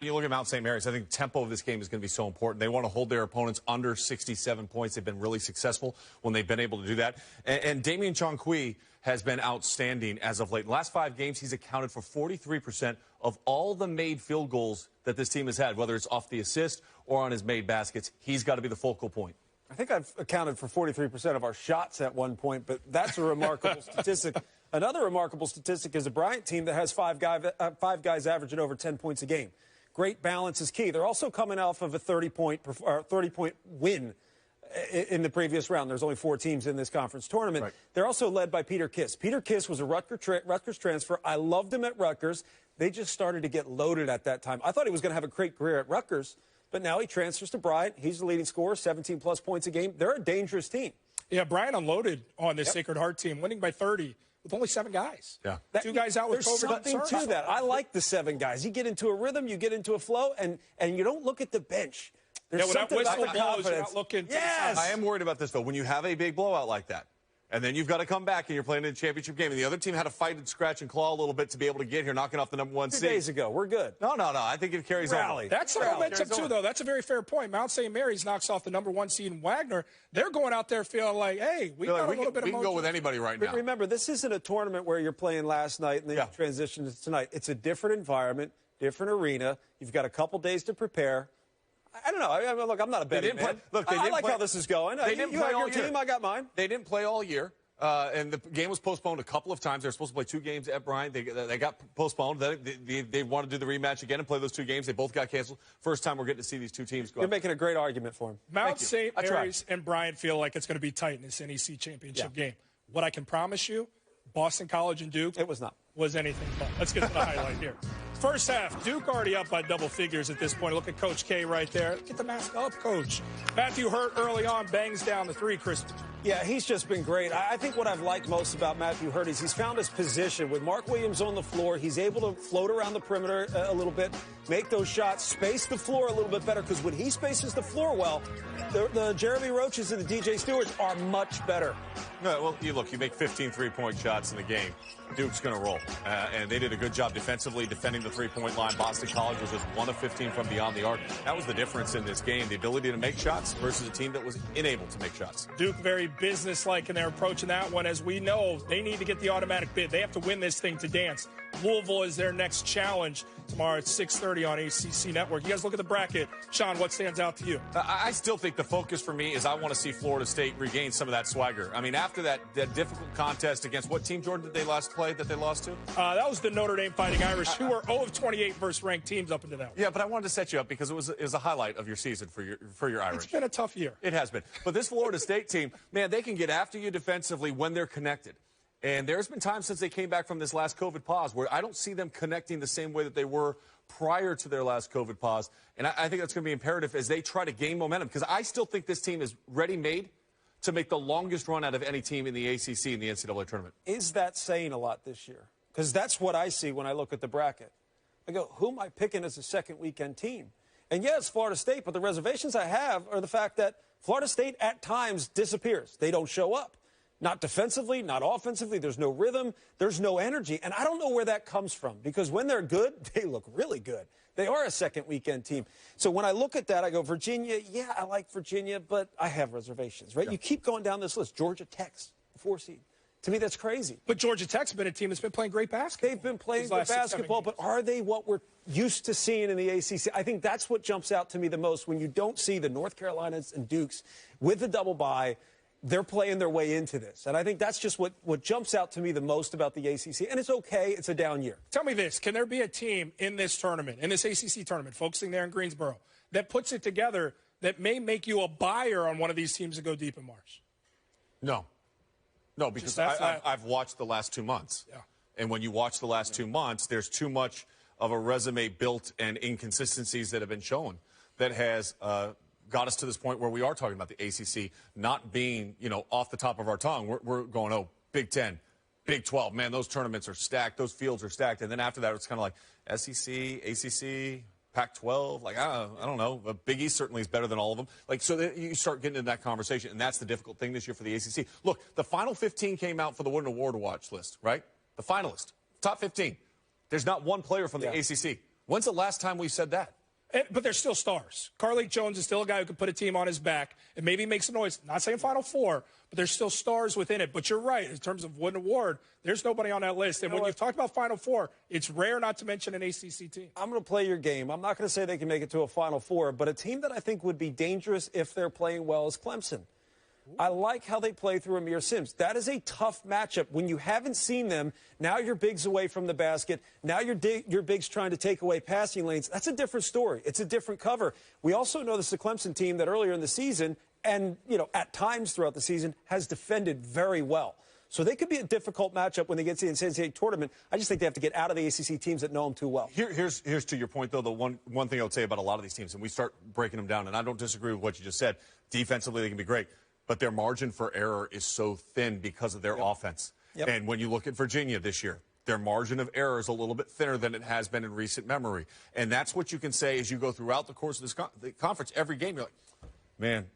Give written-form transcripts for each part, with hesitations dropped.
You look at Mount St. Mary's, I think the tempo of this game is going to be so important. They want to hold their opponents under 67 points. They've been really successful when they've been able to do that. And Damian Chonqui has been outstanding as of late. In the last 5 games, he's accounted for 43% of all the made field goals that this team has had, whether it's off the assist or on his made baskets. He's got to be the focal point. I think I've accounted for 43% of our shots at one point, but that's a remarkable statistic. Another remarkable statistic is a Bryant team that has five guys averaging over 10 points a game. Great balance is key. They're also coming off of a 30-point win in the previous round. There's only 4 teams in this conference tournament. Right. They're also led by Peter Kiss. Peter Kiss was a Rutgers transfer. I loved him at Rutgers. They just started to get loaded at that time. I thought he was going to have a great career at Rutgers, but now he transfers to Bryant. He's the leading scorer, 17-plus points a game. They're a dangerous team. Yeah, Bryant unloaded on this Sacred Heart team, winning by 30. With only 7 guys. Yeah. 2 guys out with COVID. There's something to that. I like the 7 guys. You get into a rhythm, you get into a flow, and you don't look at the bench. There's when that something whistle about the blows, confidence. you're not looking. Yes. I am worried about this, though. When you have a big blowout like that, and then you've got to come back and you're playing in a championship game, and the other team had to fight and scratch and claw a little bit to be able to get here, knocking off the #1 seed. 2 days ago, we're good. No. I think it carries on. That's a momentum, too, though. That's a very fair point. Mount St. Mary's knocks off the #1 seed in Wagner. They're going out there feeling like, hey, we got a little bit of we can go with anybody right now. Remember, this isn't a tournament where you're playing last night and then you transition to tonight. It's a different environment, different arena. You've got a couple days to prepare. I don't know. Look, I'm not a betting man. I like how this is going. They didn't you play have all your year. team, I got mine. They didn't play all year. And the game was postponed a couple of times. They were supposed to play 2 games at Bryant. They got postponed. They wanted to do the rematch again and play those 2 games. They both got canceled. First time we're getting to see these 2 teams go. You're making a great argument for them. Mount St. Mary's and Bryant feel like it's going to be tight in this NEC championship game. What I can promise you, Boston College and Duke. It was not. Was anything but. Let's get to the highlight here. First half, Duke already up by double figures at this point. Look at Coach K right there. Get the mask up, Coach. Matthew Hurt early on bangs down the 3, Chris. Yeah, he's just been great. I think what I've liked most about Matthew Hurt is he's found his position. With Mark Williams on the floor, he's able to float around the perimeter a little bit, make those shots, space the floor a little bit better, because when he spaces the floor well, the Jeremy Roaches and the DJ Stewarts are much better. No, well, you make 15 3-point shots in the game. Duke's going to roll. And they did a good job defensively defending the 3-point line. Boston College was just 1 of 15 from beyond the arc. That was the difference in this game, the ability to make shots versus a team that was unable to make shots. Duke very businesslike in their approach in that one. As we know, they need to get the automatic bid. They have to win this thing to dance. Louisville is their next challenge tomorrow at 6:30 on ACC Network. You guys look at the bracket. Sean, what stands out to you? I still think the focus for me is I want to see Florida State regain some of that swagger. I mean, after that difficult contest against what team, Jordan, did they last play that they lost to? That was the Notre Dame Fighting Irish, who were 0 of 28 versus ranked teams up into that one. Yeah, but I wanted to set you up because it was a highlight of your season for your Irish. It's been a tough year. It has been. But this Florida State team, man, they can get after you defensively when they're connected. And there's been times since they came back from this last COVID pause where I don't see them connecting the same way that they were prior to their last COVID pause. And I think that's going to be imperative as they try to gain momentum, because I still think this team is ready-made to make the longest run out of any team in the ACC in the NCAA tournament. Is that saying a lot this year? Because that's what I see when I look at the bracket. I go, who am I picking as a second weekend team? And yes, Florida State, but the reservations I have are the fact that Florida State at times disappears. They don't show up. Not defensively, not offensively. There's no rhythm. There's no energy. And I don't know where that comes from, because when they're good, they look really good. They are a second weekend team. So when I look at that, I go, Virginia, yeah, I like Virginia, but I have reservations, right? Yeah. You keep going down this list. Georgia Tech's 4 seed. To me, that's crazy. But Georgia Tech's been a team that's been playing great basketball. They've been playing good basketball, but are they what we're used to seeing in the ACC? I think that's what jumps out to me the most when you don't see the North Carolinas and Dukes with the double bye. They're playing their way into this. And I think that's just what jumps out to me the most about the ACC. And it's okay. It's a down year. Tell me this. Can there be a team in this tournament, in this ACC tournament, focusing there in Greensboro, that puts it together that may make you a buyer on one of these teams to go deep in March? No. No, because I've watched the last 2 months. Yeah. And when you watch the last 2 months, there's too much of a resume built and inconsistencies that have been shown that has got us to this point where we are talking about the ACC not being, off the top of our tongue. We're going, oh, Big 10, Big 12. Man, those tournaments are stacked. Those fields are stacked. And then after that, it's kind of like SEC, ACC, Pac-12. Like, I don't know. The Big East certainly is better than all of them. Like, so you start getting into that conversation, and that's the difficult thing this year for the ACC. Look, the Final 15 came out for the Wooden Award watch list, right? The finalists, top 15. There's not one player from the ACC. When's the last time we said that? But they're still stars. Carlik Jones is still a guy who can put a team on his back and maybe makes a noise. Not saying Final Four, but there's still stars within it. But you're right. In terms of win award, there's nobody on that list. And when you've talked about Final Four, it's rare not to mention an ACC team. I'm going to play your game. I'm not going to say they can make it to a Final Four, but a team that I think would be dangerous if they're playing well is Clemson. I like how they play through Amir Sims. That is a tough matchup. When you haven't seen them, now your big's away from the basket. Now your big's trying to take away passing lanes. That's a different story. It's a different cover. We also know this is a Clemson team that earlier in the season and, at times throughout the season has defended very well. So they could be a difficult matchup when they get to the NCAA tournament. I just think they have to get out of the ACC teams that know them too well. Here's to your point, though, the one thing I would say about a lot of these teams, and we start breaking them down, and I don't disagree with what you just said. Defensively, they can be great. But their margin for error is so thin because of their offense. And when you look at Virginia this year, their margin of error is a little bit thinner than it has been in recent memory. And that's what you can say as you go throughout the course of this conference. Every game, you're like, man,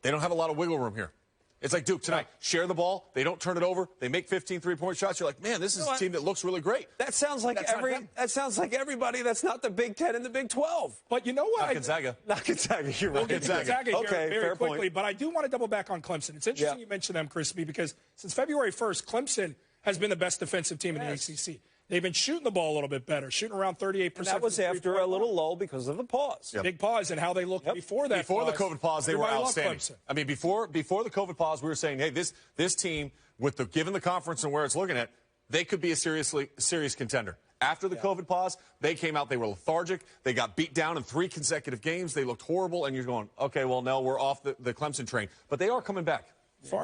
they don't have a lot of wiggle room here. It's like Duke tonight. Share the ball. They don't turn it over. They make 15 three-point shots. You're like, man, this is a team that looks really great. That sounds like everybody that's not the Big 10 and the Big 12. But you know what? Not Gonzaga. Not Gonzaga. You're right. We'll get to Gonzaga here very quickly. Point. But I do want to double back on Clemson. It's interesting you mentioned them, Crispy, because since February 1st, Clemson has been the best defensive team in the ACC. They've been shooting the ball a little bit better, shooting around 38%. And that was after a little lull because of the pause. Big pause and how they looked before that. Before the COVID pause, they were outstanding. I mean, before the COVID pause, we were saying, hey, this team, given the conference and where it's looking at, they could be a serious contender. After the COVID pause, they came out, they were lethargic. They got beat down in 3 consecutive games. They looked horrible, and you're going, okay, well, no, we're off the Clemson train. But they are coming back.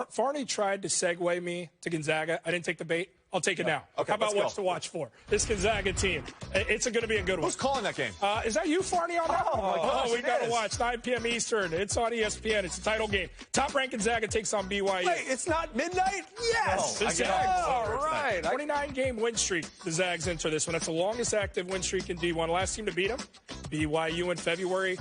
Farney tried to segue me to Gonzaga. I didn't take the bait. I'll take it now. Okay, how about what's to watch for? This Gonzaga team. It's going to be a good one. Who's calling that game? Is that you, Farney, on that? Oh, we got to watch. 9 p.m. Eastern. It's on ESPN. It's a title game. Top-ranked Gonzaga takes on BYU. Wait, it's not midnight? Yes! The Zags. All right. 29-game win streak. The Zags enter this one. That's the longest active win streak in D1. Last team to beat them, BYU in February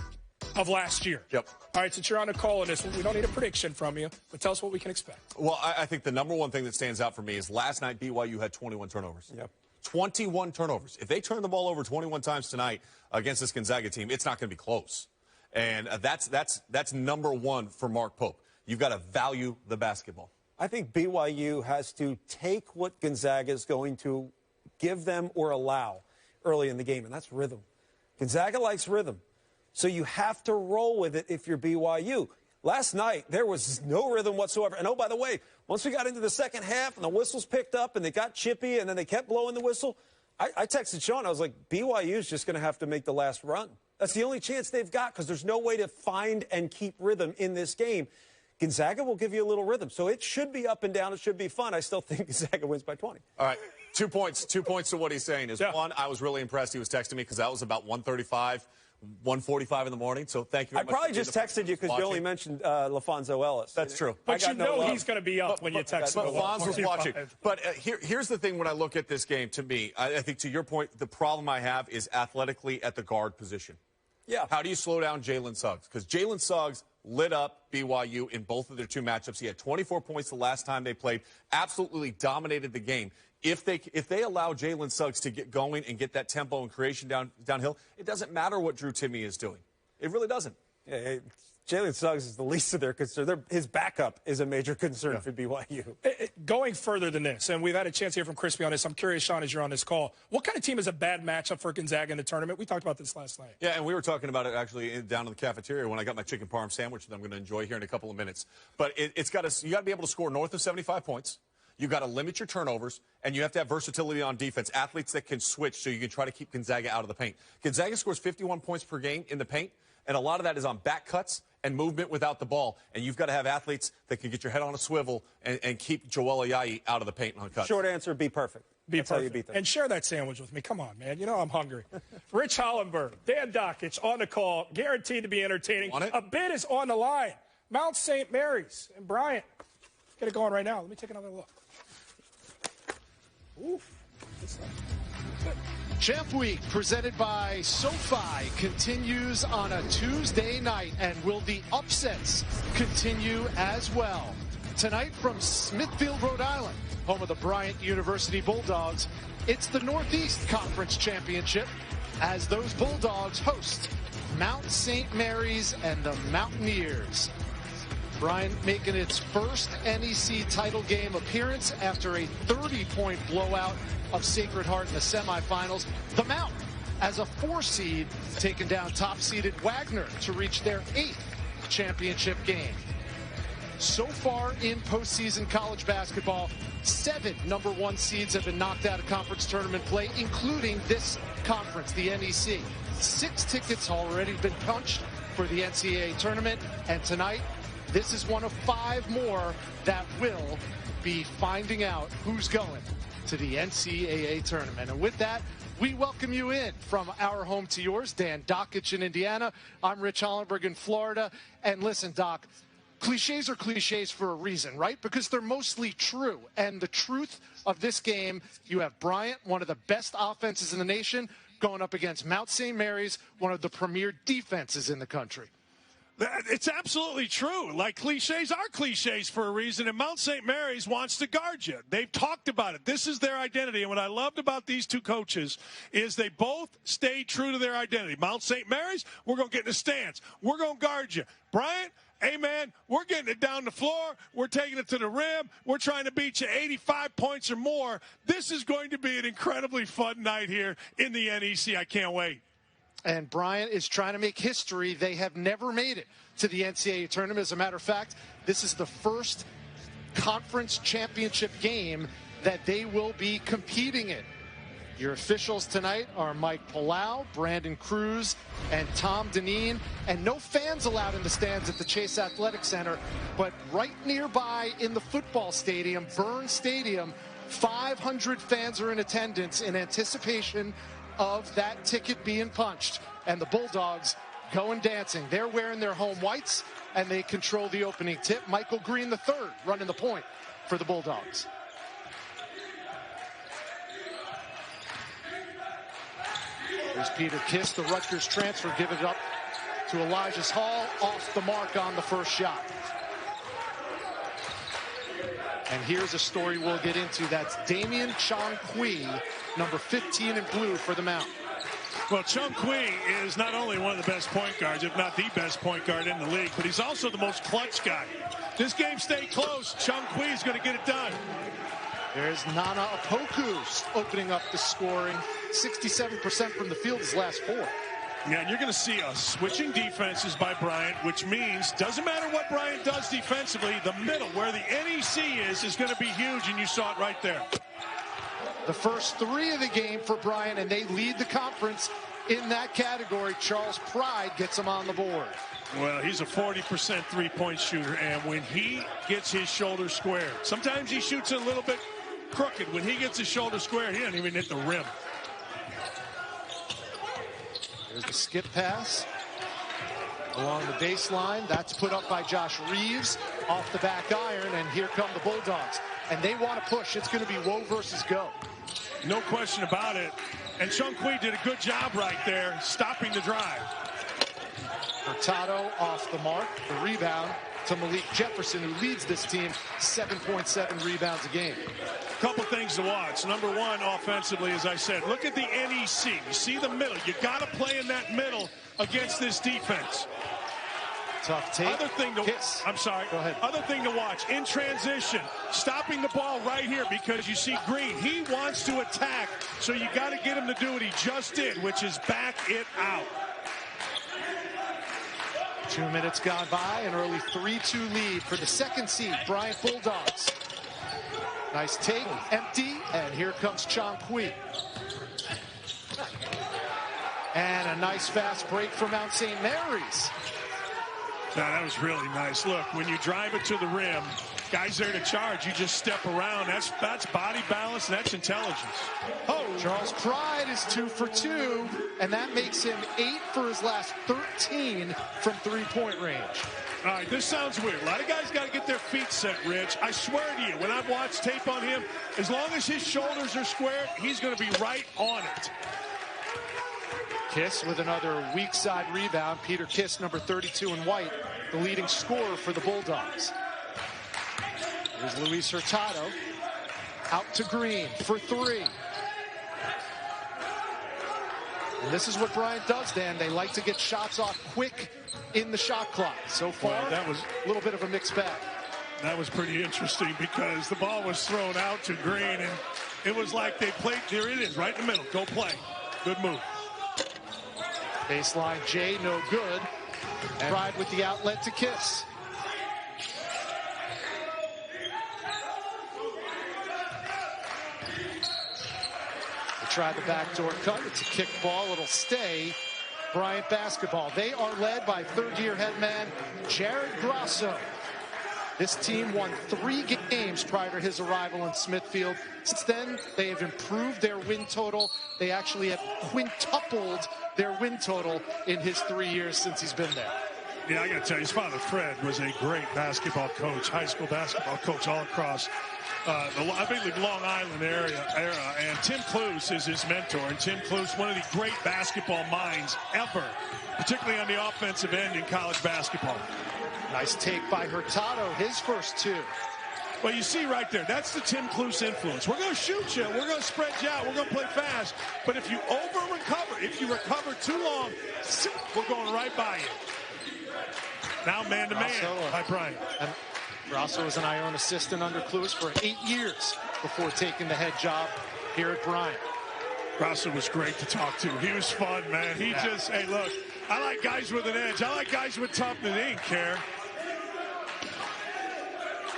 of last year. Yep. All right, since you're on the call on this one, we don't need a prediction from you, but tell us what we can expect. Well, I think the number one thing that stands out for me is last night BYU had 21 turnovers. Yep. 21 turnovers. If they turn the ball over 21 times tonight against this Gonzaga team, it's not going to be close. And that's number one for Mark Pope. You've got to value the basketball. I think BYU has to take what Gonzaga is going to give them or allow early in the game, and that's rhythm. Gonzaga likes rhythm. So you have to roll with it if you're BYU. Last night, there was no rhythm whatsoever. And, oh, by the way, once we got into the second half and the whistles picked up and they got chippy and then they kept blowing the whistle, I texted Sean. I was like, BYU's just going to have to make the last run. That's the only chance they've got because there's no way to find and keep rhythm in this game. Gonzaga will give you a little rhythm. So it should be up and down. It should be fun. I still think Gonzaga wins by 20. All right. 2 points. 2 points to what he's saying is, one, I was really impressed. He was texting me because that was about 1:45 in the morning, so thank you very much. I probably just texted you because you only mentioned LaFonso Ellis. That's true. But you know he's going to be up when you text him. But Fonz was watching. But here's the thing when I look at this game, to me, I think to your point, the problem I have is athletically at the guard position. Yeah. How do you slow down Jalen Suggs? Because Jalen Suggs lit up BYU in both of their 2 matchups. He had 24 points the last time they played, absolutely dominated the game. If they allow Jalen Suggs to get going and get that tempo and creation downhill, it doesn't matter what Drew Timme is doing. It really doesn't. Yeah, Jalen Suggs is the least of their concern. His backup is a major concern for BYU. Going further than this, and we've had a chance to hear from Crispy on this. I'm curious, Sean, as you're on this call, what kind of team is a bad matchup for Gonzaga in the tournament? We talked about this last night. Yeah, and we were talking about it actually down in the cafeteria when I got my chicken parm sandwich that I'm going to enjoy here in a couple of minutes. But you got to be able to score north of 75 points. You've got to limit your turnovers, and you have to have versatility on defense, athletes that can switch so you can try to keep Gonzaga out of the paint. Gonzaga scores 51 points per game in the paint, and a lot of that is on back cuts and movement without the ball. And you've got to have athletes that can get your head on a swivel and keep Joel Ayayi out of the paint on cuts. Short answer, be perfect. That's how you beat them. And share that sandwich with me. Come on, man. You know I'm hungry. Rich Hollenberg, Dan Dockich on the call, guaranteed to be entertaining. A bid is on the line. Mount St. Mary's and Bryant. Get it going right now. Let me take another look. Oof. Champ Week presented by SoFi continues on a Tuesday night, and will the upsets continue as well? Tonight from Smithfield, Rhode Island, home of the Bryant University Bulldogs, it's the Northeast Conference Championship. as those Bulldogs host Mount St. Mary's and the Mountaineers. Bryant making its first NEC title game appearance after a 30-point blowout of Sacred Heart in the semifinals. The Mount, as a 4 seed, taking down top-seeded Wagner to reach their 8th championship game. So far in postseason college basketball, 7 number 1 seeds have been knocked out of conference tournament play, including this conference, the NEC. 6 tickets already been punched for the NCAA tournament, and tonight, this is one of 5 more that will be finding out who's going to the NCAA tournament. And with that, we welcome you in from our home to yours. Dan Dockich in Indiana. I'm Rich Hollenberg in Florida. And listen, Doc, cliches are cliches for a reason, right? Because they're mostly true. And the truth of this game, you have Bryant, one of the best offenses in the nation, going up against Mount St. Mary's, one of the premier defenses in the country. It's absolutely true. Like, cliches are cliches for a reason, and Mount St. Mary's wants to guard you. They've talked about it. This is their identity, and what I loved about these two coaches is they both stayed true to their identity. Mount St. Mary's, we're going to get in the stance. We're going to guard you. Bryant, hey, man, we're getting it down the floor. We're taking it to the rim. We're trying to beat you 85 points or more. This is going to be an incredibly fun night here in the NEC. I can't wait. And Bryant is trying to make history. They have never made it to the NCAA tournament. As a matter of fact, this is the first conference championship game that they will be competing in. Your officials tonight are Mike Palau, Brandon Cruz, and Tom Deneen. And no fans allowed in the stands at the Chase Athletic Center. But right nearby in the football stadium, Burns Stadium, 500 fans are in attendance in anticipation of that ticket being punched, and the Bulldogs going dancing. They're wearing their home whites, and they control the opening tip. Michael Green III running the point for the Bulldogs. Here's Peter Kiss, the Rutgers transfer, give it up to Elijah Hall, off the mark on the first shot. And here's a story we'll get into. That's Damian Chong-Kui, number 15 in blue for the Mount. Well, Chong-Kui is not only one of the best point guards, if not the best point guard in the league, but he's also the most clutch guy. This game stayed close. Chong-Kui is going to get it done. There's Nana Opoku opening up the scoring. 67% from the field his last 4. Yeah, and you're going to see us switching defenses by Bryant, which means doesn't matter what Bryant does defensively, the middle where the NEC is going to be huge, and you saw it right there. The first 3 of the game for Bryant, and they lead the conference in that category. Charles Pride gets him on the board. Well, he's a 40% three-point shooter, and when he gets his shoulder squared, sometimes he shoots it a little bit crooked. When he gets his shoulder squared, he doesn't even hit the rim. There's the skip pass along the baseline. That's put up by Josh Reeves off the back iron, and here come the Bulldogs. And they want to push. It's going to be Woe versus go. No question about it. And Chong-Kui did a good job right there, stopping the drive. Hurtado off the mark. The rebound to Malik Jefferson, who leads this team, 7.7 rebounds a game. Couple things to watch. Number one, offensively, as I said, look at the NEC. You see the middle. You got to play in that middle against this defense. Tough take. Other thing to Kiss. I'm sorry. Go ahead. Other thing to watch in transition, stopping the ball right here because you see Green. He wants to attack, so you got to get him to do what he just did, which is back it out. 2 minutes gone by, an early 3-2 lead for the second seed, Bryant Bulldogs. Nice take, empty, and here comes Chong-Kui. And a nice fast break for Mount St. Mary's. Now, that was really nice. Look, when you drive it to the rim, guys there to charge, you just step around. That's body balance, and that's intelligence. Oh, Charles Pride is 2 for 2, and that makes him 8 for his last 13 from three-point range. All right, this sounds weird. A lot of guys got to get their feet set, Rich. I swear to you, when I've watched tape on him, as long as his shoulders are squared, he's going to be right on it. Kiss with another weak side rebound. Peter Kiss, number 32 in white, the leading scorer for the Bulldogs. Here's Luis Hurtado. Out to Green for 3. And this is what Bryant does, Dan. They like to get shots off quick in the shot clock. So far, well, that was a little bit of a mixed bag. That was pretty interesting because the ball was thrown out to Green, and it was like they played. There it is, right in the middle. Go play. Good move. Baseline J, no good. And Pride with the outlet to Kiss. Try the backdoor cut. It's a kick ball. It'll stay Bryant basketball. They are led by third-year head man Jared Grasso. This team won 3 games prior to his arrival in Smithfield. Since then, they have improved their win total. They actually have quintupled their win total in his 3 years since he's been there. Yeah, I got to tell you, his father, Fred, was a great basketball coach, high school basketball coach all across I think the Long Island era. And Tim Cluse is his mentor. And Tim Cluse, one of the great basketball minds ever, particularly on the offensive end in college basketball. Nice take by Hurtado, his first 2. Well, you see right there, that's the Tim Cluse influence. We're going to shoot you. We're going to spread you out. We're going to play fast. But if you over-recover, if you recover too long, we're going right by you. Now man-to-man by Bryant. And Grasso was an Ione assistant under Cluse for 8 years before taking the head job here at Bryant. Grasso was great to talk to. He was fun, man. He just, hey, look, I like guys with an edge. I like guys with toughness. They didn't care.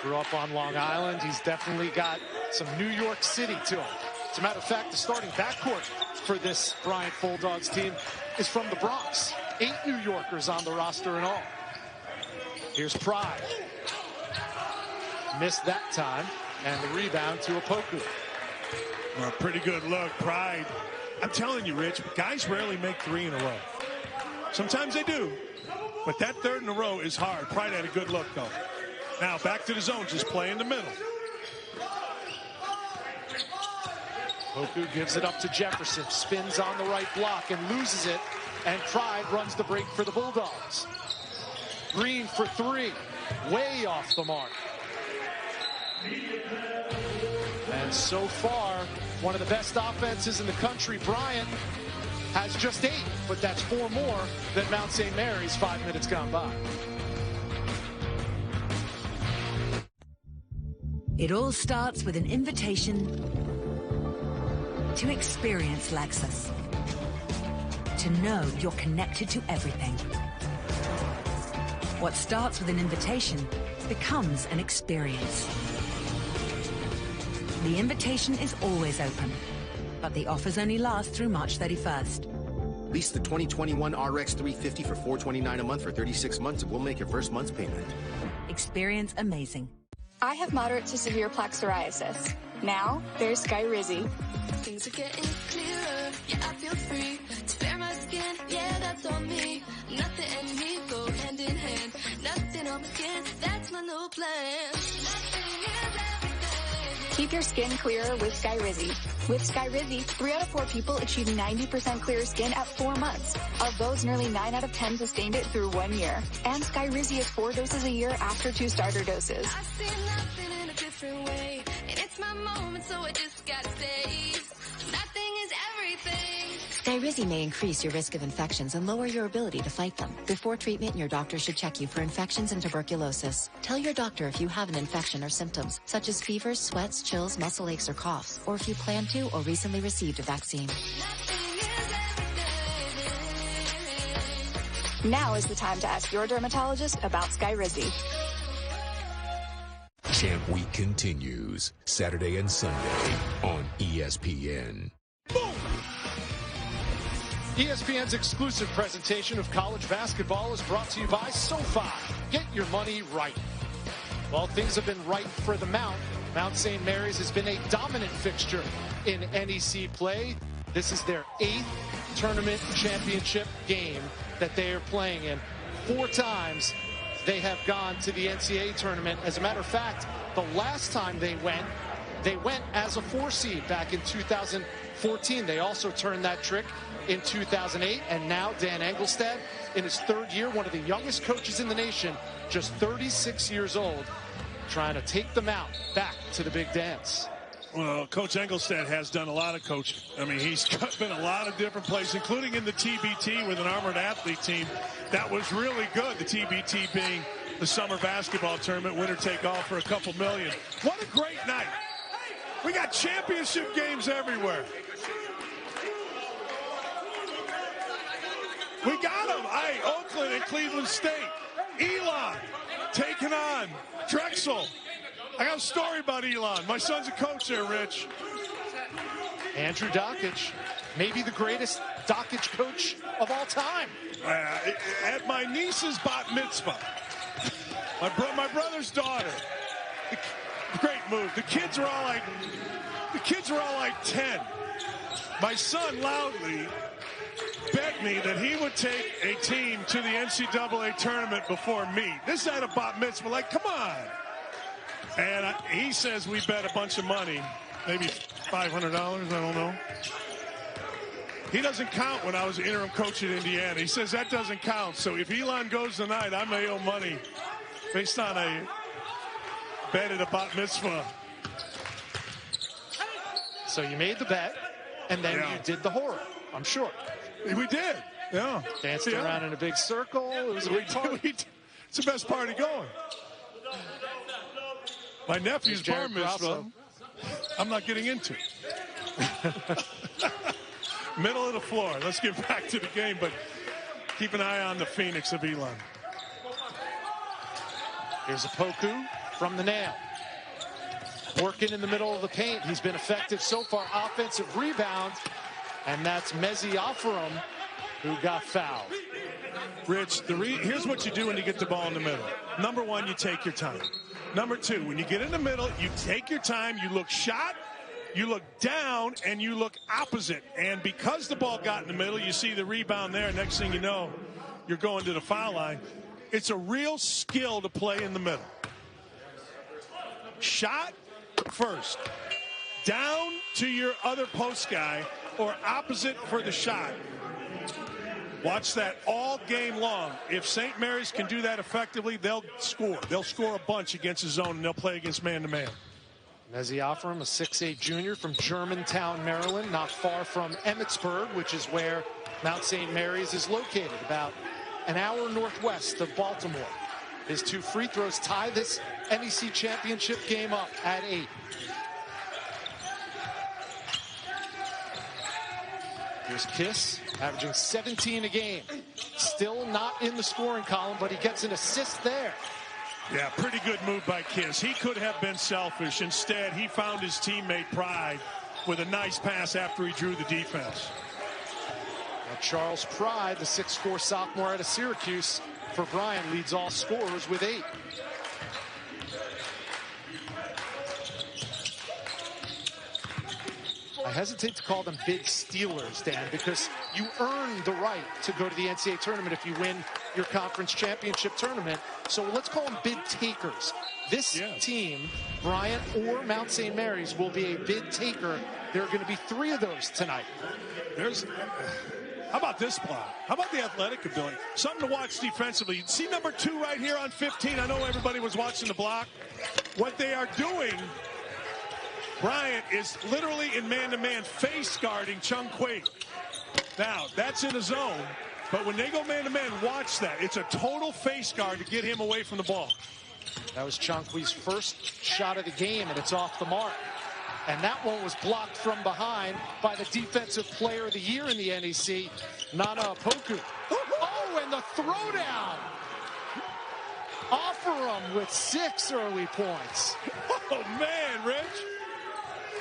Grew up on Long Island. He's definitely got some New York City to him. As a matter of fact, the starting backcourt for this Bryant Bulldogs team is from the Bronx. 8 New Yorkers on the roster in all. Here's Pride. Missed that time, and the rebound to Opoku. Well, a pretty good look, Pride. I'm telling you, Rich, guys rarely make 3 in a row. Sometimes they do, but that 3rd in a row is hard. Pride had a good look, though. Now, back to the zone, just play in the middle. Opoku gives it up to Jefferson, spins on the right block and loses it, and Pride runs the break for the Bulldogs. Green for 3, way off the mark. And so far, one of the best offenses in the country. Bryant has just 8, but that's 4 more than Mount St. Mary's 5 minutes gone by. It all starts with an invitation to experience Lexus. To know you're connected to everything. What starts with an invitation becomes an experience. The invitation is always open, but the offers only last through March 31st. Lease the 2021 RX 350 for $429 a month for 36 months, and we'll make your first month's payment. Experience amazing. I have moderate to severe plaque psoriasis. Now, there's Skyrizi. Things are getting clearer, yeah, I feel free to bare my skin, yeah, that's on me. Nothing and me go hand in hand. Nothing on my skin, that's my new plan. Nothing is everything. Keep your skin clearer with Skyrizi. With Skyrizi, 3 out of 4 people achieve 90% clearer skin at 4 months. Of those, nearly 9 out of 10 sustained it through 1 year. And Skyrizi is 4 doses a year after 2 starter doses. I see nothing in a different way, and it's my moment, so I just gotta say, nothing is everything. Skyrizi may increase your risk of infections and lower your ability to fight them. Before treatment, your doctor should check you for infections and tuberculosis. Tell your doctor if you have an infection or symptoms, such as fevers, sweats, chills, muscle aches, or coughs, or if you plan to or recently received a vaccine. Now is the time to ask your dermatologist about Skyrizi. Champ Week continues Saturday and Sunday on ESPN. ESPN's exclusive presentation of college basketball is brought to you by SoFi. Get your money right. Well, things have been right for the Mount. Mount St. Mary's has been a dominant fixture in NEC play. This is their 8th tournament championship game that they are playing in. 4 times they have gone to the NCAA tournament. As a matter of fact, the last time they went as a 4 seed back in 2014. They also turned that trick in 2008, and now Dan Engelstad, in his 3rd year, one of the youngest coaches in the nation, just 36 years old, trying to take them out back to the big dance. Well, Coach Engelstad has done a lot of coaching. I mean, he's been a lot of different places, including in the TBT with an armored athlete team. That was really good, the TBT being the summer basketball tournament, winner take all for a couple million. What a great night. We got championship games everywhere. We got them. Oakland and Cleveland State. Elon taking on Drexel. I got a story about Elon. My son's a coach there, Rich. Andrew Dockage, maybe the greatest Dockage coach of all time. At my niece's bat mitzvah, my brother's daughter. Great move. The kids are all like 10. My son loudly begged me that he would take a team to the NCAA tournament before me. This is at a bat mitzvah. Like, come on. And he says we bet a bunch of money, maybe $500, I don't know. He doesn't count when I was interim coach at Indiana. He says that doesn't count. So if Elon goes tonight, I may owe money based on a bet at a bat mitzvah. So you made the bet, and then you did the horror, I'm sure. We did, yeah. Danced around in a big circle. It was a big party. It's the best party going. My nephew's bar mitzvah, I'm not getting into. Middle of the floor. Let's get back to the game, but keep an eye on the Phoenix of Elon. Here's a Poku from the nail. Working in the middle of the paint. He's been effective so far. Offensive rebound, and that's Mezi Offerum who got fouled. Rich, here's what you do when you get the ball in the middle. Number one, you take your time. Number two, when you get in the middle, you take your time, you look shot, you look down, and you look opposite. And because the ball got in the middle, you see the rebound there. Next thing you know, you're going to the foul line. It's a real skill to play in the middle. Shot first, down to your other post guy, or opposite for the shot. Watch that all game long. If St. Mary's can do that effectively, they'll score. They'll score a bunch against the zone, and they'll play against man-to-man. Mezi Offerum, a 6'8 junior from Germantown, Maryland, not far from Emmitsburg, which is where Mount St. Mary's is located, about an hour northwest of Baltimore. His 2 free throws tie this NEC championship game up at 8. Here's Kiss, averaging 17 a game. Still not in the scoring column, but he gets an assist there. Yeah, pretty good move by Kiss. He could have been selfish. Instead, he found his teammate Pride with a nice pass after he drew the defense. Now Charles Pride, the 6'4 sophomore out of Syracuse, for Bryant, leads all scorers with 8. I hesitate to call them bid stealers, Dan, because you earn the right to go to the NCAA tournament if you win your conference championship tournament. So let's call them bid takers. This team, Bryant or Mount St. Mary's, will be a bid taker. There are going to be 3 of those tonight. How about this block? How about the athletic ability? Something to watch defensively. See number 2 right here on 15. I know everybody was watching the block. What they are doing, Bryant is literally in man-to-man face guarding Chung Kui. Now, that's in a zone, but when they go man-to-man, watch that. It's a total face guard to get him away from the ball. That was Chung Kui's first shot of the game, and it's off the mark. And that one was blocked from behind by the Defensive Player of the Year in the NEC, Nana Poku. Oh, and the throwdown. Offerum with 6 early points. Oh, man, Rich.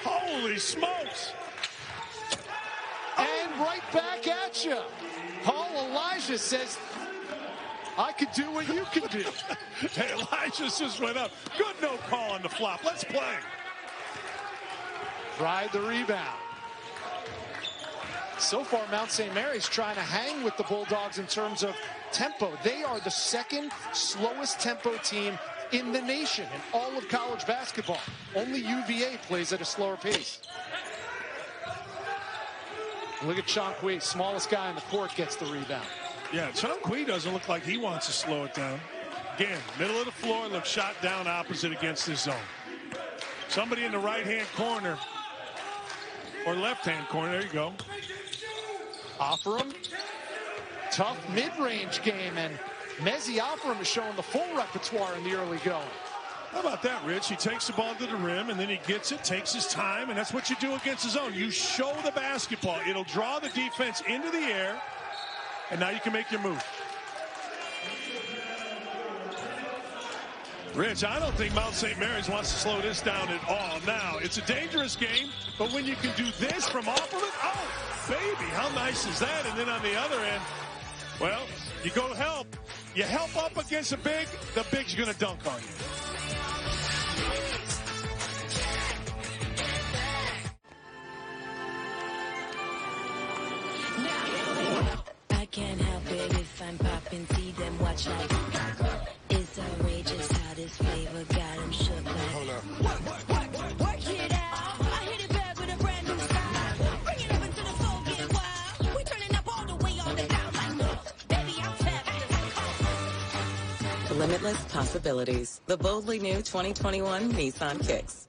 Holy smokes. And right back at you. Paul Elijah says, I could do what you can do. Hey, Elijah just went up. Good no call on the flop. Let's play. Ride the rebound. So far, Mount St. Mary's trying to hang with the Bulldogs in terms of tempo. They are the 2nd slowest tempo team in the nation in all of college basketball. Only UVA plays at a slower pace. Look at Chung Kui, smallest guy in the court, gets the rebound. Yeah, Chung Kui doesn't look like he wants to slow it down. Again, middle of the floor, look shot down opposite against his zone. Somebody in the right-hand corner or left-hand corner. There you go. Offerham, tough mid-range game, and Mezzi Offerham is showing the full repertoire in the early going. How about that, Rich? He takes the ball to the rim, and then he gets it, takes his time, and that's what you do against the zone. You show the basketball. It'll draw the defense into the air, and now you can make your move. Rich, I don't think Mount St. Mary's wants to slow this down at all. Now, it's a dangerous game, but when you can do this from off of it, oh, baby, how nice is that? And then on the other end, well, you go help. You help up against the big's going to dunk on you. I can't help it if I'm popping, see them watch like it's outrageous how this flavor got them shook like. Hold up. Work it out. I hit it back with a brand new style. Bring it up into the floor, get wild. We turning up all the way on the down like baby, I'm fabulous. Limitless possibilities. The boldly new 2021 Nissan Kicks.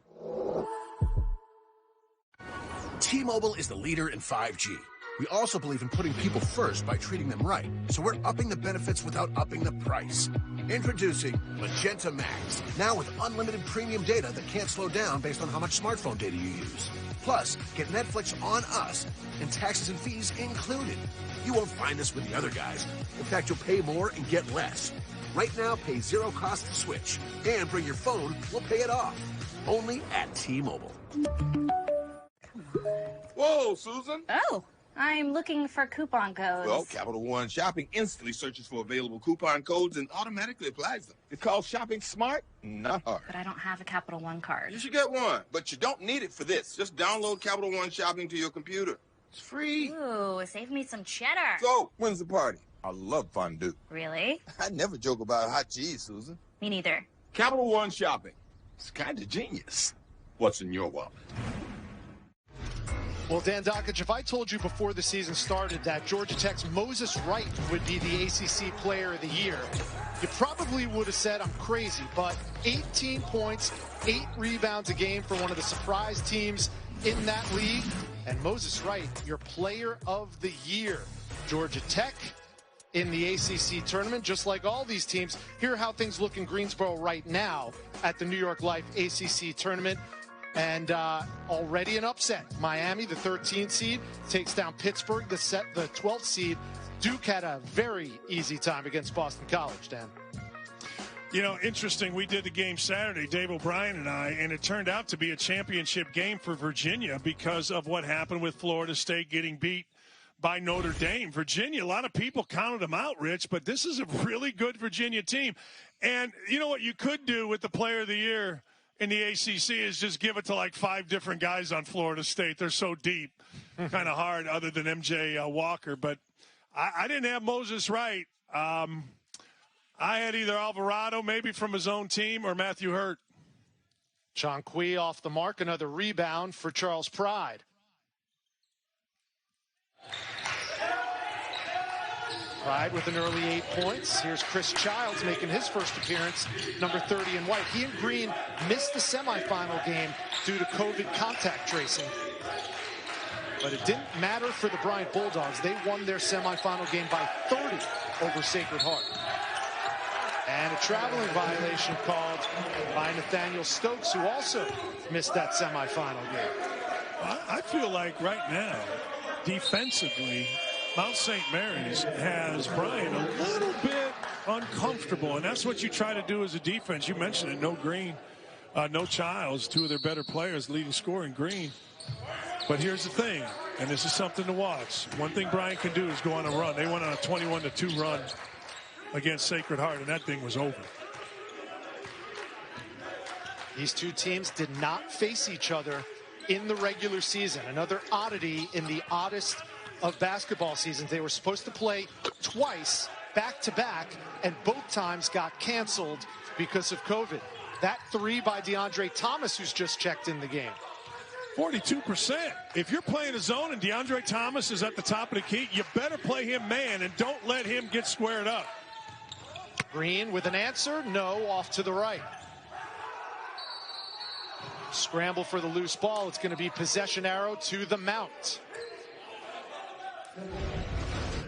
T-Mobile is the leader in 5G. We also believe in putting people first by treating them right. So we're upping the benefits without upping the price. Introducing Magenta Max. Now with unlimited premium data that can't slow down based on how much smartphone data you use. Plus, get Netflix on us and taxes and fees included. You won't find this with the other guys. In fact, you'll pay more and get less. Right now, pay zero cost to switch. And bring your phone, we'll pay it off. Only at T-Mobile. Whoa, Susan. Oh. I'm looking for coupon codes. Well, Capital One Shopping instantly searches for available coupon codes and automatically applies them. It's called shopping smart, not hard. But I don't have a Capital One card. You should get one, but you don't need it for this. Just download Capital One Shopping to your computer. It's free. Ooh, save me some cheddar. So, when's the party? I love fondue. Really? I never joke about hot cheese, Susan. Me neither. Capital One Shopping. It's kind of genius. What's in your wallet? Well, Dan Dockich, if I told you before the season started that Georgia Tech's Moses Wright would be the ACC Player of the Year, you probably would have said I'm crazy, but 18 points, 8 rebounds a game for one of the surprise teams in that league, and Moses Wright, your Player of the Year. Georgia Tech in the ACC tournament, just like all these teams. Here are how things look in Greensboro right now at the New York Life ACC tournament. And already an upset. Miami, the 13th seed, takes down Pittsburgh, the 12th seed. Duke had a very easy time against Boston College, Dan. You know, interesting. We did the game Saturday, Dave O'Brien and I, and it turned out to be a championship game for Virginia because of what happened with Florida State getting beat by Notre Dame. Virginia, a lot of people counted them out, Rich, but this is a really good Virginia team. And you know what you could do with the Player of the Year in the ACC is just give it to like 5 different guys on Florida State. They're so deep, kind of hard other than MJ Walker. But I didn't have Moses Wright. I had either Alvarado, maybe from his own team, or Matthew Hurt. John Quee off the mark, another rebound for Charles Pride. Pride with an early 8 points. Here's Chris Childs making his first appearance, number 30 in white. He and Green missed the semifinal game due to COVID contact tracing. But it didn't matter for the Bryant Bulldogs. They won their semifinal game by 30 over Sacred Heart. And a traveling violation called by Nathaniel Stokes, who also missed that semifinal game. I feel like right now, defensively, Mount St. Mary's has Bryant a little bit uncomfortable, and that's what you try to do as a defense. You mentioned it, no Green, no Childs, 2 of their better players, leading scorer in Green. But here's the thing, and this is something to watch. One thing Bryant can do is go on a run. They went on a 21-2 run against Sacred Heart, and that thing was over. These two teams did not face each other in the regular season. Another oddity in the oddest of basketball seasons. They were supposed to play twice back-to-back, and both times got canceled because of COVID. That 3 by DeAndre Thomas, who's just checked in the game. 42%. If you're playing a zone and DeAndre Thomas is at the top of the key, you better play him man and don't let him get squared up. Green with an answer. No, off to the right. Scramble for the loose ball. It's going to be possession arrow to the Mount.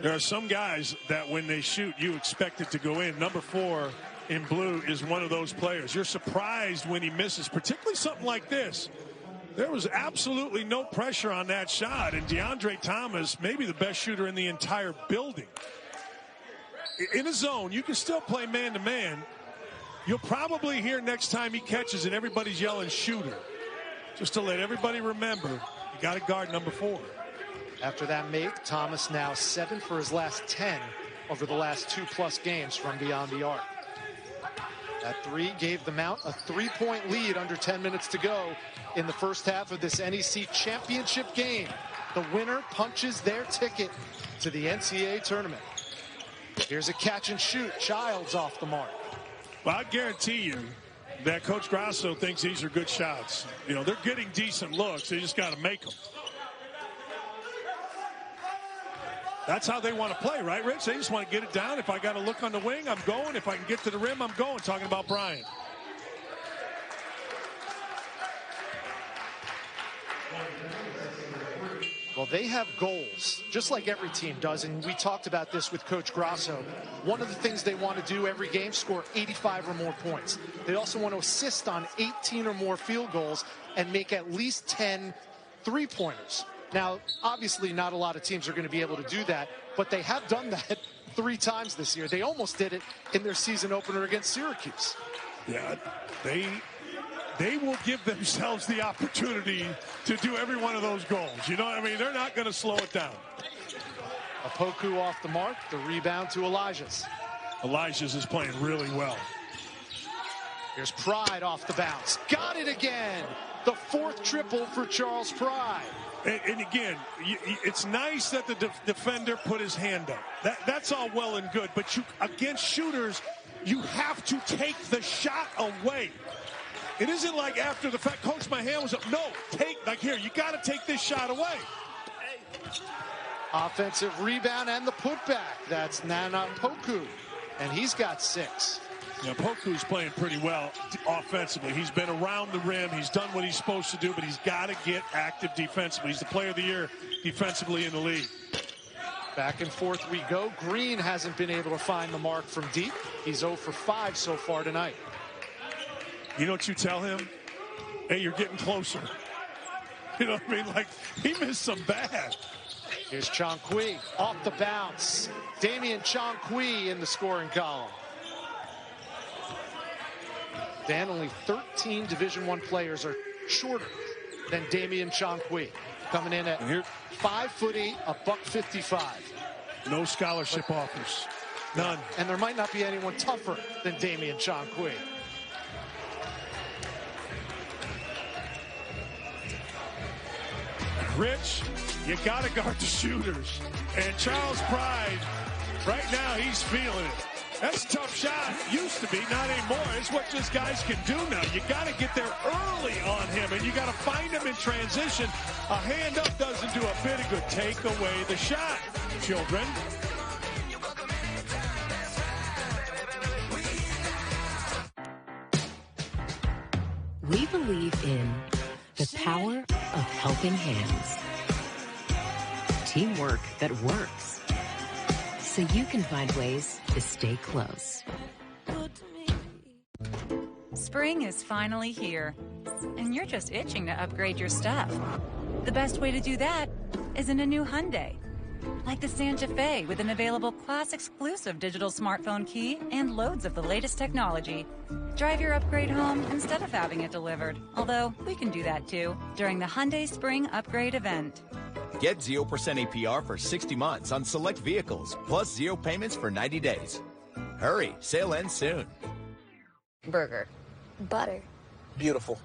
There are some guys that when they shoot, you expect it to go in. Number 4 in blue is one of those players. You're surprised when he misses, particularly something like this. There was absolutely no pressure on that shot, and DeAndre Thomas, maybe the best shooter in the entire building. In a zone, you can still play man-to-man. You'll probably hear next time he catches it, everybody's yelling shooter. Just to let everybody remember, you got to guard number 4. After that make, Thomas now 7 for his last 10 over the last 2+ games from beyond the arc. That 3 gave the Mount a 3-point lead under 10 minutes to go in the first half of this NEC championship game. The winner punches their ticket to the NCAA tournament. Here's a catch and shoot. Childs off the mark. Well, I guarantee you that Coach Grasso thinks these are good shots. You know, they're getting decent looks. They just got to make them. That's how they want to play, right, Rich? They just want to get it down. If I got to look on the wing, I'm going. If I can get to the rim, I'm going. Talking about Bryant. Well, they have goals, just like every team does, and we talked about this with Coach Grasso. One of the things they want to do every game, score 85 or more points. They also want to assist on 18 or more field goals and make at least 10 three-pointers. Now, obviously, not a lot of teams are going to be able to do that, but they have done that 3 times this year. They almost did it in their season opener against Syracuse. Yeah, they will give themselves the opportunity to do every one of those goals. You know what I mean? They're not going to slow it down. Opoku off the mark, the rebound to Elijahs. Elijahs is playing really well. Here's Pride off the bounce. Got it again. The 4th triple for Charles Pride. And again, it's nice that the defender put his hand up. That's all well and good. But against shooters, you have to take the shot away. It isn't like after the fact, Coach, my hand was up. No, here, you got to take this shot away. Offensive rebound and the putback. That's Nana Poku, and he's got 6. Yeah, Poku's playing pretty well offensively. He's been around the rim. He's done what he's supposed to do, but he's got to get active defensively. He's the player of the year defensively in the league. Back and forth we go. Green hasn't been able to find the mark from deep. He's 0 for 5 so far tonight. You know what you tell him? Hey, you're getting closer. You know what I mean? Like, he missed some bad. Here's Chonqui off the bounce. Damian Chonqui in the scoring column. Dan, only 13 Division I players are shorter than Damian Chonqui, coming in at 5'8", $155. No scholarship offers. None. And there might not be anyone tougher than Damian Chonqui. Rich, you got to guard the shooters. And Charles Pride, right now, he's feeling it. That's a tough shot. Used to be, not anymore. It's what just guys can do now. You got to get there early on him, and you got to find him in transition. A hand up doesn't do a bit of good. Take away the shot, children. We believe in the power of helping hands. Teamwork that works. So you can find ways to stay close. Spring is finally here, and you're just itching to upgrade your stuff. The best way to do that is in a new Hyundai. Like the Santa Fe with an available class-exclusive digital smartphone key and loads of the latest technology. Drive your upgrade home instead of having it delivered. Although, we can do that too during the Hyundai Spring Upgrade event. Get 0% APR for 60 months on select vehicles, plus 0 payments for 90 days. Hurry, sale ends soon. Burger. Butter. Beautiful.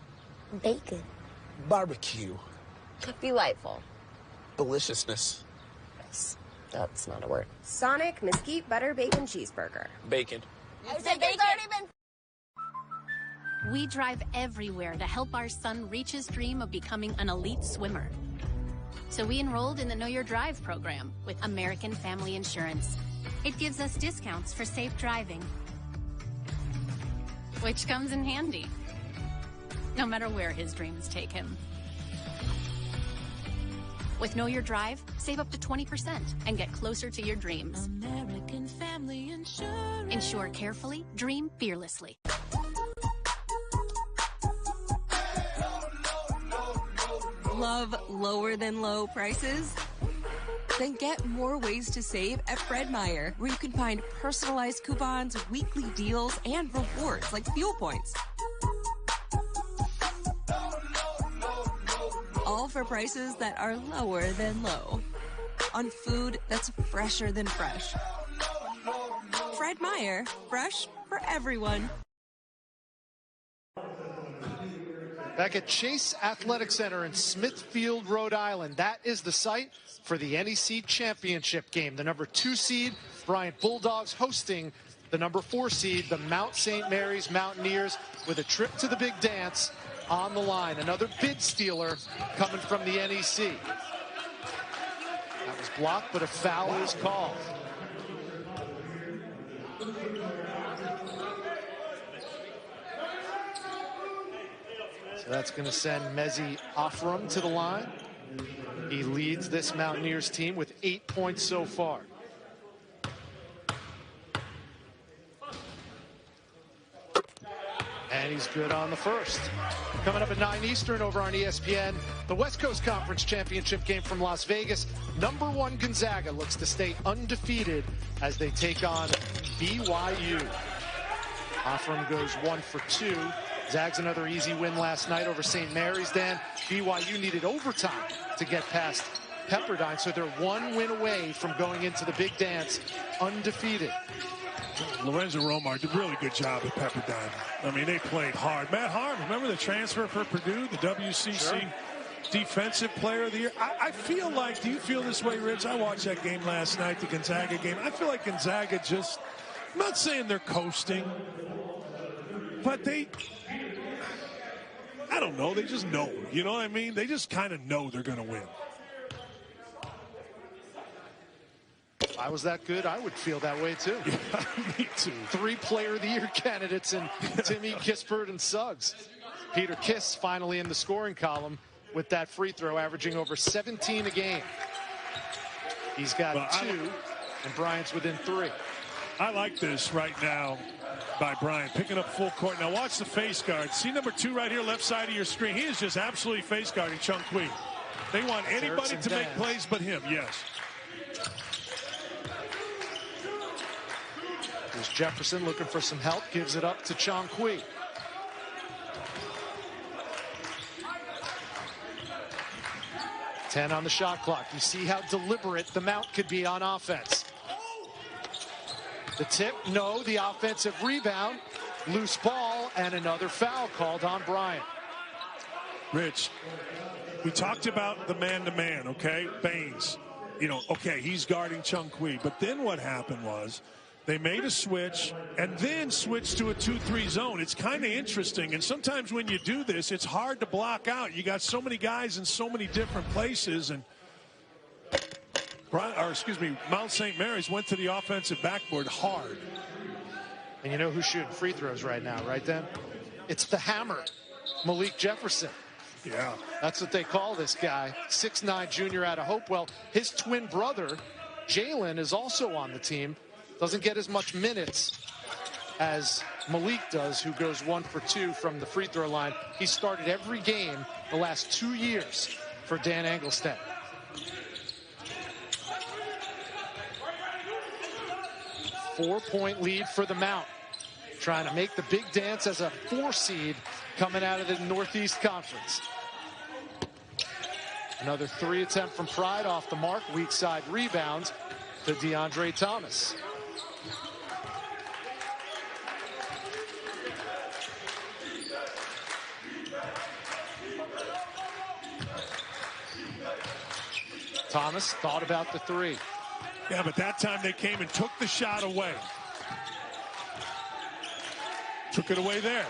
Bacon. Barbecue. Delightful. Deliciousness. That's not a word. Sonic Mesquite Butter Bacon Cheeseburger. Bacon. I said bacon's already been... We drive everywhere to help our son reach his dream of becoming an elite swimmer. So we enrolled in the Know Your Drive program with American Family Insurance. It gives us discounts for safe driving, which comes in handy. no matter where his dreams take him. With Know Your Drive, save up to 20% and get closer to your dreams. American Family Insurance. Insure carefully, dream fearlessly. Love lower than low prices? Then get more ways to save at Fred Meyer, where you can find personalized coupons, weekly deals, and rewards like fuel points. All for prices that are lower than low. On food that's fresher than fresh. Fred Meyer, fresh for everyone. Back at Chase Athletic Center in Smithfield, Rhode Island. That is the site for the NEC Championship game. The number 2 seed, Bryant Bulldogs, hosting the number 4 seed, the Mount St. Mary's Mountaineers, with a trip to the big dance on the line. Another bid stealer coming from the NEC. That was blocked, but a foul is called. So that's going to send Mezzi Offram to the line. He leads this Mountaineers team with 8 points so far. And he's good on the first. Coming up at 9 Eastern over on ESPN, the West Coast Conference Championship game from Las Vegas. Number 1 Gonzaga looks to stay undefeated as they take on BYU. Offram goes 1 for 2. Zags another easy win last night over St. Mary's. Then BYU needed overtime to get past Pepperdine, so they're 1 win away from going into the big dance undefeated. Lorenzo Romar did a really good job at Pepperdine. I mean, they played hard. Matt Harm, remember the transfer for Purdue, the WCC Defensive Player of the Year? I feel like, do you feel this way, Rich? I watched that game last night, the Gonzaga game. I feel like Gonzaga just, I'm not saying they're coasting, but they, I don't know, they just know. You know what I mean? They just kind of know they're going to win. If I was that good, I would feel that way too. Yeah, me too. 3 Player of the Year candidates in Timmy, Kispert, and Suggs. Peter Kiss finally in the scoring column with that free throw, averaging over 17 a game. He's got 2, and Bryant's within 3. I like this right now by Bryant, picking up full court. Now watch the face guard. See number 2 right here, left side of your screen. He is just absolutely face guarding Chung Kui. They want anybody to make plays but him, yes. Here's Jefferson looking for some help, gives it up to Chung Kui. Ten on the shot clock. You see how deliberate the Mount could be on offense. The tip, no, the offensive rebound, loose ball, and another foul called on Bryant. Rich, we talked about the man-to-man, okay? Baines, you know, okay, he's guarding Chung Kui, but then what happened was they made a switch and then switched to a 2-3 zone. It's kind of interesting, and sometimes when you do this, it's hard to block out. You got so many guys in so many different places, and Mount St. Mary's went to the offensive backboard hard. And you know who's shooting free throws right now, right, Dan? It's the hammer, Malik Jefferson. Yeah. That's what they call this guy, 6'9" junior out of Hopewell. His twin brother, Jalen, is also on the team. Doesn't get as much minutes as Malik does, who goes 1 for 2 from the free throw line. He started every game the last 2 years for Dan Engelstedt. Four-point lead for the Mount. Trying to make the big dance as a 4 seed coming out of the Northeast Conference. Another 3 attempt from Pride off the mark. Weak side rebound to DeAndre Thomas. Thomas thought about the 3. Yeah, but that time they came and took the shot away. Took it away there.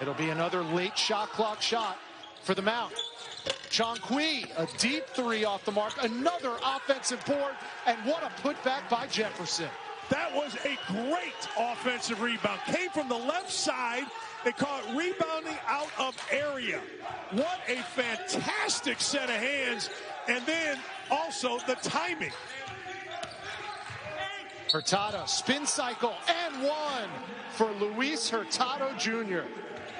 It'll be another late shot clock shot for the Mount. Chung Kui, a deep 3 off the mark. Another offensive board, and what a putback by Jefferson. That was a great offensive rebound. Came from the left side. They call it rebounding out of area. What a fantastic set of hands. And then also the timing. Hurtado, spin cycle, and one for Luis Hurtado Jr.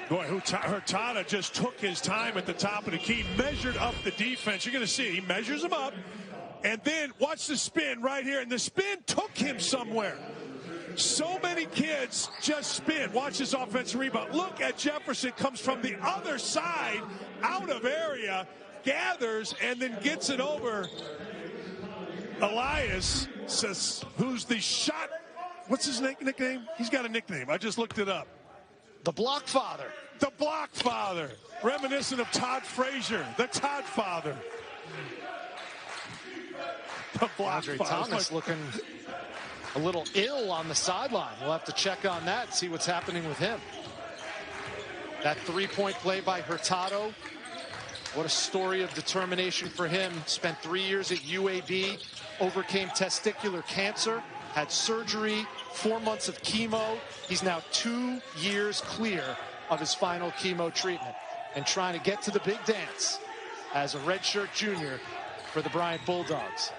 Boy, Hurtado just took his time at the top of the key, measured up the defense. You're going to see he measures them up. And then watch the spin right here. And the spin took him somewhere. So many kids just spin. Watch this offensive rebound. Look at Jefferson. Comes from the other side, out of area, gathers, and then gets it over. Elias says, who's the shot? What's his nickname? He's got a nickname. I just looked it up. The Block Father. The Block Father. Reminiscent of Todd Frazier. The Todd Father. Andre Thomas looking a little ill on the sideline. We'll have to check on that and see what's happening with him. That three-point play by Hurtado. What a story of determination for him. Spent 3 years at UAB, overcame testicular cancer, had surgery, 4 months of chemo. He's now 2 years clear of his final chemo treatment and trying to get to the big dance as a redshirt junior for the Bryant Bulldogs.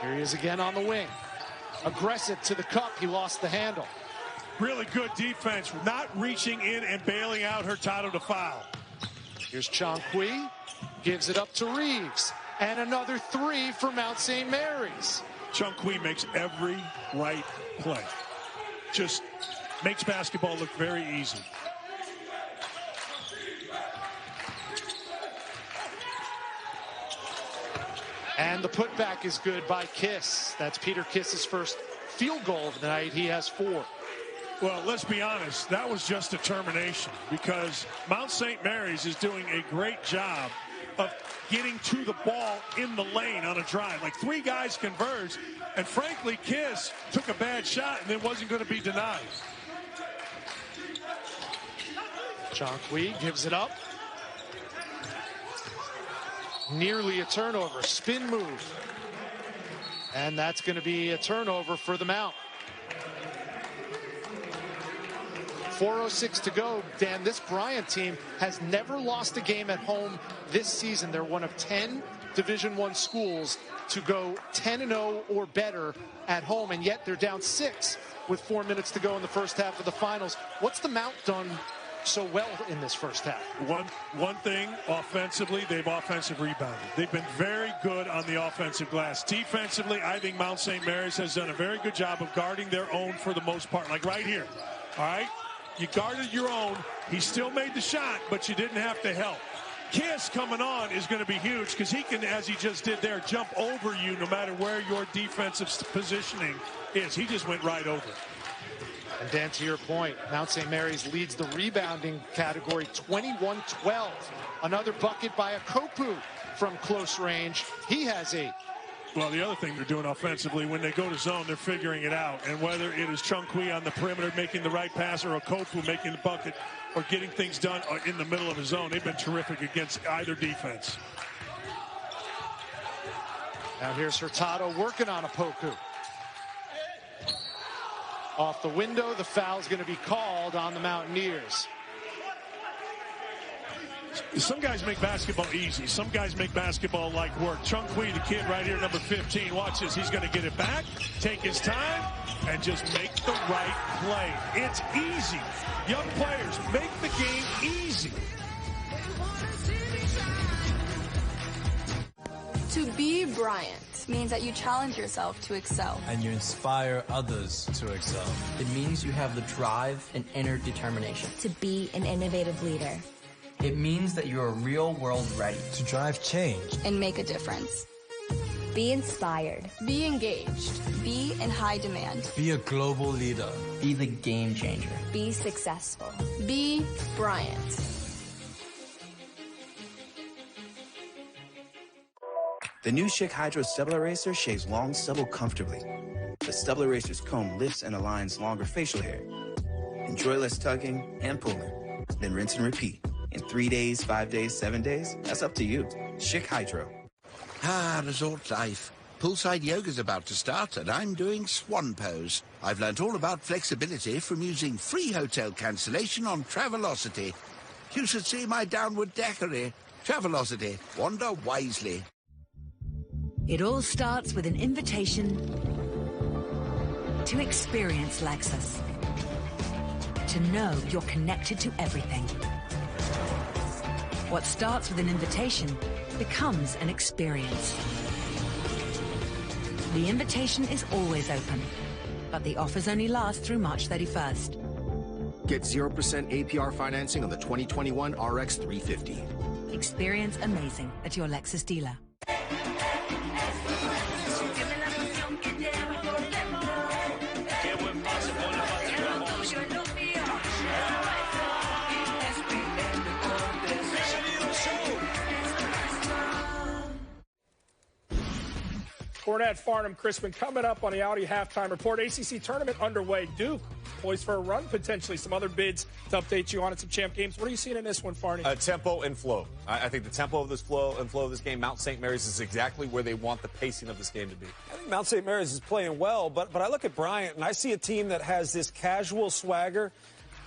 Here he is again on the wing. Aggressive to the cup. He lost the handle. Really good defense, not reaching in and bailing out Hurtado to foul. Here's Chong-Kui. Gives it up to Reeves. And another three for Mount St. Mary's. Chong-Kui makes every right play. Just makes basketball look very easy. And the putback is good by Kiss. That's Peter Kiss's first field goal of the night. He has 4. Well, let's be honest. That was just determination because Mount St. Mary's is doing a great job of getting to the ball in the lane on a drive. Like 3 guys converged, and frankly, Kiss took a bad shot and then wasn't going to be denied. Chong-Kui gives it up. Nearly a turnover. Spin move. And that's going to be a turnover for the Mount. 4:06 to go. Dan, this Bryant team has never lost a game at home this season. They're one of 10 Division I schools to go 10-0 or better at home, and yet they're down 6 with 4 minutes to go in the first half of the finals. What's the Mount done so well in this first half? One thing, offensively, they've offensive rebounded. They've been very good on the offensive glass. Defensively, I think Mount St. Mary's has done a very good job of guarding their own for the most part. Like right here, all right? You guarded your own. He still made the shot, but you didn't have to help. Kiss coming on is going to be huge because he can, as he just did there, jump over you no matter where your defensive positioning is. He just went right over it. And Dan, to your point, Mount St. Mary's leads the rebounding category 21-12. Another bucket by Akopu from close range. He has 8. Well, the other thing they're doing offensively, when they go to zone, they're figuring it out. And whether it is Chong-Kui on the perimeter making the right pass or Akopu making the bucket or getting things done in the middle of his zone, they've been terrific against either defense. Now here's Hurtado working on Akopu. Off the window, the foul's going to be called on the Mountaineers. Some guys make basketball easy. Some guys make basketball like work. Chong-Kui, the kid right here, number 15. Watch this. He's going to get it back, take his time, and just make the right play. It's easy. Young players, make the game easy. To be Bryant means that you challenge yourself to excel. And you inspire others to excel. It means you have the drive and inner determination. To be an innovative leader. It means that you're real world ready. To drive change. And make a difference. Be inspired. Be engaged. Be in high demand. Be a global leader. Be the game changer. Be successful. Be Bryant. The new Schick Hydro Stubble Eraser shaves long stubble comfortably. The Stubble Eraser's comb lifts and aligns longer facial hair. Enjoy less tugging and pulling, then rinse and repeat In 3 days, 5 days, 7 days, that's up to you. Schick Hydro. Resort life. Poolside yoga's about to start, and I'm doing swan pose. I've learnt all about flexibility from using free hotel cancellation on Travelocity. You should see my downward daiquiri. Travelocity. Wander wisely. It all starts with an invitation to experience Lexus. To know you're connected to everything. What starts with an invitation becomes an experience. The invitation is always open, but the offers only last through March 31st. Get 0% APR financing on the 2021 RX 350. Experience amazing at your Lexus dealer. Cornette, Farnham, Crispin coming up on the Audi halftime report. ACC tournament underway. Duke poised for a run, potentially. Some other bids to update you on it, some champ games. What are you seeing in this one, Farney? Tempo and flow. I think the tempo of this flow of this game, Mount St. Mary's is exactly where they want the pacing of this game to be. I think Mount St. Mary's is playing well, but I look at Bryant, and I see a team that has this casual swagger,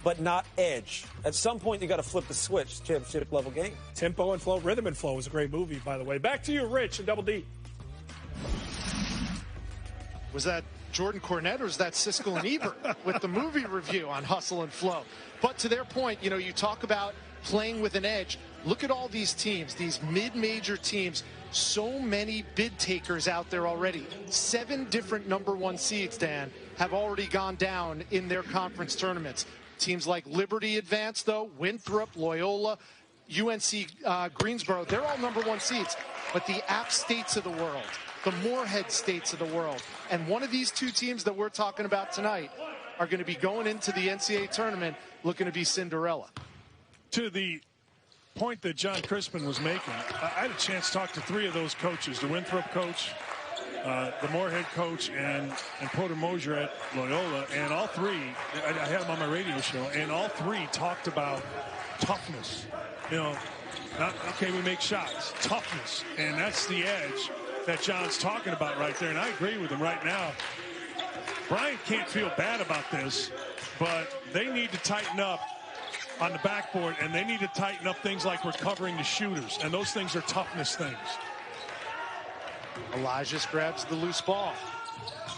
but not edge. At some point, you got to flip the switch. Championship level game. Tempo and flow, Rhythm and Flow was a great movie, by the way. Back to you, Rich, and Double D. Was that Jordan Cornette or is that Siskel and Ebert with the movie review on Hustle and Flow? But to their point, you know, you talk about playing with an edge. Look at all these teams, these mid-major teams. So many bid takers out there already. 7 different #1 seeds, Dan, have already gone down in their conference tournaments. Teams like Liberty advanced, though, Winthrop, Loyola, UNC Greensboro, they're all #1 seeds. But the App States of the world, the Moorhead States of the world, and one of these 2 teams that we're talking about tonight are going to be going into the NCAA tournament looking to be Cinderella. To the point that John Crispin was making, I had a chance to talk to 3 of those coaches, the Winthrop coach, the Moorhead coach, and Porter Mosier at Loyola, and all 3, I had them on my radio show, and all 3 talked about toughness. You know, not, okay, we make shots, toughness, and that's the edge that John's talking about right there, and I agree with him right now. Bryant can't feel bad about this, but they need to tighten up on the backboard, and they need to tighten up things like recovering the shooters, and those things are toughness things. Elijah grabs the loose ball.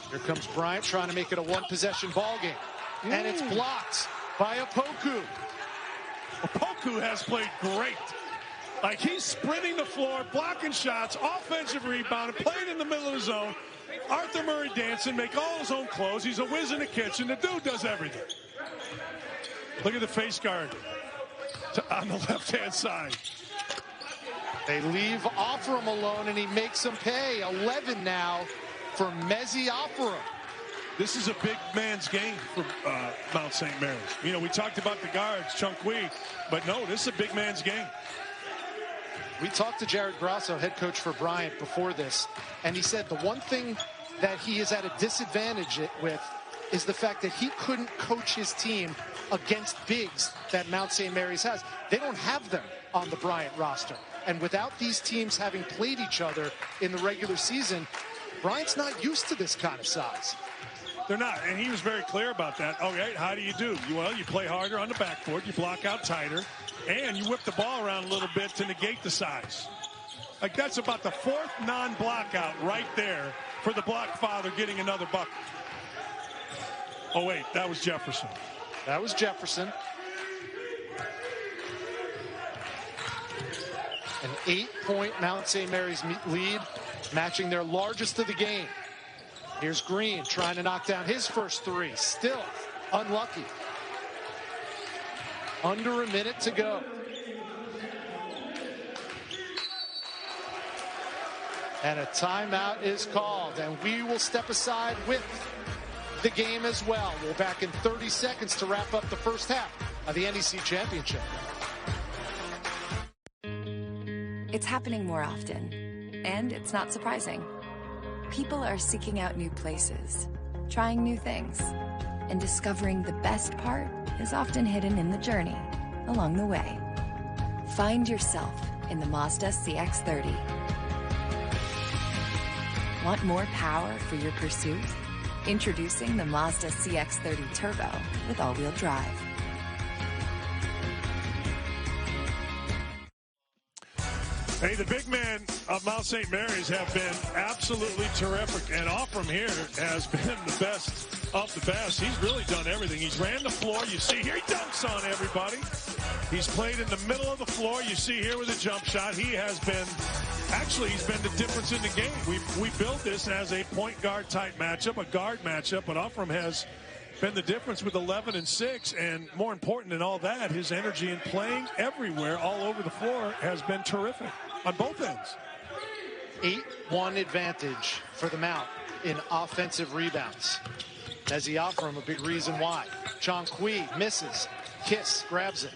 Here comes Bryant trying to make it a 1-possession ball game, and it's blocked by Opoku. Opoku has played great. Like, he's sprinting the floor, blocking shots, offensive rebound, playing in the middle of the zone. Arthur Murray dancing, make all his own clothes. He's a whiz in the kitchen. The dude does everything. Look at the face guard on the left-hand side. They leave Offram alone, and he makes them pay. 11 now for Mezzi Offram. This is a big man's game for Mount St. Mary's. You know, we talked about the guards, Chunkwee, but no, this is a big man's game. We talked to Jared Grasso, head coach for Bryant, before this, and he said the one thing that he is at a disadvantage with is the fact that he couldn't coach his team against bigs that Mount St. Mary's has. They don't have them on the Bryant roster. And without these teams having played each other in the regular season, Bryant's not used to this kind of size. They're not, and he was very clear about that. Okay, how do you do? Well, you play harder on the backboard, you block out tighter, and you whip the ball around a little bit to negate the size. Like, that's about the 4th non-block out right there for the block father getting another bucket. Oh, wait, that was Jefferson. That was Jefferson. An 8-point Mount St. Mary's lead, matching their largest of the game. Here's Green trying to knock down his first 3. Still unlucky. Under a minute to go. And a timeout is called, and we will step aside with the game as well. We're back in 30 seconds to wrap up the first half of the NEC Championship. It's happening more often, and it's not surprising. People are seeking out new places, trying new things, and discovering the best part is often hidden in the journey along the way. Find yourself in the Mazda CX-30. Want more power for your pursuit? Introducing the Mazda CX-30 Turbo with all-wheel drive. Hey, the big men of Mount St. Mary's have been absolutely terrific, and Offram here has been the best of the best. He's really done everything. He's ran the floor. You see here, he dunks on everybody. He's played in the middle of the floor. You see here with a jump shot. He has been, actually, he's been the difference in the game. We built this as a point guard type matchup, a guard matchup, but Offram has been the difference with 11 and 6, and more important than all that, his energy in playing everywhere, all over the floor, has been terrific on both ends. 8-1 advantage for the Mount in offensive rebounds. Nezzy Offram, a big reason why. John Kui misses. Kiss grabs it.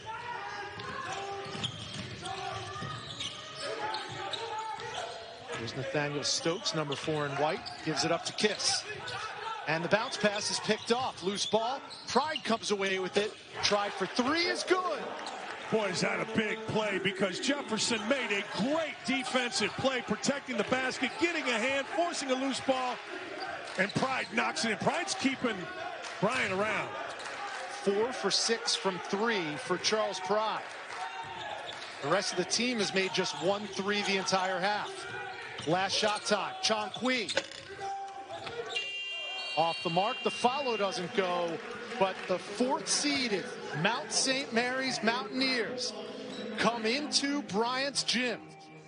Here's Nathaniel Stokes, number 4 in white, gives it up to Kiss. And the bounce pass is picked off. Loose ball. Pride comes away with it. Tried for 3 is good. Boy, is that a big play, because Jefferson made a great defensive play, protecting the basket, getting a hand, forcing a loose ball, and Pride knocks it in. Pride's keeping Bryant around. 4 for 6 from 3 for Charles Pride. The rest of the team has made just 1 3 the entire half. Last shot time. Chong Kui. Off the mark. The follow doesn't go, but the 4th seeded Mount St. Mary's Mountaineers come into Bryant's gym,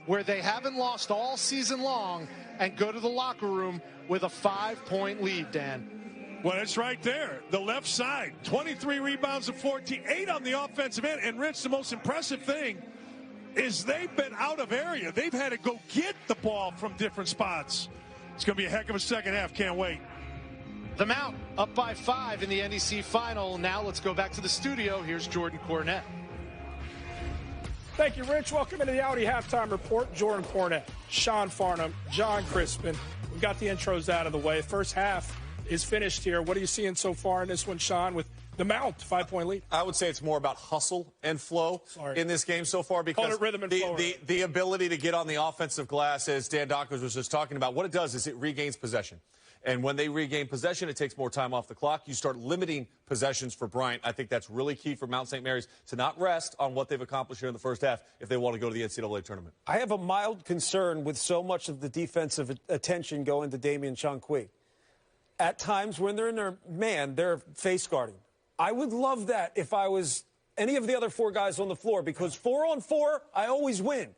where they haven't lost all season long, and go to the locker room with a 5-point lead, Dan. Well, it's right there. The left side, 23 rebounds to 14, 8 on the offensive end. And, Rich, the most impressive thing is they've been out of area. They've had to go get the ball from different spots. It's going to be a heck of a second half. Can't wait. The Mount up by 5 in the NEC final. Now let's go back to the studio. Here's Jordan Cornette. Thank you, Rich. Welcome into the Audi Halftime Report. Jordan Cornette, Sean Farnham, John Crispin. We've got the intros out of the way. First half is finished here. What are you seeing so far in this one, Sean, with the Mount 5-point lead? I would say it's more about hustle and flow in this game so far, because rhythm and flow, the ability to get on the offensive glass, as Dan Dockers was just talking about, what it does is it regains possession. And when they regain possession, it takes more time off the clock. You start limiting possessions for Bryant. I think that's really key for Mount St. Mary's to not rest on what they've accomplished here in the first half if they want to go to the NCAA tournament. I have a mild concern with so much of the defensive attention going to Damian Chankui. At times when they're in their man, they're face guarding. I would love that if I was any of the other 4 guys on the floor, because 4-on-4, I always win.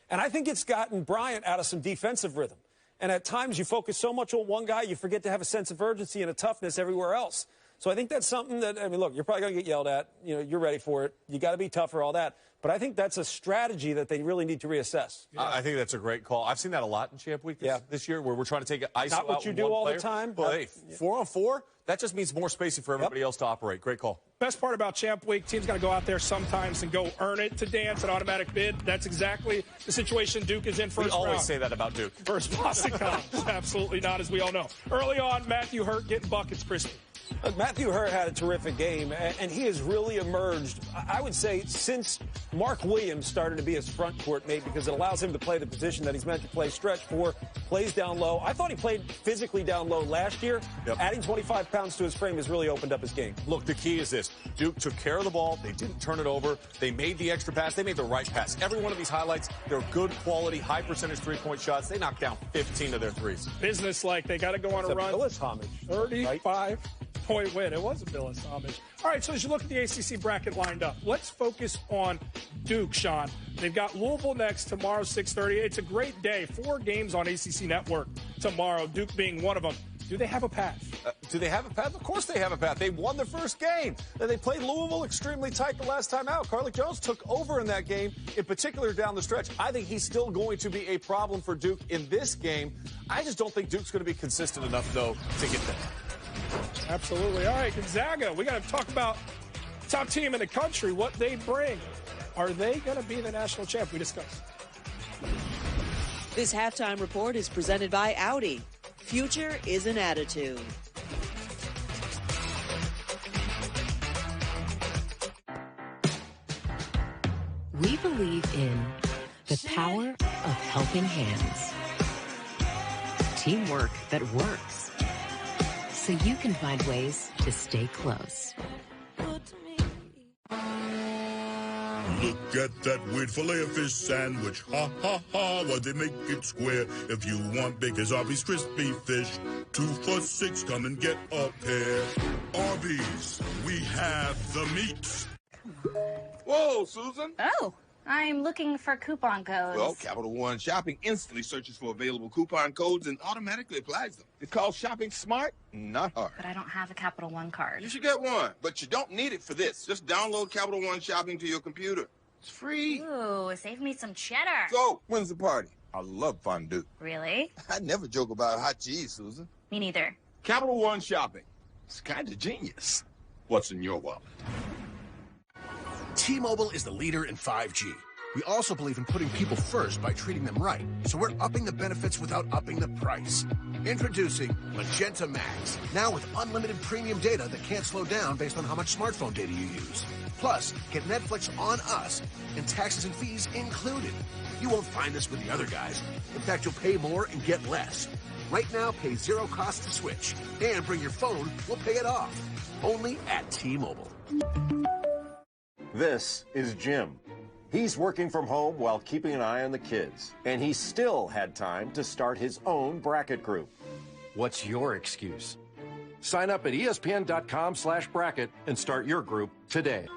And I think it's gotten Bryant out of some defensive rhythm. And at times you focus so much on one guy, you forget to have a sense of urgency and a toughness everywhere else. So I think that's something that, I mean, look, you're probably going to get yelled at. You know, you're ready for it. You got to be tougher, all that. But I think that's a strategy that they really need to reassess. Yeah. I think that's a great call. I've seen that a lot in Champ Week this year, where we're trying to take an ISO Not what you do all the time. But hey, 4-on-4, that just means more spacing for everybody else to operate. Great call. Best part about Champ Week, teams got to go out there sometimes and go earn it to dance an automatic bid. That's exactly the situation Duke is in first round. We always say that about Duke. First Boston College. Absolutely not, as we all know. Early on, Matthew Hurt getting buckets, Crispin. Matthew Hurt had a terrific game, and he has really emerged, I would say, since Mark Williams started to be his front court mate, because it allows him to play the position that he's meant to play, stretch 4, plays down low. I thought he played physically down low last year. Adding 25 pounds to his frame has really opened up his game. Look, the key is this. Duke took care of the ball. They didn't turn it over. They made the extra pass. They made the right pass. Every one of these highlights, they're good quality, high percentage three-point shots. They knocked down 15 of their threes. Business-like. They got to go on a run. Billis homage. 35-point win. It was a Billis homage. All right, so as you look at the ACC bracket lined up, let's focus on Duke, Sean. They've got Louisville next tomorrow, 6:30. It's a great day. 4 games on ACC Network tomorrow, Duke being one of them. Do they have a path? Do they have a path? Of course they have a path. They won their first game. Then they played Louisville extremely tight the last time out. Carlik Jones took over in that game, in particular down the stretch. I think he's still going to be a problem for Duke in this game. I just don't think Duke's going to be consistent enough, though, to get there. Absolutely. All right, Gonzaga. We got to talk about top team in the country, what they bring. Are they going to be the national champ? We discussed. This halftime report is presented by Audi. Future is an attitude. We believe believe in the power of helping hands. Teamwork that works. So you can find ways to stay close. Look at that weird filet-o-fish sandwich. Ha, ha, ha, why they make it square? If you want Baker's Arby's crispy fish, 2 for $6, come and get a pair. Arby's, we have the meat. Whoa, Susan. Oh, I'm looking for coupon codes. Well, Capital One Shopping instantly searches for available coupon codes and automatically applies them. It's called shopping smart, not hard. But I don't have a Capital One card. You should get one, but you don't need it for this. Just download Capital One Shopping to your computer. It's free. Ooh, save me some cheddar. So, when's the party? I love fondue. Really? I never joke about hot cheese, Susan. Me neither. Capital One Shopping. It's kind of genius. What's in your wallet? T-Mobile is the leader in 5G. We also believe in putting people first by treating them right. So we're upping the benefits without upping the price. Introducing Magenta Max. Now with unlimited premium data that can't slow down based on how much smartphone data you use. Plus, get Netflix on us and taxes and fees included. You won't find this with the other guys. In fact, you'll pay more and get less. Right now, pay zero cost to switch. And bring your phone, we'll pay it off. Only at T-Mobile. This is Jim. He's working from home while keeping an eye on the kids, and he still had time to start his own bracket group. What's your excuse? Sign up at espn.com/bracket and start your group today.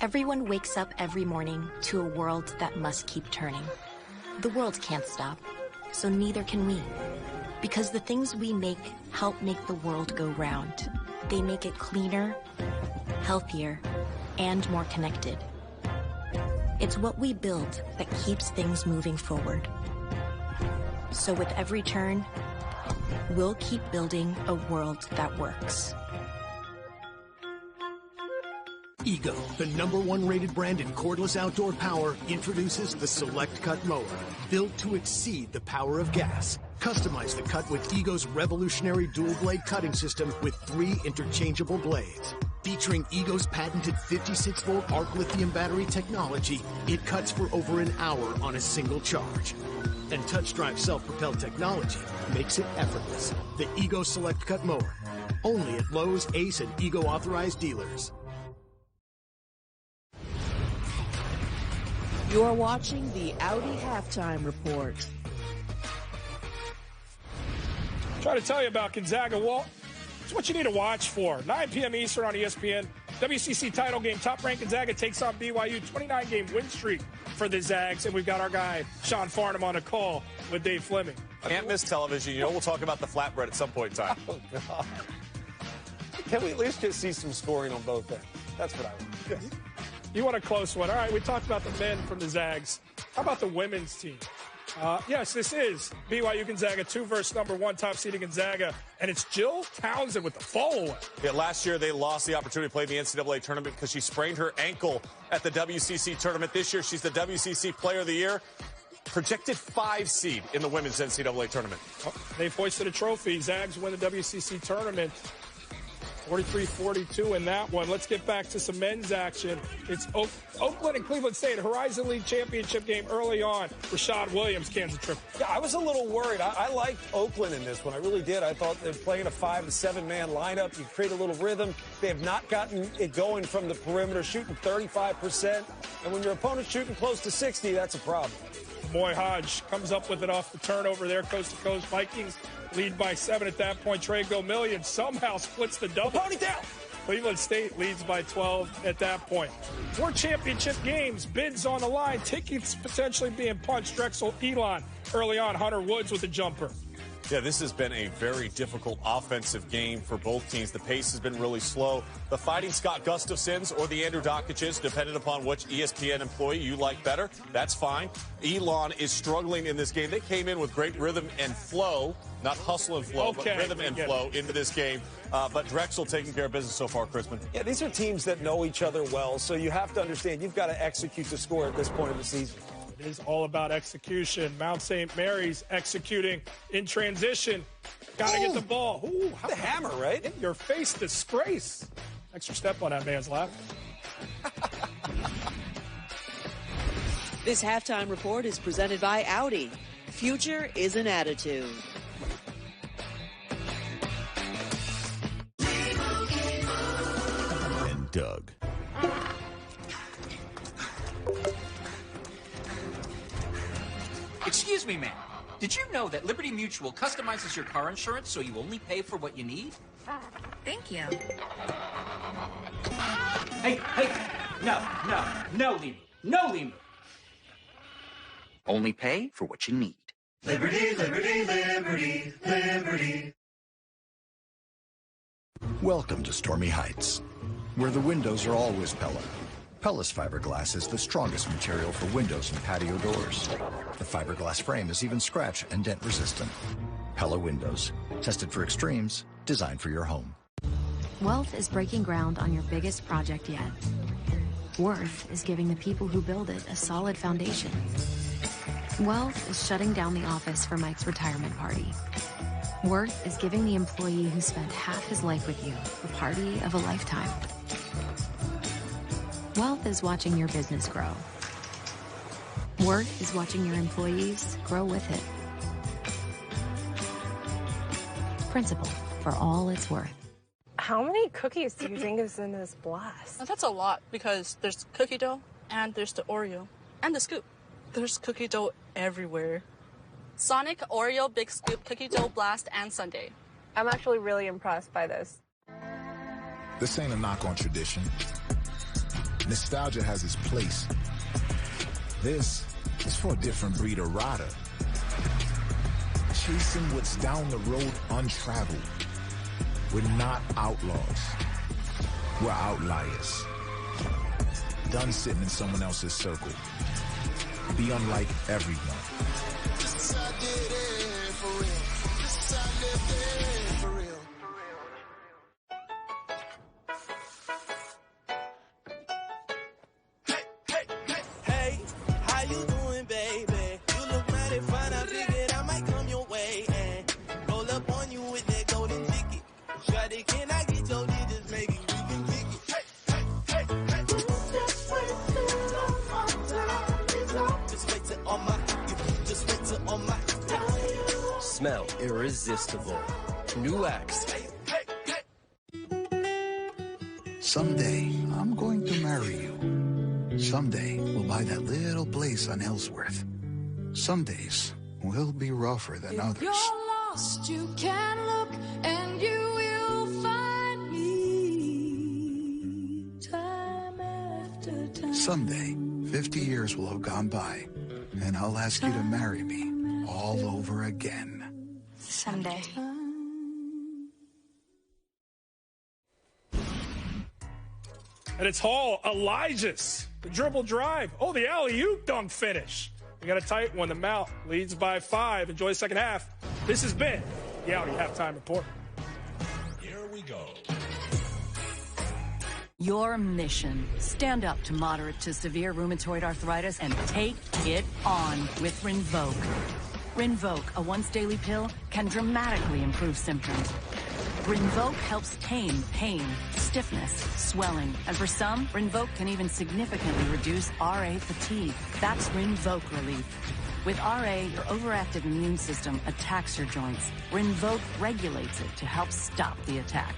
Everyone wakes up every morning to a world that must keep turning. The world can't stop, so neither can we. Because the things we make help make the world go round. They make it cleaner, healthier, and more connected. It's what we build that keeps things moving forward. So with every turn, we'll keep building a world that works. Ego, the #1 rated brand in cordless outdoor power, introduces the Select Cut mower. Built to exceed the power of gas. Customize the cut with Ego's revolutionary dual-blade cutting system with 3 interchangeable blades. Featuring Ego's patented 56-volt arc lithium battery technology, it cuts for over an hour on a single charge. And touch-drive self-propelled technology makes it effortless. The Ego Select Cut mower. Only at Lowe's, Ace, and Ego authorized dealers. You're watching the Audi Halftime Report. Try to tell you about Gonzaga. Well, it's what you need to watch for. 9 p.m. Eastern on ESPN. WCC title game. Top-ranked Gonzaga takes on BYU. 29-game win streak for the Zags. And we've got our guy, Sean Farnham, on a call with Dave Fleming. Can't miss television. You know we'll talk about the flatbread at some point in time. Oh, God. Can we at least just see some scoring on both ends? That's what I want. Yes. You want a close one. All right, we talked about the men from the Zags. How about the women's team? Yes, this is BYU Gonzaga 2 versus #1 top seeded Gonzaga, and it's Jill Townsend with the follow-away. Yeah, last year they lost the opportunity to play in the NCAA tournament because she sprained her ankle at the WCC tournament. This year she's the WCC Player of the Year, projected 5 seed in the women's NCAA tournament. Oh, they've hoisted a trophy. Zags win the WCC tournament. 43-42 in that one. Let's get back to some men's action. It's Oakland and Cleveland State, Horizon League championship game early on. Rashad Williams, Kansas triple. Yeah, I was a little worried. I liked Oakland in this one. I really did. I thought they're playing a 5- to 7-man lineup. You create a little rhythm. They have not gotten it going from the perimeter, shooting 35%. And when your opponent's shooting close to 60, that's a problem. Moy Hodge comes up with it off the turnover there, coast to coast. Vikings lead by 7 at that point. Trey Gomillion somehow splits the double. Ponytail! Cleveland State leads by 12 at that point. 4 championship games, bids on the line, tickets potentially being punched. Drexel Elon early on, Hunter Woods with a jumper. Yeah, this has been a very difficult offensive game for both teams. The pace has been really slow. The Fighting Scott Gustafsons or the Andrew Dockiches, depending upon which ESPN employee you like better, that's fine. Elon is struggling in this game. They came in with great rhythm and flow, not hustle and flow, but rhythm and flow into this game. But Drexel taking care of business so far, Crispin. Yeah, these are teams that know each other well, so you have to understand you've got to execute the score at this point of the season. It is all about execution. Mount St. Mary's executing in transition. Got to get the ball. Ooh, the hammer, right? In your face, disgrace. Extra step on that man's lap. This halftime report is presented by Audi. Future is an attitude. And Doug. Excuse me, ma'am. Did you know that Liberty Mutual customizes your car insurance so you only pay for what you need? Thank you. Hey, no, Lima. No, Lima. Only pay for what you need. Liberty, liberty, liberty, liberty. Welcome to Stormy Heights, where the windows are always Pella. Pella's fiberglass is the strongest material for windows and patio doors. The fiberglass frame is even scratch and dent resistant. Pella windows, tested for extremes, designed for your home. Wealth is breaking ground on your biggest project yet. Worth is giving the people who build it a solid foundation. Wealth is shutting down the office for Mike's retirement party. Worth is giving the employee who spent half his life with you the party of a lifetime. Wealth is watching your business grow. Worth is watching your employees grow with it. Principal, for all it's worth. How many cookies do you think is in this blast? That's a lot because there's cookie dough and there's the Oreo and the scoop. There's cookie dough everywhere. Sonic Oreo Big Scoop Cookie Dough Blast and Sundae. I'm actually really impressed by this. This ain't a knock on tradition. Nostalgia has its place. This is for a different breed of rider. Chasing what's down the road untraveled. We're not outlaws. We're outliers. Done sitting in someone else's circle. Be unlike everyone. This I did it for real. This I lived it for real. Hey, how you doing, baby? You look mighty fine. I figured I might come your way and roll up on you with that golden ticket. Shawty, can I get your digits? Maybe we can kick it. Hey. Just wait till all my time is up. Just wait till all my time. Smell irresistible. New X. Someday, I'm going to marry you. Someday, we'll buy that little place on Ellsworth. Some days will be rougher than others. You're lost, you can look, and you will find me time after time. Someday, 50 years will have gone by, and I'll ask you to marry me all over again. Someday. And it's Hall, Elijah's, the dribble drive. Oh, the alley-oop dunk finish. We got a tight one. The Mount leads by 5. Enjoy the second half. This has been the Audi Halftime Report. Here we go. Your mission. Stand up to moderate to severe rheumatoid arthritis and take it on with Rinvoq. Rinvoq, a once-daily pill, can dramatically improve symptoms. Rinvoq helps tame pain, stiffness, swelling, and for some, Rinvoq can even significantly reduce RA fatigue. That's Rinvoq relief. With RA, your overactive immune system attacks your joints. Rinvoq regulates it to help stop the attack.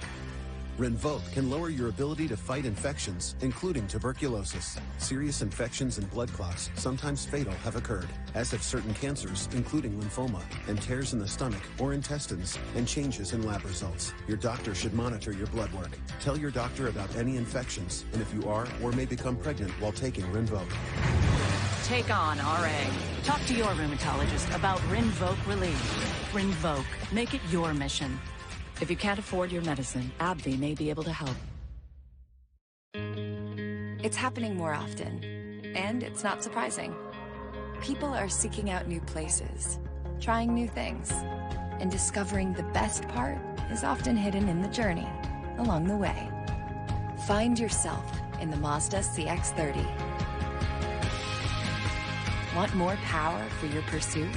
Rinvoq can lower your ability to fight infections, including tuberculosis. Serious infections and blood clots, sometimes fatal, have occurred, as have certain cancers, including lymphoma, and tears in the stomach or intestines, and changes in lab results. Your doctor should monitor your blood work. Tell your doctor about any infections, and if you are or may become pregnant while taking Rinvoq. Take on RA. Talk to your rheumatologist about Rinvoq relief. Rinvoq. Make it your mission. If you can't afford your medicine, AbbVie may be able to help. It's happening more often, and it's not surprising. People are seeking out new places, trying new things, and discovering the best part is often hidden in the journey, along the way. Find yourself in the Mazda CX-30. Want more power for your pursuit?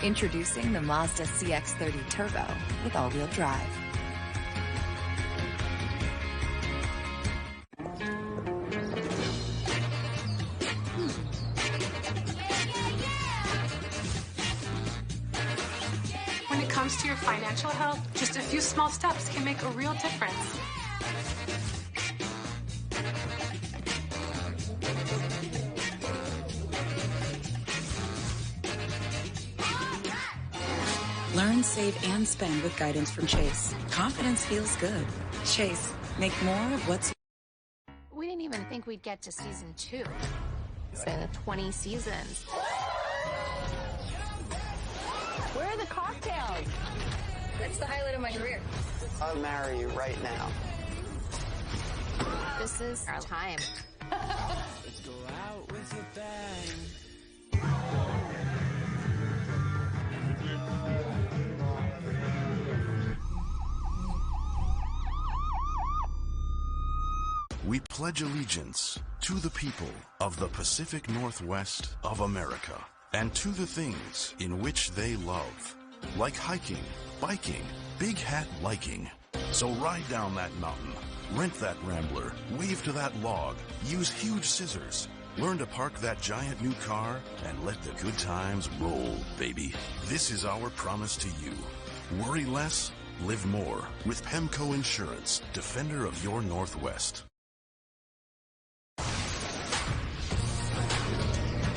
Introducing the Mazda CX-30 Turbo with all-wheel drive. comes to your financial health, just a few small steps can make a real difference. Learn, save, and spend with guidance from Chase. Confidence feels good. Chase, make more of what's... We didn't even think we'd get to season 2. It's been 20 seasons. Where are the cocktails? That's the highlight of my career. I'll marry you right now. This is our time. Let's go out with your bang. We pledge allegiance to the people of the Pacific Northwest of America and to the things in which they love, like hiking, biking, big hat liking. So ride down that mountain, rent that Rambler, wave to that log, use huge scissors, learn to park that giant new car, and let the good times roll, baby. This is our promise to you. Worry less, live more with Pemco Insurance, defender of your Northwest.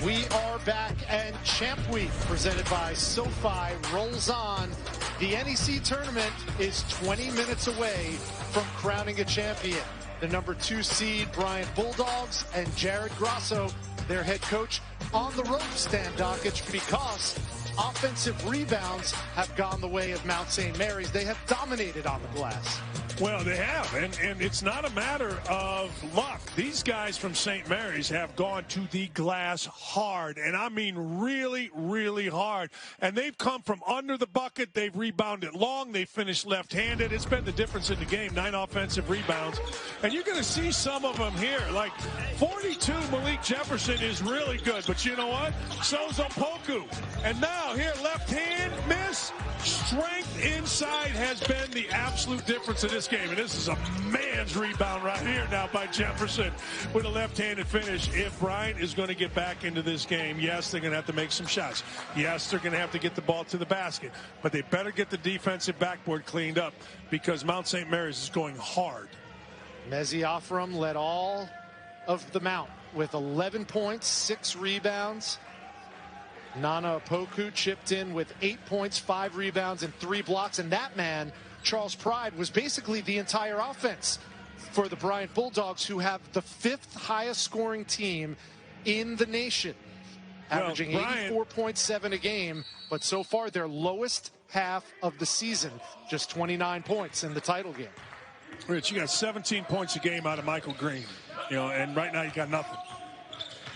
We are back, and Champ Week, presented by SoFi, rolls on. The NEC tournament is 20 minutes away from crowning a champion. The number 2 seed, Bryant Bulldogs, and Jared Grasso, their head coach, on the ropes, Dan Dockich, because offensive rebounds have gone the way of Mount St. Mary's. They have dominated on the glass. Well, they have, and it's not a matter of luck. These guys from St. Mary's have gone to the glass hard, and I mean really, really hard. And they've come from under the bucket. They've rebounded long. They finished left-handed. It's been the difference in the game, 9 offensive rebounds. And you're going to see some of them here. Like 42, Malik Jefferson is really good, but you know what? So's Opoku. And now here, left hand, miss. Strength inside has been the absolute difference in this game. And this is a man's rebound right here now by Jefferson with a left-handed finish. If Bryant is going to get back into this game, yes, they're going to have to make some shots. Yes, they're going to have to get the ball to the basket. But they better get the defensive backboard cleaned up because Mount St. Mary's is going hard. Mezi Afram led all of the Mount with 11 points, 6 rebounds. Nana Opoku chipped in with 8 points, 5 rebounds, and 3 blocks. And that man, Charles Pride, was basically the entire offense for the Bryant Bulldogs, who have the 5th highest scoring team in the nation, averaging 84.7 a game. But so far, their lowest half of the season, just 29 points in the title game. Rich, you got 17 points a game out of Michael Green, and right now you got nothing.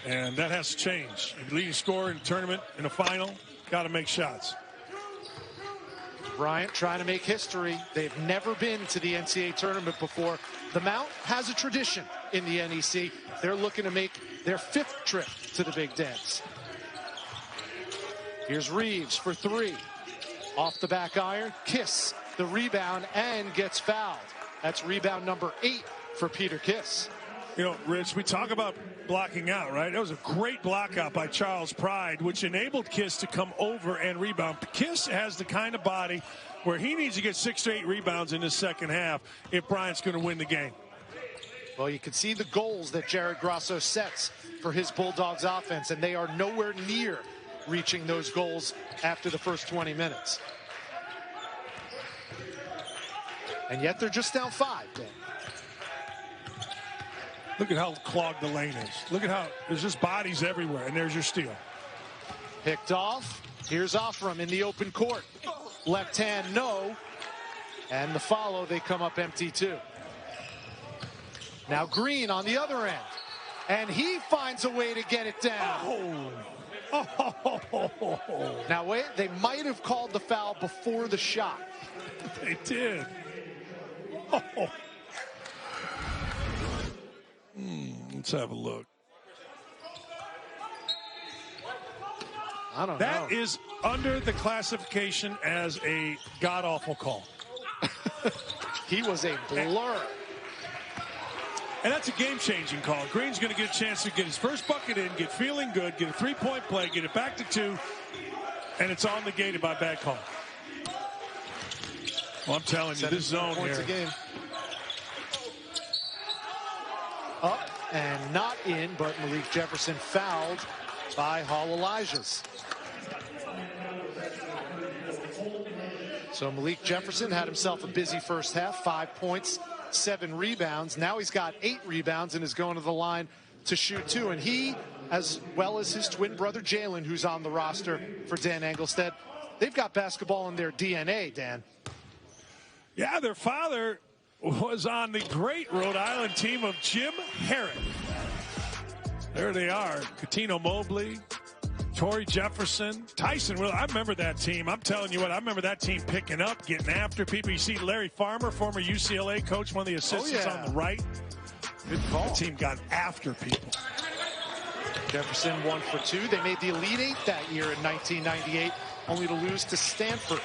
And that has to change. Leading scorer in the tournament, in the final, got to make shots. Bryant trying to make history. They've never been to the NCAA tournament before. The Mount has a tradition in the NEC. They're looking to make their 5th trip to the Big Dance. Here's Reeves for 3. Off the back iron, Kiss the rebound and gets fouled. That's rebound number 8 for Peter Kiss. Rich, we talk about blocking out, right? That was a great block out by Charles Pride, which enabled Kiss to come over and rebound. Kiss has the kind of body where he needs to get 6 to 8 rebounds in the second half if Bryant's going to win the game. Well, you can see the goals that Jared Grasso sets for his Bulldogs offense, and they are nowhere near reaching those goals after the first 20 minutes. And yet they're just down 5, Dan. Look at how clogged the lane is. Look at how there's just bodies everywhere, and there's your steal. Picked off. Here's Afram in the open court. Left hand, no. And the follow, they come up empty too. Now Green on the other end. And he finds a way to get it down. Now wait, they might have called the foul before the shot. They did. Let's have a look. I don't know. That is under the classification as a god-awful call. He was a blur. And that's a game-changing call. Green's going to get a chance to get his first bucket in, get feeling good, get a 3-point play, get it back to 2, and it's all negated by bad call. Well, I'm telling you, this zone points here. A game. Up and not in, but Malik Jefferson fouled by Hall Elijahs. So Malik Jefferson had himself a busy first half, 5 points, 7 rebounds. Now he's got 8 rebounds and is going to the line to shoot 2. And he, as well as his twin brother Jalen, who's on the roster for Dan Engelstead, they've got basketball in their DNA, Dan. Yeah, their father was on the great Rhode Island team of Jim Herrick. There they are. Catino Mobley, Torrey Jefferson, Tyson Will. I remember that team. I'm telling you what, I remember that team picking up, getting after people. You see Larry Farmer, former UCLA coach, one of the assistants on the right. Good call. That team got after people. Jefferson 1 for 2. They made the Elite Eight that year in 1998, only to lose to Stanford.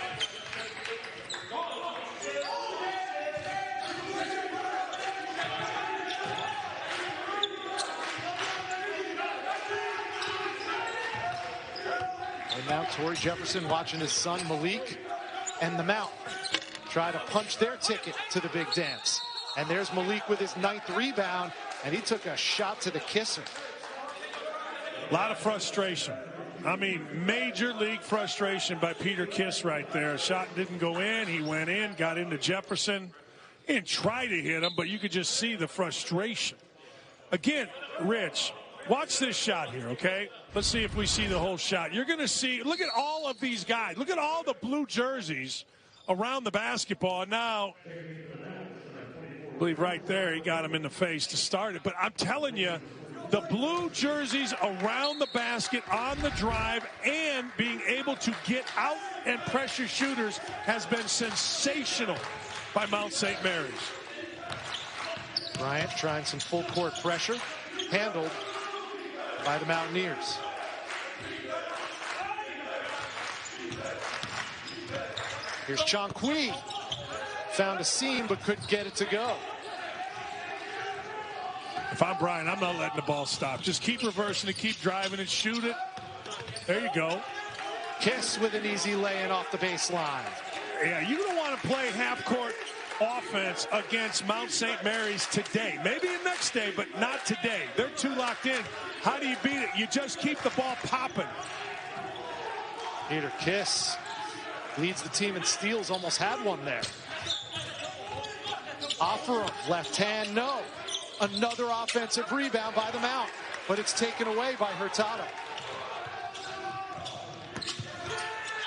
And now Torrey Jefferson watching his son Malik and the Mount try to punch their ticket to the big dance. And there's Malik with his 9th rebound, and he took a shot to the kisser. A lot of frustration. I mean, major league frustration by Peter Kiss right there. Shot didn't go in. He went in, got into Jefferson. He didn't try to hit him, but you could just see the frustration. Again, Rich, watch this shot here, okay? Let's see if we see the whole shot. You're going to see, look at all of these guys. Look at all the blue jerseys around the basketball. Now, I believe right there he got him in the face to start it. But I'm telling you, the blue jerseys around the basket on the drive and being able to get out and pressure shooters has been sensational by Mount St. Mary's. Bryant trying some full court pressure, handled by the Mountaineers. Here's Chonqui. Found a seam but couldn't get it to go. If I'm Bryant, I'm not letting the ball stop. Just keep reversing it, keep driving and shoot it. There you go. Kiss with an easy lay-in off the baseline. Yeah, you don't want to play half-court offense against Mount St. Mary's today. Maybe the next day, but not today. They're too locked in. How do you beat it? You just keep the ball popping. Peter Kiss leads the team in steals, almost had one there. Offer left hand, no. Another offensive rebound by the Mount, but it's taken away by Hurtado.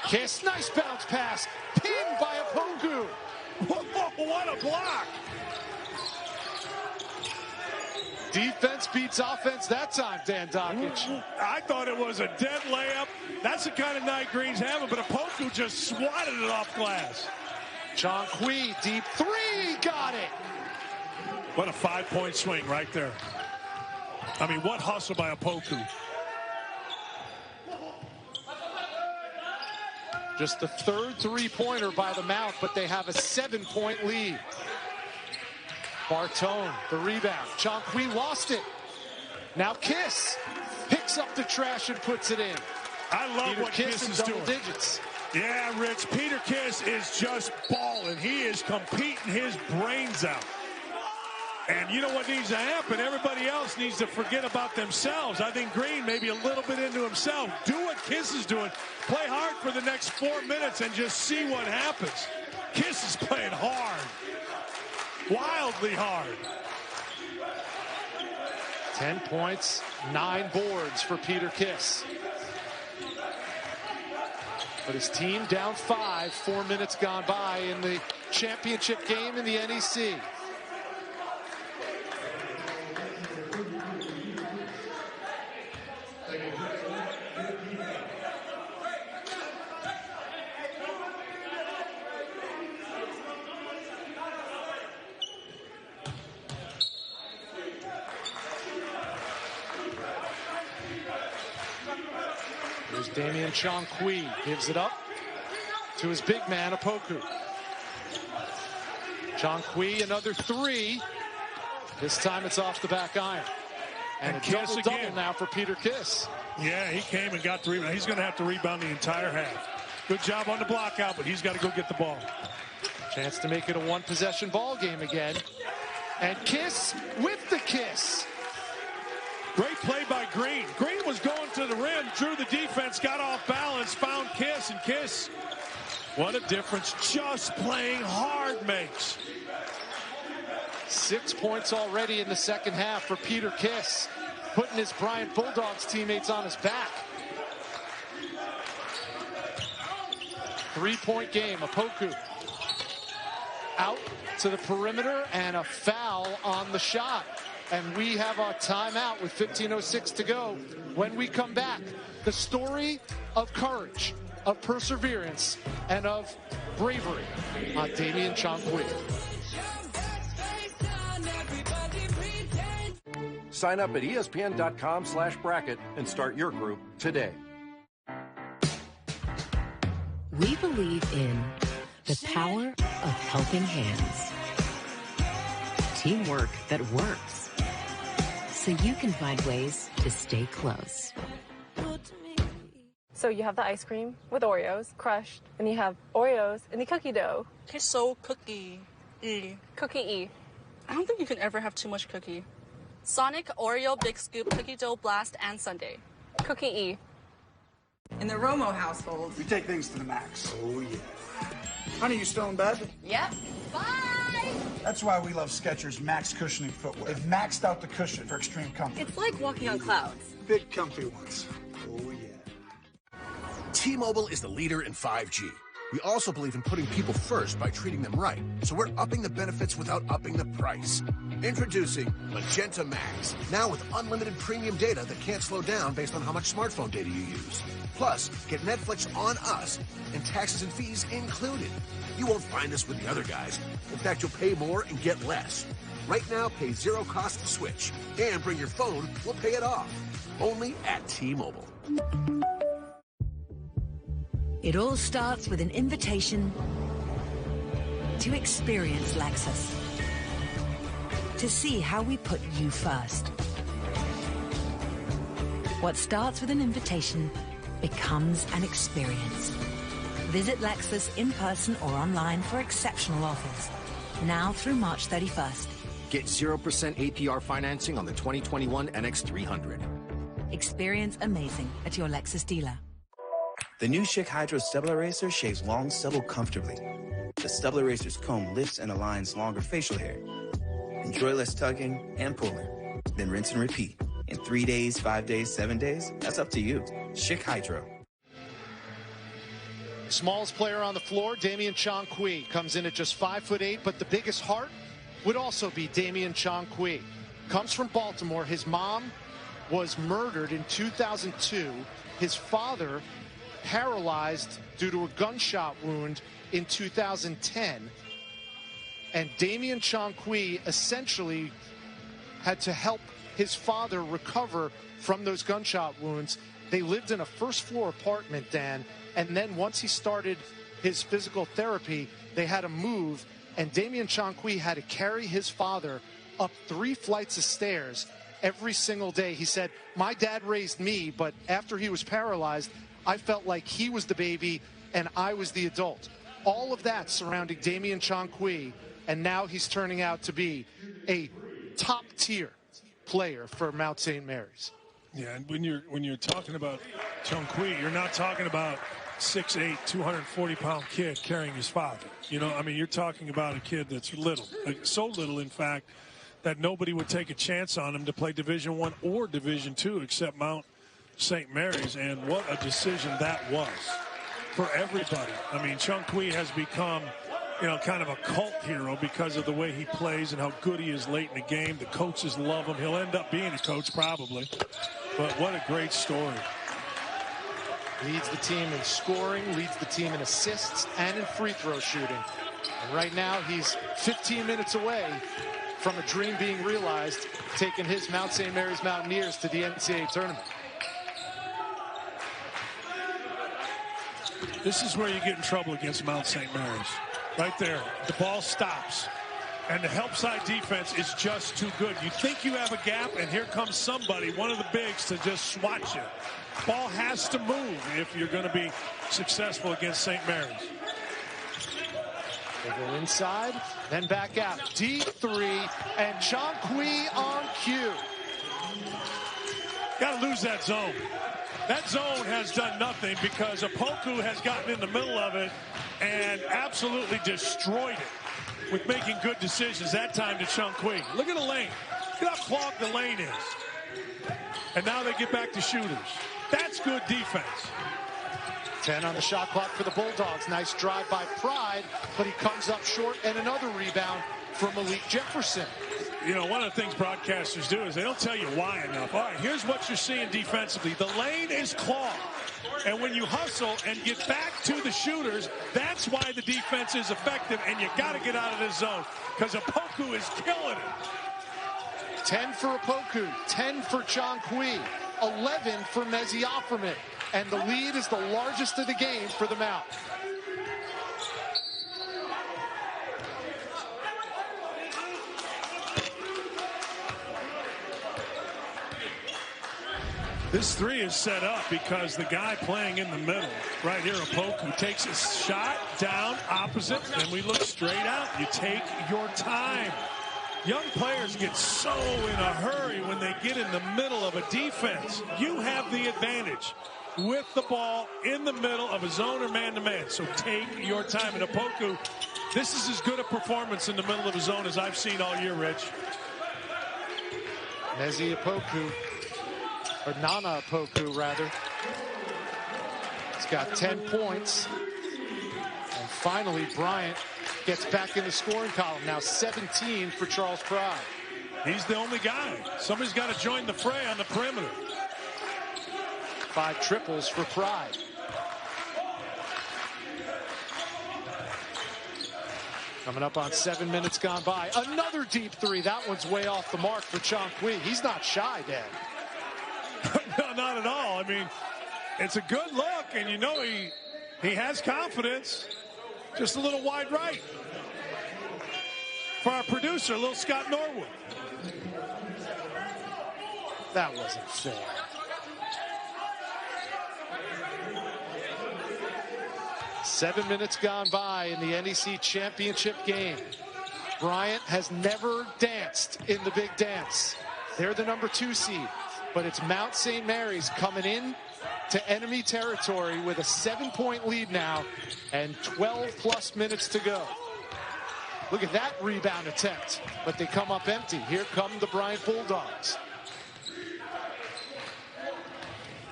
Kiss, nice bounce pass, pinned by Apoku. What a block! Defense beats offense that time, Dan Dockich. I thought it was a dead layup. That's the kind of night Green's having, but Apoku just swatted it off glass. Chonqui, deep three, got it. What a 5-point swing right there. I mean, what hustle by Apoku. Just the 3rd three-pointer by the Mount, but they have a 7-point lead. Bartone, the rebound. Chonqui lost it. Now Kiss picks up the trash and puts it in. I love Peter what Kiss is doing. Digits. Yeah, Rich, Peter Kiss is just balling. He is competing his brains out. And you know what needs to happen? Everybody else needs to forget about themselves. I think Green maybe a little bit into himself. Do what Kiss is doing. Play hard for the next 4 minutes and just see what happens. Kiss is playing hard. Wildly hard. 10 points, 9 boards for Peter Kiss. But his team down 5, 4 minutes gone by in the championship game in the NEC. Here's Damian Chonqui, gives it up to his big man, Apoku. Chonqui, another 3. This time it's off the back iron. And a double-double now for Peter Kiss. Yeah, he came and got the rebound. He's going to have to rebound the entire half. Good job on the block out, but he's got to go get the ball. Chance to make it a one-possession ball game again. And Kiss with the kiss. Great play by Green. Green was going to the rim, drew the defense, got off balance, found Kiss, and Kiss, what a difference just playing hard makes. 6 points already in the second half for Peter Kiss, putting his Bryant Bulldogs teammates on his back. 3-point game. Opoku out to the perimeter and a foul on the shot. And we have our timeout with 15:06 to go. When we come back, the story of courage, of perseverance, and of bravery on Damian Chongqui. Sign up at ESPN.com/bracket and start your group today. We believe in the power of helping hands. Teamwork that works. So you can find ways to stay close. So you have the ice cream with Oreos crushed, and you have Oreos in the cookie dough. It's so cookie-y. Cookie-y. I don't think you can ever have too much cookie. Sonic Oreo Big Scoop Cookie Dough Blast and Sundae. Cookie-y. In the Romo household, we take things to the max. Oh, yeah. Honey, you still in bed? Yep. Bye! That's why we love Skechers Max Cushioning Footwear. They've maxed out the cushion for extreme comfort. It's like walking on clouds. Big comfy ones. Oh, yeah. T-Mobile is the leader in 5G. We also believe in putting people first by treating them right. So we're upping the benefits without upping the price. Introducing Magenta Max. Now with unlimited premium data that can't slow down based on how much smartphone data you use. Plus, get Netflix on us and taxes and fees included. You won't find this with the other guys. In fact, you'll pay more and get less. Right now, pay zero cost to switch. And bring your phone, we'll pay it off. Only at T-Mobile. It all starts with an invitation to experience Lexus. To see how we put you first. What starts with an invitation becomes an experience. Visit Lexus in person or online for exceptional offers. Now through March 31st. Get 0% APR financing on the 2021 NX300. Experience amazing at your Lexus dealer. The new Schick Hydro Stubble Eraser shaves long stubble comfortably. The Stubble Eraser's comb lifts and aligns longer facial hair. Enjoy less tugging and pulling. Then rinse and repeat. In 3 days, 5 days, 7 days, that's up to you. Schick Hydro. Smallest player on the floor, Damian Chongqui, comes in at just 5'8", but the biggest heart would also be Damian Chongqui. Comes from Baltimore. His mom was murdered in 2002. His father paralyzed due to a gunshot wound in 2010. And Damian Chongqui essentially had to help his father recover from those gunshot wounds. They lived in a first-floor apartment, Dan, and then once he started his physical therapy, they had to move, and Damian Chongqui had to carry his father up 3 flights of stairs every single day. He said, my dad raised me, but after he was paralyzed, I felt like he was the baby and I was the adult. All of that surrounding Damian Chongqui, and now he's turning out to be a top-tier player for Mount St. Mary's. Yeah, and when you're talking about Chongqui, you're not talking about 6'8", 240-pound kid carrying his father. You know, I mean, you're talking about a kid that's little, like, so little, in fact, that nobody would take a chance on him to play Division I or Division II except Mount St. Mary's. And what a decision that was for everybody. I mean, Chongqui has become, you know, kind of a cult hero because of the way he plays and how good he is late in the game. The coaches love him. He'll end up being a coach probably. But what a great story. Leads the team in scoring, leads the team in assists and in free throw shooting. And right now he's 15 minutes away from a dream being realized, taking his Mount St. Mary's Mountaineers to the NCAA tournament. This is where you get in trouble against Mount St. Mary's. Right there, the ball stops. And the help side defense is just too good. You think you have a gap, and here comes somebody, one of the bigs, to just swat you. Ball has to move if you're going to be successful against St. Mary's. They go inside, then back out. Deep three, and Chong-Kui on cue. Got to lose that zone. That zone has done nothing because Opoku has gotten in the middle of it and absolutely destroyed it with making good decisions that time to Chong-Kui. Look at the lane. Look how clogged the lane is. And now they get back to shooters. That's good defense. 10 on the shot clock for the Bulldogs. Nice drive by Pride, but he comes up short, and another rebound from Malik Jefferson. You know, one of the things broadcasters do is they don't tell you why enough. All right, here's what you're seeing defensively. The lane is clogged. And when you hustle and get back to the shooters, that's why the defense is effective, and you got to get out of this zone because Opoku is killing it. 10 for Opoku, 10 for Chong-Kui, 11 for Mezi Offerman. And the lead is the largest of the game for the Mount. This three is set up because the guy playing in the middle, right here, Opoku, takes a shot down opposite, and we look straight out. You take your time. Young players get so in a hurry when they get in the middle of a defense. You have the advantage with the ball in the middle of a zone or man-to-man. So take your time. And Opoku, this is as good a performance in the middle of a zone as I've seen all year, Rich. Mezi Opoku, or Nana Opoku, rather. He's got 10 points. And finally, Bryant gets back in the scoring column. Now 17 for Charles Pride. He's the only guy. Somebody's got to join the fray on the perimeter. 5 triples for Pride. Coming up on 7 minutes gone by. Another deep three. That one's way off the mark for Chong-Kui. He's not shy, Dan. No, not at all. I mean, it's a good look, and you know he has confidence. Just a little wide right. For our producer, little Scott Norwood. That wasn't fair. Seven minutes gone by in the NEC championship game. Bryant has never danced in the big dance. They're the number 2 seed, but it's Mount St. Mary's coming in to enemy territory with a 7-point lead now and 12+ minutes to go. Look at that rebound attempt, but they come up empty. Here come the Bryant Bulldogs.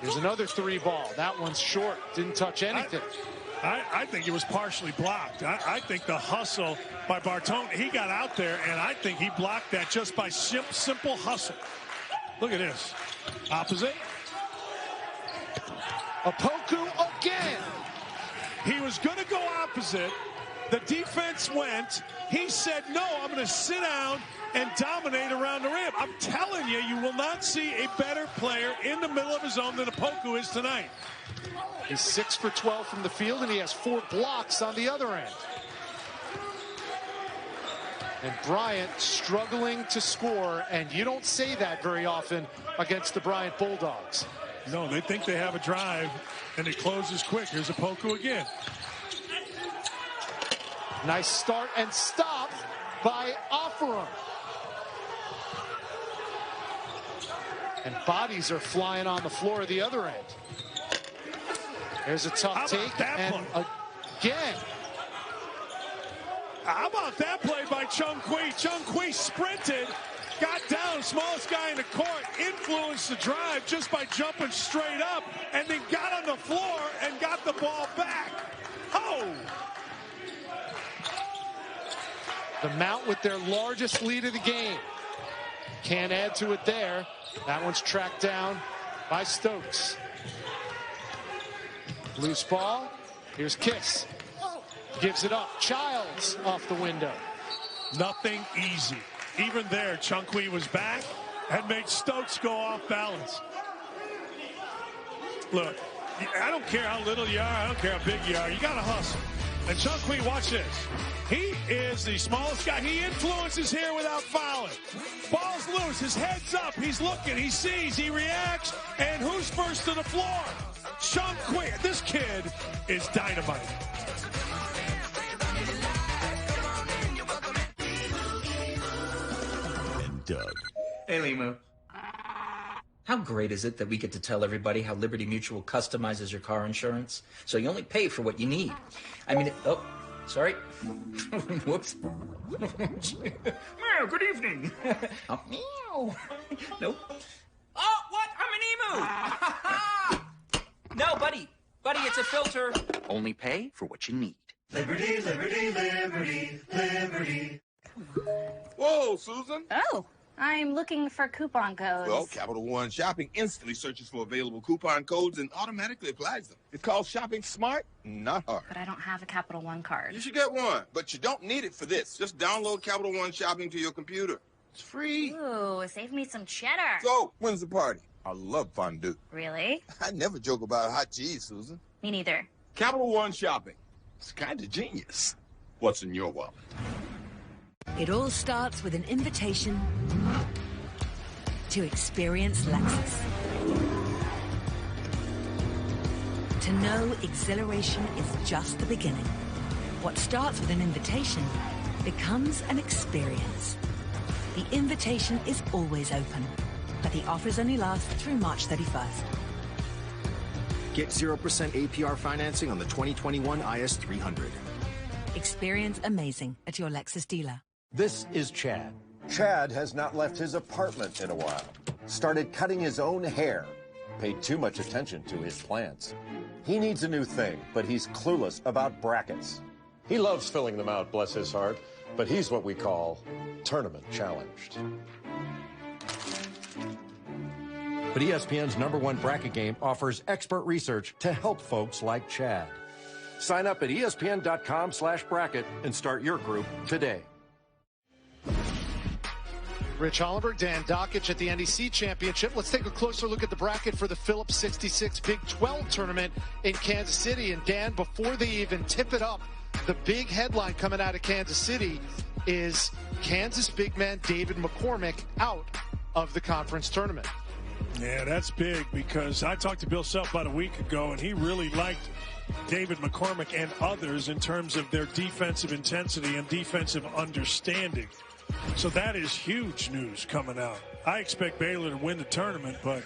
Here's another 3 ball. That one's short, didn't touch anything. I think it was partially blocked. I think the hustle by Bartone, he got out there, and I think he blocked that just by simple hustle. Look at this. Opposite. Opoku again. He was going to go opposite. The defense went. He said, no, I'm going to sit down and dominate around the rim. I'm telling you, you will not see a better player in the middle of his zone than Opoku is tonight. He's 6 for 12 from the field, and he has 4 blocks on the other end. And Bryant struggling to score, and you don't say that very often against the Bryant Bulldogs. No, they think they have a drive, and it closes quick. Here's Opoku again. Nice start and stop by Offerman. And bodies are flying on the floor of the other end. There's a tough take, and again. How about that play by Chong-Kui? Chong-Kui sprinted, got down, smallest guy in the court, influenced the drive just by jumping straight up, and then got on the floor and got the ball back. Oh! The Mount with their largest lead of the game. Can't add to it there. That one's tracked down by Stokes. Loose ball. Here's Kiss. Gives it up. Childs off the window. Nothing easy. Even there, Chong-Kui was back and made Stokes go off balance. Look, I don't care how little you are. I don't care how big you are. You got to hustle. And Chong-Kui, watch this. He is the smallest guy. He influences here without fouling. Ball's loose. His head's up. He's looking. He sees. He reacts. And who's first to the floor? Chong-Kui. This kid is dynamite. Doug. Hey, Limu. How great is it that we get to tell everybody how Liberty Mutual customizes your car insurance so you only pay for what you need? I mean, sorry. Whoops. Meow, good evening. Meow. Nope. Oh, what? I'm an emu. No, buddy. Buddy, it's a filter. Only pay for what you need. Liberty, liberty, liberty, liberty. Whoa, Susan. Oh, I'm looking for coupon codes. Well, Capital One Shopping instantly searches for available coupon codes and automatically applies them. It's called shopping smart, not hard. But I don't have a Capital One card. You should get one, but you don't need it for this. Just download Capital One Shopping to your computer. It's free. Ooh, save me some cheddar. So, when's the party? I love fondue. Really? I never joke about hot cheese, Susan. Me neither. Capital One Shopping. It's kind of genius. What's in your wallet? It all starts with an invitation to experience Lexus. To know exhilaration is just the beginning. What starts with an invitation becomes an experience. The invitation is always open, but the offers only last through March 31st. Get 0% APR financing on the 2021 IS300. Experience amazing at your Lexus dealer. This is Chad. Chad has not left his apartment in a while. Started cutting his own hair. Paid too much attention to his plants. He needs a new thing, but he's clueless about brackets. He loves filling them out, bless his heart, but he's what we call tournament challenged. But ESPN's #1 bracket game offers expert research to help folks like Chad. Sign up at ESPN.com/bracket and start your group today. Rich Hollenberg, Dan Dockich at the NEC Championship. Let's take a closer look at the bracket for the Phillips 66 Big 12 tournament in Kansas City. And Dan, before they even tip it up, the big headline coming out of Kansas City is Kansas big man David McCormick out of the conference tournament. Yeah, that's big because I talked to Bill Self about a week ago, and he really liked David McCormick and others in terms of their defensive intensity and defensive understanding. So that is huge news coming out. I expect Baylor to win the tournament, but,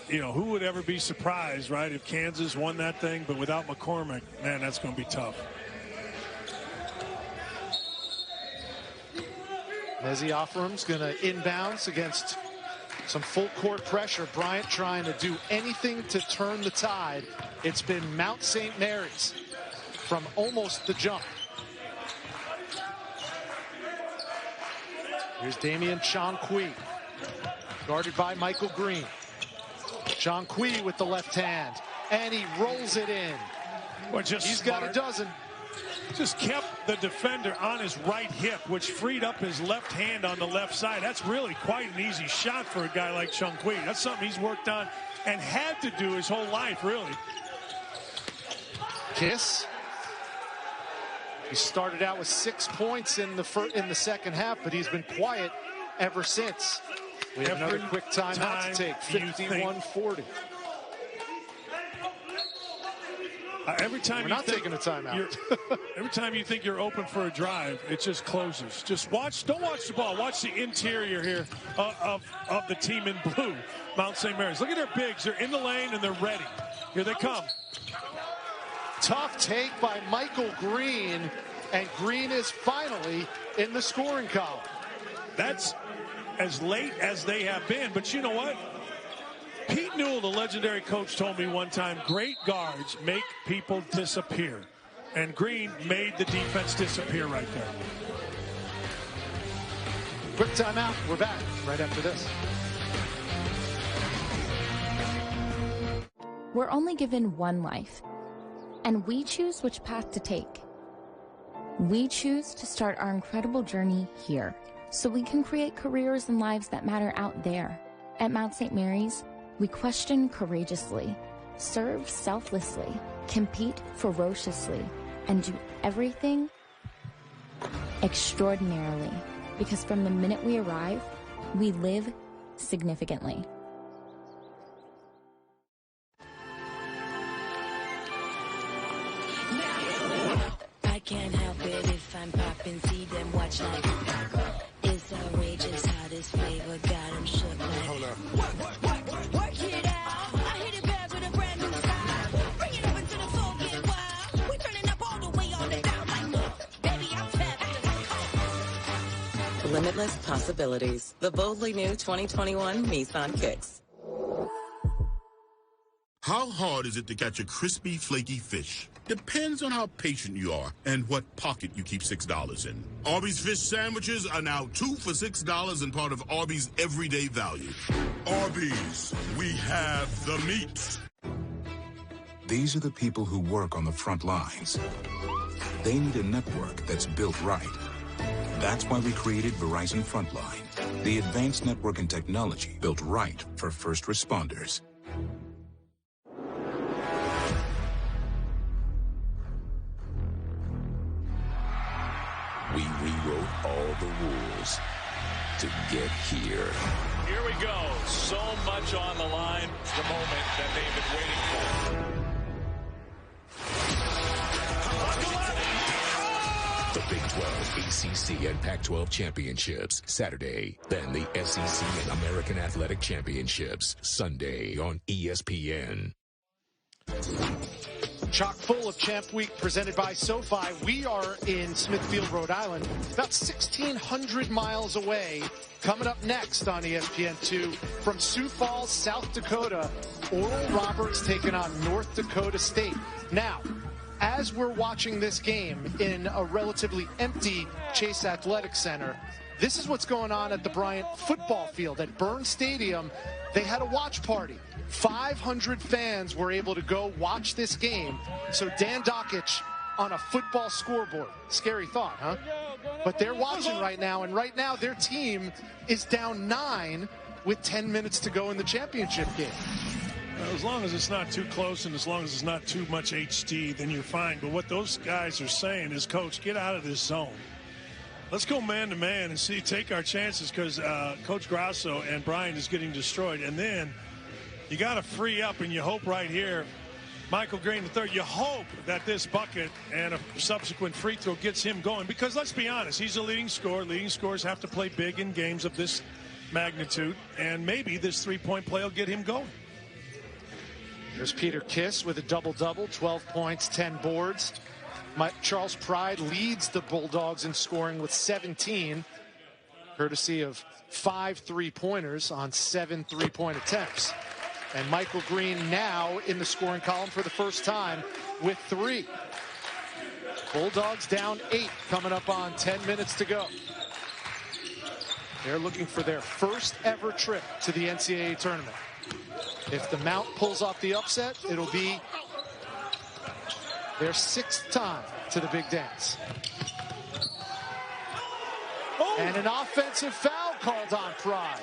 you know, who would ever be surprised, right, if Kansas won that thing, but without McCormick, man, that's going to be tough. Nezzy Offerum's going to inbounds against some full court pressure. Bryant trying to do anything to turn the tide. It's been Mount St. Mary's from almost the jump. Here's Damian Chonqui, guarded by Michael Green. Chonqui with the left hand, and he rolls it in. Well, he's got a dozen. Just kept the defender on his right hip, which freed up his left hand on the left side. That's really quite an easy shot for a guy like Chonqui. That's something he's worked on and had to do his whole life, really. Kiss. He started out with 6 points in the second half, but he's been quiet ever since. We have another quick timeout to take. 51-40. Every time We're not taking a timeout. Every time you think you're open for a drive, it just closes. Just watch. Don't watch the ball. Watch the interior here of the team in blue, Mount St. Mary's. Look at their bigs. They're in the lane and they're ready. Here they come. Tough take by Michael Green, and Green is finally in the scoring column. That's as late as they have been, but you know what? Pete Newell, the legendary coach, told me one time, great guards make people disappear. And Green made the defense disappear right there. Quick timeout. We're back right after this. We're only given one life, and we choose which path to take. We choose to start our incredible journey here, so we can create careers and lives that matter out there. At Mount St. Mary's, we question courageously, serve selflessly, compete ferociously, and do everything extraordinarily. Because from the minute we arrive, we live significantly. I can't help it if I'm popping, see them watch like it's outrageous how this feels. limitless possibilities. The boldly new 2021 Nissan Kicks. How hard is it to catch a crispy, flaky fish? Depends on how patient you are and what pocket you keep $6 in. Arby's fish sandwiches are now 2 for $6 and part of Arby's everyday value. Arby's, we have the meat. These are the people who work on the front lines. They need a network that's built right. That's why we created Verizon Frontline, the advanced network and technology built right for first responders. We rewrote all the rules to get here. Here we go. So much on the line. The moment that they've been waiting for. The Big 12, ACC, and Pac-12 championships, Saturday. Then the SEC and American Athletic Championships, Sunday on ESPN. Chock full of Champ Week presented by SoFi. We are in Smithfield, Rhode Island, about 1,600 miles away. Coming up next on ESPN2 from Sioux Falls, South Dakota, Oral Roberts taking on North Dakota State. Now, as we're watching this game in a relatively empty Chase Athletic Center, this is what's going on at the Bryant football field at Burns Stadium. They had a watch party. 500 fans were able to go watch this game. So Dan Dockich on a football scoreboard. Scary thought, huh? But they're watching right now, and right now their team is down 9 with 10 minutes to go in the championship game. Well, as long as it's not too close and as long as it's not too much HD, then you're fine. But what those guys are saying is, Coach, get out of this zone. Let's go man-to-man and see, take our chances, because Coach Grasso and Bryant is getting destroyed. And then you got to free up, and you hope right here, Michael Green III, you hope that this bucket and a subsequent free throw gets him going. Because let's be honest, he's a leading scorer. Leading scorers have to play big in games of this magnitude. And maybe this three-point play will get him going. There's Peter Kiss with a double-double, 12 points, 10 boards. Charles Pride leads the Bulldogs in scoring with 17, courtesy of 5 3-pointers on 7 3-point attempts. And Michael Green now in the scoring column for the first time with 3. Bulldogs down 8, coming up on 10 minutes to go. They're looking for their first ever trip to the NCAA tournament. If the Mount pulls off the upset, it'll be their 6th time to the big dance. Oh. And an offensive foul called on Pride.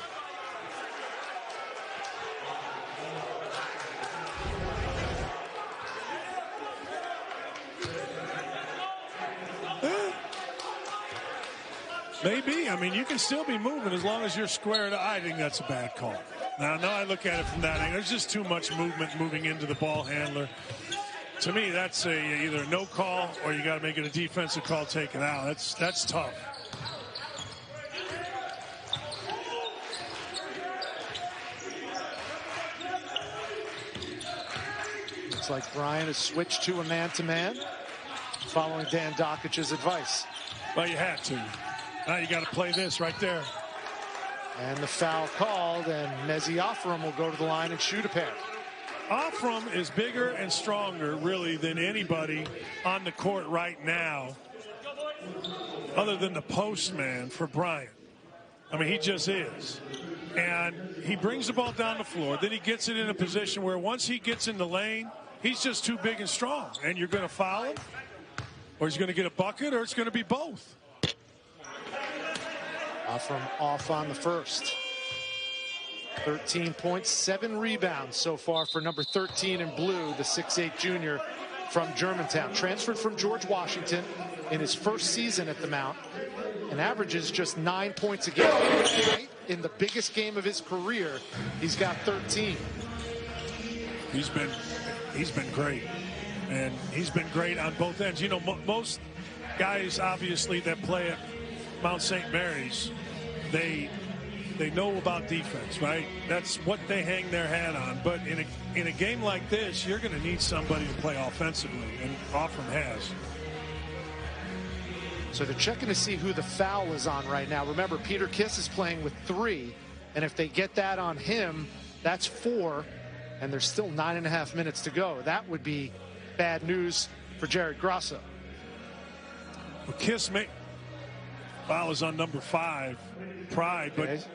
Maybe. I mean, you can still be moving as long as you're squared. I think that's a bad call. Now I look at it from that angle. There's just too much movement moving into the ball handler. To me, that's either a no call or you got to make it a defensive call, take it out. That's tough. Looks like Bryant has switched to a man-to-man following Dan Dockich's advice. Well, you had to. Now you got to play this right there. And the foul called, and Mezzi Offram will go to the line and shoot a pair. Offram is bigger and stronger, really, than anybody on the court right now, other than the postman for Bryant. I mean, he just is. And he brings the ball down the floor. Then he gets it in a position where once he gets in the lane, he's just too big and strong. And you're going to foul him, or he's going to get a bucket, or it's going to be both. Offram off on the first. 13 points, 7 rebounds so far for number 13 in blue, the 6'8 junior from Germantown. Transferred from George Washington in his first season at the Mount and averages just 9 points a game. In the biggest game of his career, he's got 13. He's been great. And he's been great on both ends. You know, most guys, obviously, that play at Mount St. Mary's, they know about defense, right? That's what they hang their hat on. But in a game like this, you're going to need somebody to play offensively, and Offram has. So they're checking to see who the foul is on right now. Remember, Peter Kiss is playing with 3, and if they get that on him, that's 4, and there's still 9.5 minutes to go. That would be bad news for Jared Grasso. Well, Kiss foul is on number 5, Pride, but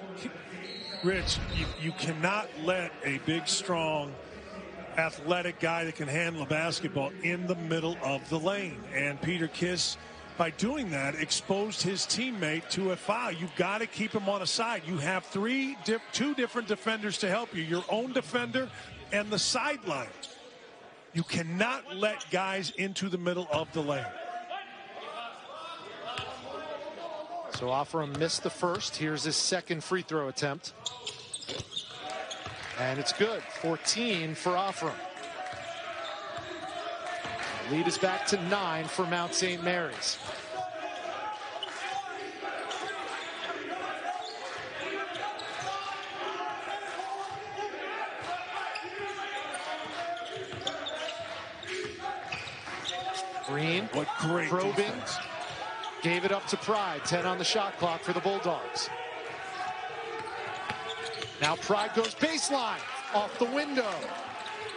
Rich, you cannot let a big, strong, athletic guy that can handle a basketball in the middle of the lane. And Peter Kiss, by doing that, exposed his teammate to a foul. You've got to keep him on a side. You have two different defenders to help you, your own defender and the sideline. You cannot let guys into the middle of the lane. So Offram missed the first. Here's his second free throw attempt. And it's good. 14 for Offram. Lead is back to 9 for Mount St. Mary's. Green, what great probing, defense. Gave it up to Pride. 10 on the shot clock for the Bulldogs. Now Pride goes baseline, off the window.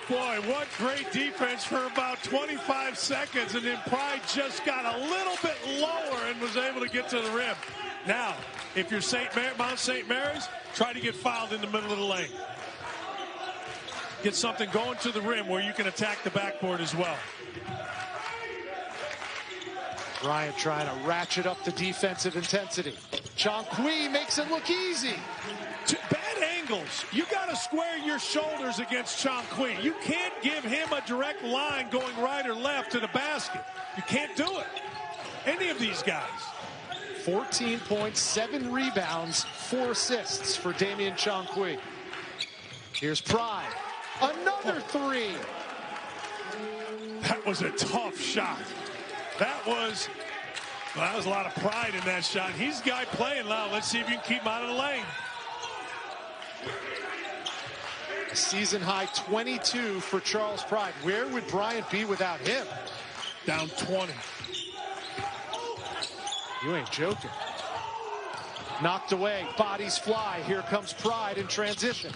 Boy, what great defense for about 25 seconds, and then Pride just got a little bit lower and was able to get to the rim. Now, if you're Mount St. Mary's, try to get fouled in the middle of the lane. Get something going to the rim where you can attack the backboard as well. Bryant trying to ratchet up the defensive intensity. Chankwi makes it look easy. Bad angles. You got to square your shoulders against Chankwi. You can't give him a direct line going right or left to the basket. You can't do it. Any of these guys. 14 points, 7 rebounds, 4 assists for Damian Chankwi. Here's Pride. Another 3. That was a tough shot. That was a lot of pride in that shot. He's the guy playing loud. Let's see if you can keep him out of the lane. Season high 22 for Charles Pride. Where would Bryant be without him? Down 20. You ain't joking. Knocked away. Bodies fly. Here comes Pride in transition.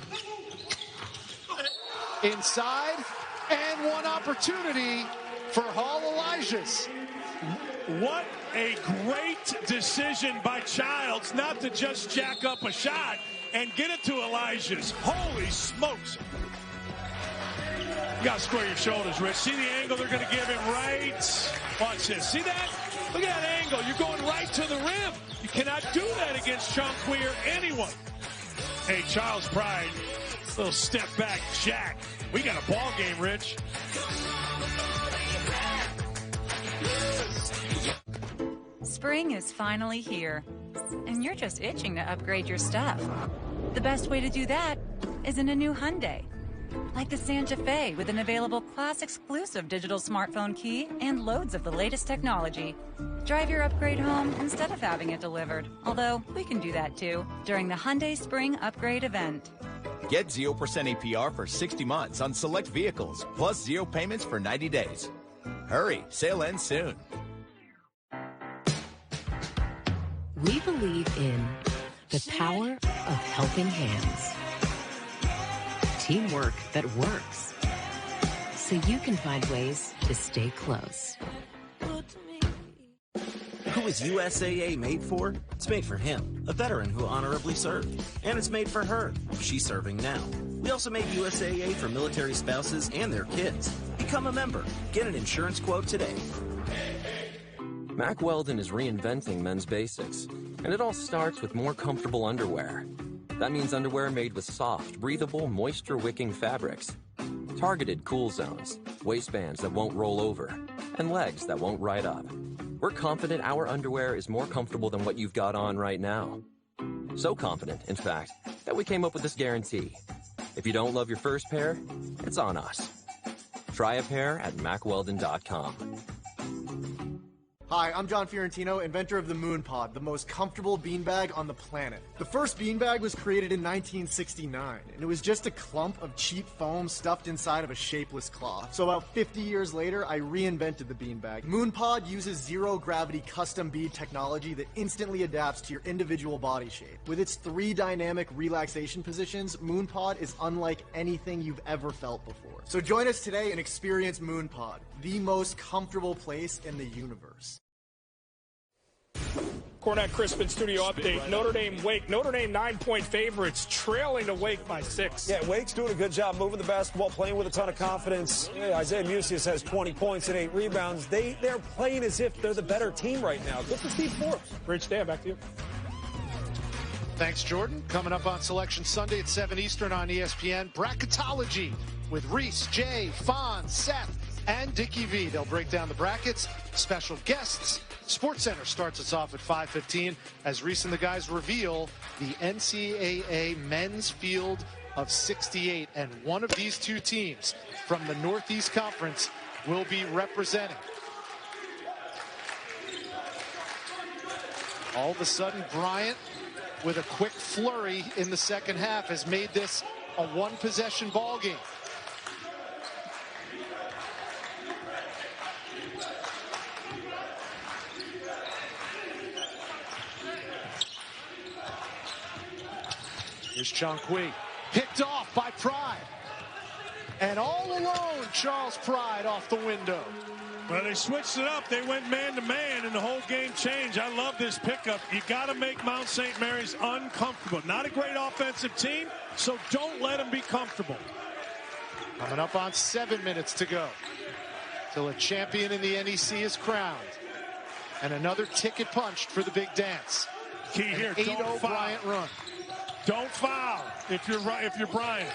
Inside. And one opportunity for Hall Elijahs. What a great decision by Childs not to just jack up a shot and get it to Elijahs. Holy smokes. You got to square your shoulders, Rich. See the angle they're going to give him right? Watch this. See that? Look at that angle. You're going right to the rim. You cannot do that against Chankwi or anyone. Hey, Charles Pride, little step back jack. We got a ball game, Rich. Spring is finally here, and you're just itching to upgrade your stuff. The best way to do that is in a new Hyundai. Like the Santa Fe with an available class-exclusive digital smartphone key and loads of the latest technology. Drive your upgrade home instead of having it delivered. Although, we can do that too during the Hyundai Spring Upgrade event. Get 0% APR for 60 months on select vehicles, plus 0 payments for 90 days. Hurry, sale ends soon. We believe in the power of helping hands. Teamwork that works. So you can find ways to stay close. Who is USAA made for? It's made for him, a veteran who honorably served. And it's made for her. She's serving now. We also made USAA for military spouses and their kids. Become a member. Get an insurance quote today. Mack Weldon is reinventing men's basics, and it all starts with more comfortable underwear. That means underwear made with soft, breathable, moisture-wicking fabrics, targeted cool zones, waistbands that won't roll over, and legs that won't ride up. We're confident our underwear is more comfortable than what you've got on right now. So confident, in fact, that we came up with this guarantee. If you don't love your first pair, it's on us. Try a pair at MackWeldon.com. Hi, I'm John Fiorentino, inventor of the Moon Pod, the most comfortable beanbag on the planet. The first beanbag was created in 1969, and it was just a clump of cheap foam stuffed inside of a shapeless cloth. So about 50 years later, I reinvented the beanbag. Moon Pod uses zero-gravity custom bead technology that instantly adapts to your individual body shape. With its 3 dynamic relaxation positions, Moon Pod is unlike anything you've ever felt before. So join us today and experience Moon Pod, the most comfortable place in the universe. Cornette Crispin studio update. Notre Dame Wake. Notre Dame 9-point favorites, trailing to Wake by 6. Yeah, Wake's doing a good job moving the basketball, playing with a ton of confidence. Yeah, Isaiah Musius has 20 points and 8 rebounds. They're playing as if they're the better team right now. Good for Steve Forbes. Rich, Dan, back to you. Thanks, Jordan. Coming up on Selection Sunday at 7 Eastern on ESPN, Bracketology with Reese, Jay, Fawn, Seth, and Dickie V. They'll break down the brackets, special guests. SportsCenter starts us off at 5:15 as Reese and the guys reveal the NCAA men's field of 68. And one of these 2 teams from the Northeast Conference will be representing. All of a sudden, Bryant, with a quick flurry in the second half, has made this a 1-possession ball game. Here's Chongqui, picked off by Pride. And all alone, Charles Pride off the window. Well, they switched it up. They went man-to-man, and the whole game changed. I love this pickup. You got to make Mount St. Mary's uncomfortable. Not a great offensive team, so don't let them be comfortable. Coming up on 7 minutes to go till a champion in the NEC is crowned. And another ticket punched for the big dance. Key here, don't foul. Bryant run. Don't foul if you're Bryant.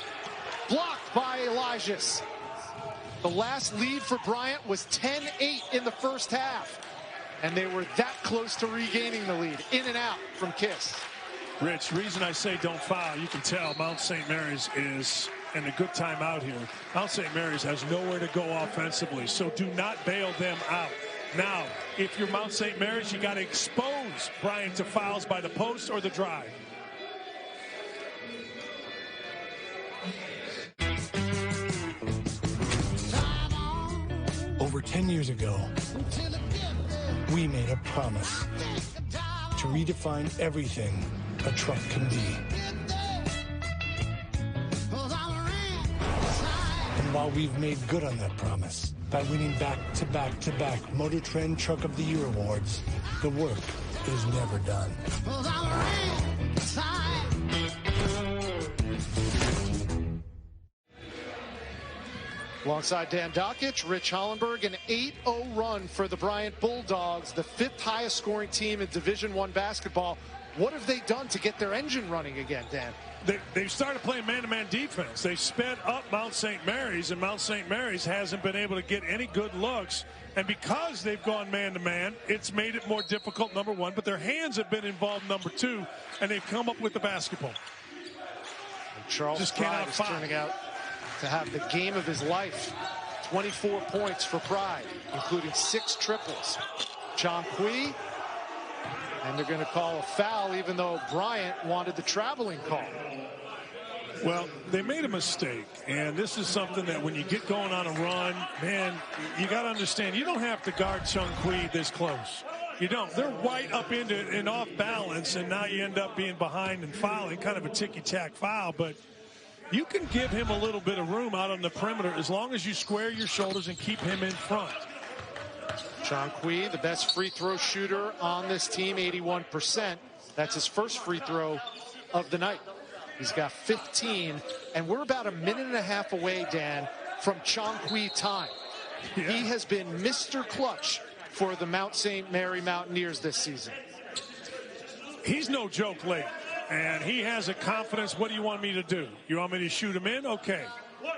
Blocked by Elijahs. The last lead for Bryant was 10-8 in the first half. And they were that close to regaining the lead. In and out from Kiss. Rich, reason I say don't foul, you can tell Mount St. Mary's is in a good time out here. Mount St. Mary's has nowhere to go offensively, so do not bail them out. Now, if you're Mount St. Mary's, you got to expose Bryant to fouls by the post or the drive. Over 10 years ago, we made a promise to redefine everything a truck can be. And while we've made good on that promise by winning back-to-back-to-back Motor Trend Truck of the Year awards, the work is never done. Alongside Dan Dockich, Rich Hollenberg, an 8-0 run for the Bryant Bulldogs, the 5th highest scoring team in Division I basketball. What have they done to get their engine running again, Dan? They've started playing man-to-man defense. They've sped up Mount St. Mary's, and Mount St. Mary's hasn't been able to get any good looks. And because they've gone man-to-man, it's made it more difficult, number one. But their hands have been involved, number two, and they've come up with the basketball. And Charles Pride is turning out to have the game of his life. 24 points for Pride, including 6 triples. Chongqui, and they're going to call a foul, even though Bryant wanted the traveling call. Well, they made a mistake, and this is something that when you get going on a run, man, you got to understand, you don't have to guard Chongqui this close. You don't. They're right up into it and off balance, and now you end up being behind and fouling, kind of a ticky-tack foul, but you can give him a little bit of room out on the perimeter as long as you square your shoulders and keep him in front. Chongqui, the best free throw shooter on this team, 81%. That's his first free throw of the night. He's got 15, and we're about a minute and a half away, Dan, from Chongqui time. Yeah. He has been Mr. Clutch for the Mount St. Mary Mountaineers this season. He's no joke late. And he has a confidence. What do you want me to do? You want me to shoot him in? Okay.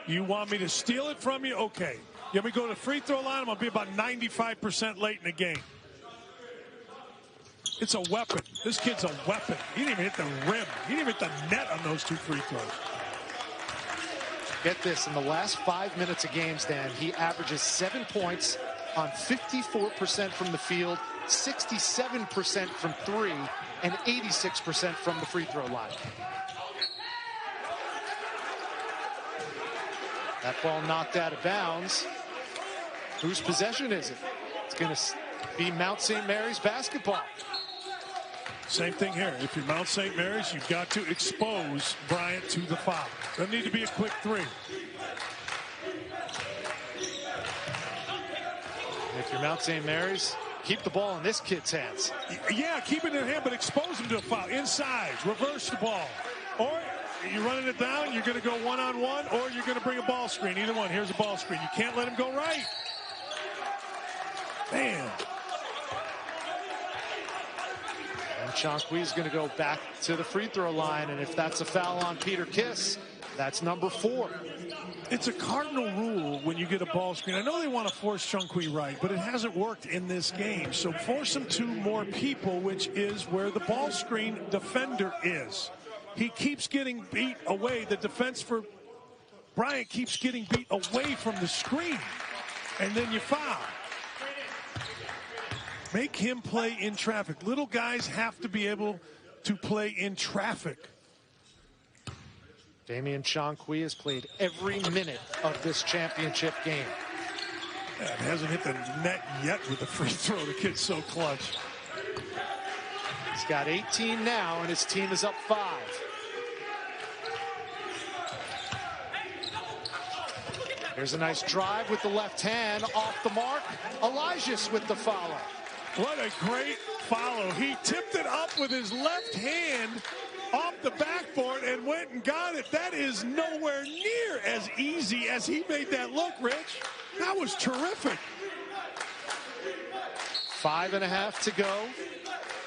You want me to steal it from you? Okay. You want me to go to the free throw line? I'm going to be about 95% late in the game. It's a weapon. This kid's a weapon. He didn't even hit the rim. He didn't even hit the net on those 2 free throws. Get this. In the last 5 minutes of games, Dan, he averages 7 points on 54% from the field, 67% from 3, and 86% from the free throw line. That ball knocked out of bounds. Whose possession is it? It's going to be Mount St. Mary's basketball. Same thing here. If you're Mount St. Mary's, you've got to expose Bryant to the foul. Doesn't need to be a quick three. If you're Mount St. Mary's, keep the ball in this kid's hands. Yeah, keep it in hand, but expose him to a foul. Inside, reverse the ball. Or you're running it down, you're going to go one-on-one, or you're going to bring a ball screen. Either one. Here's a ball screen. You can't let him go right. Man. And Chankwi is going to go back to the free throw line, and if that's a foul on Peter Kiss, that's number 4. It's a cardinal rule when you get a ball screen. I know they want to force Chankwi right, but it hasn't worked in this game. So force him to more people, which is where the ball screen defender is. He keeps getting beat away. The defense for Bryant keeps getting beat away from the screen. And then you foul. Make him play in traffic. Little guys have to be able to play in traffic. Damian Chankwi has played every minute of this championship game. Yeah, it hasn't hit the net yet with the free throw. The kid's so clutch. He's got 18 now, and his team is up 5. Here's a nice drive with the left hand off the mark. Elijahs with the follow. What a great follow. He tipped it up with his left hand off the backboard and went and got it. That is nowhere near as easy as he made that look, Rich. That was terrific. 5.5 to go.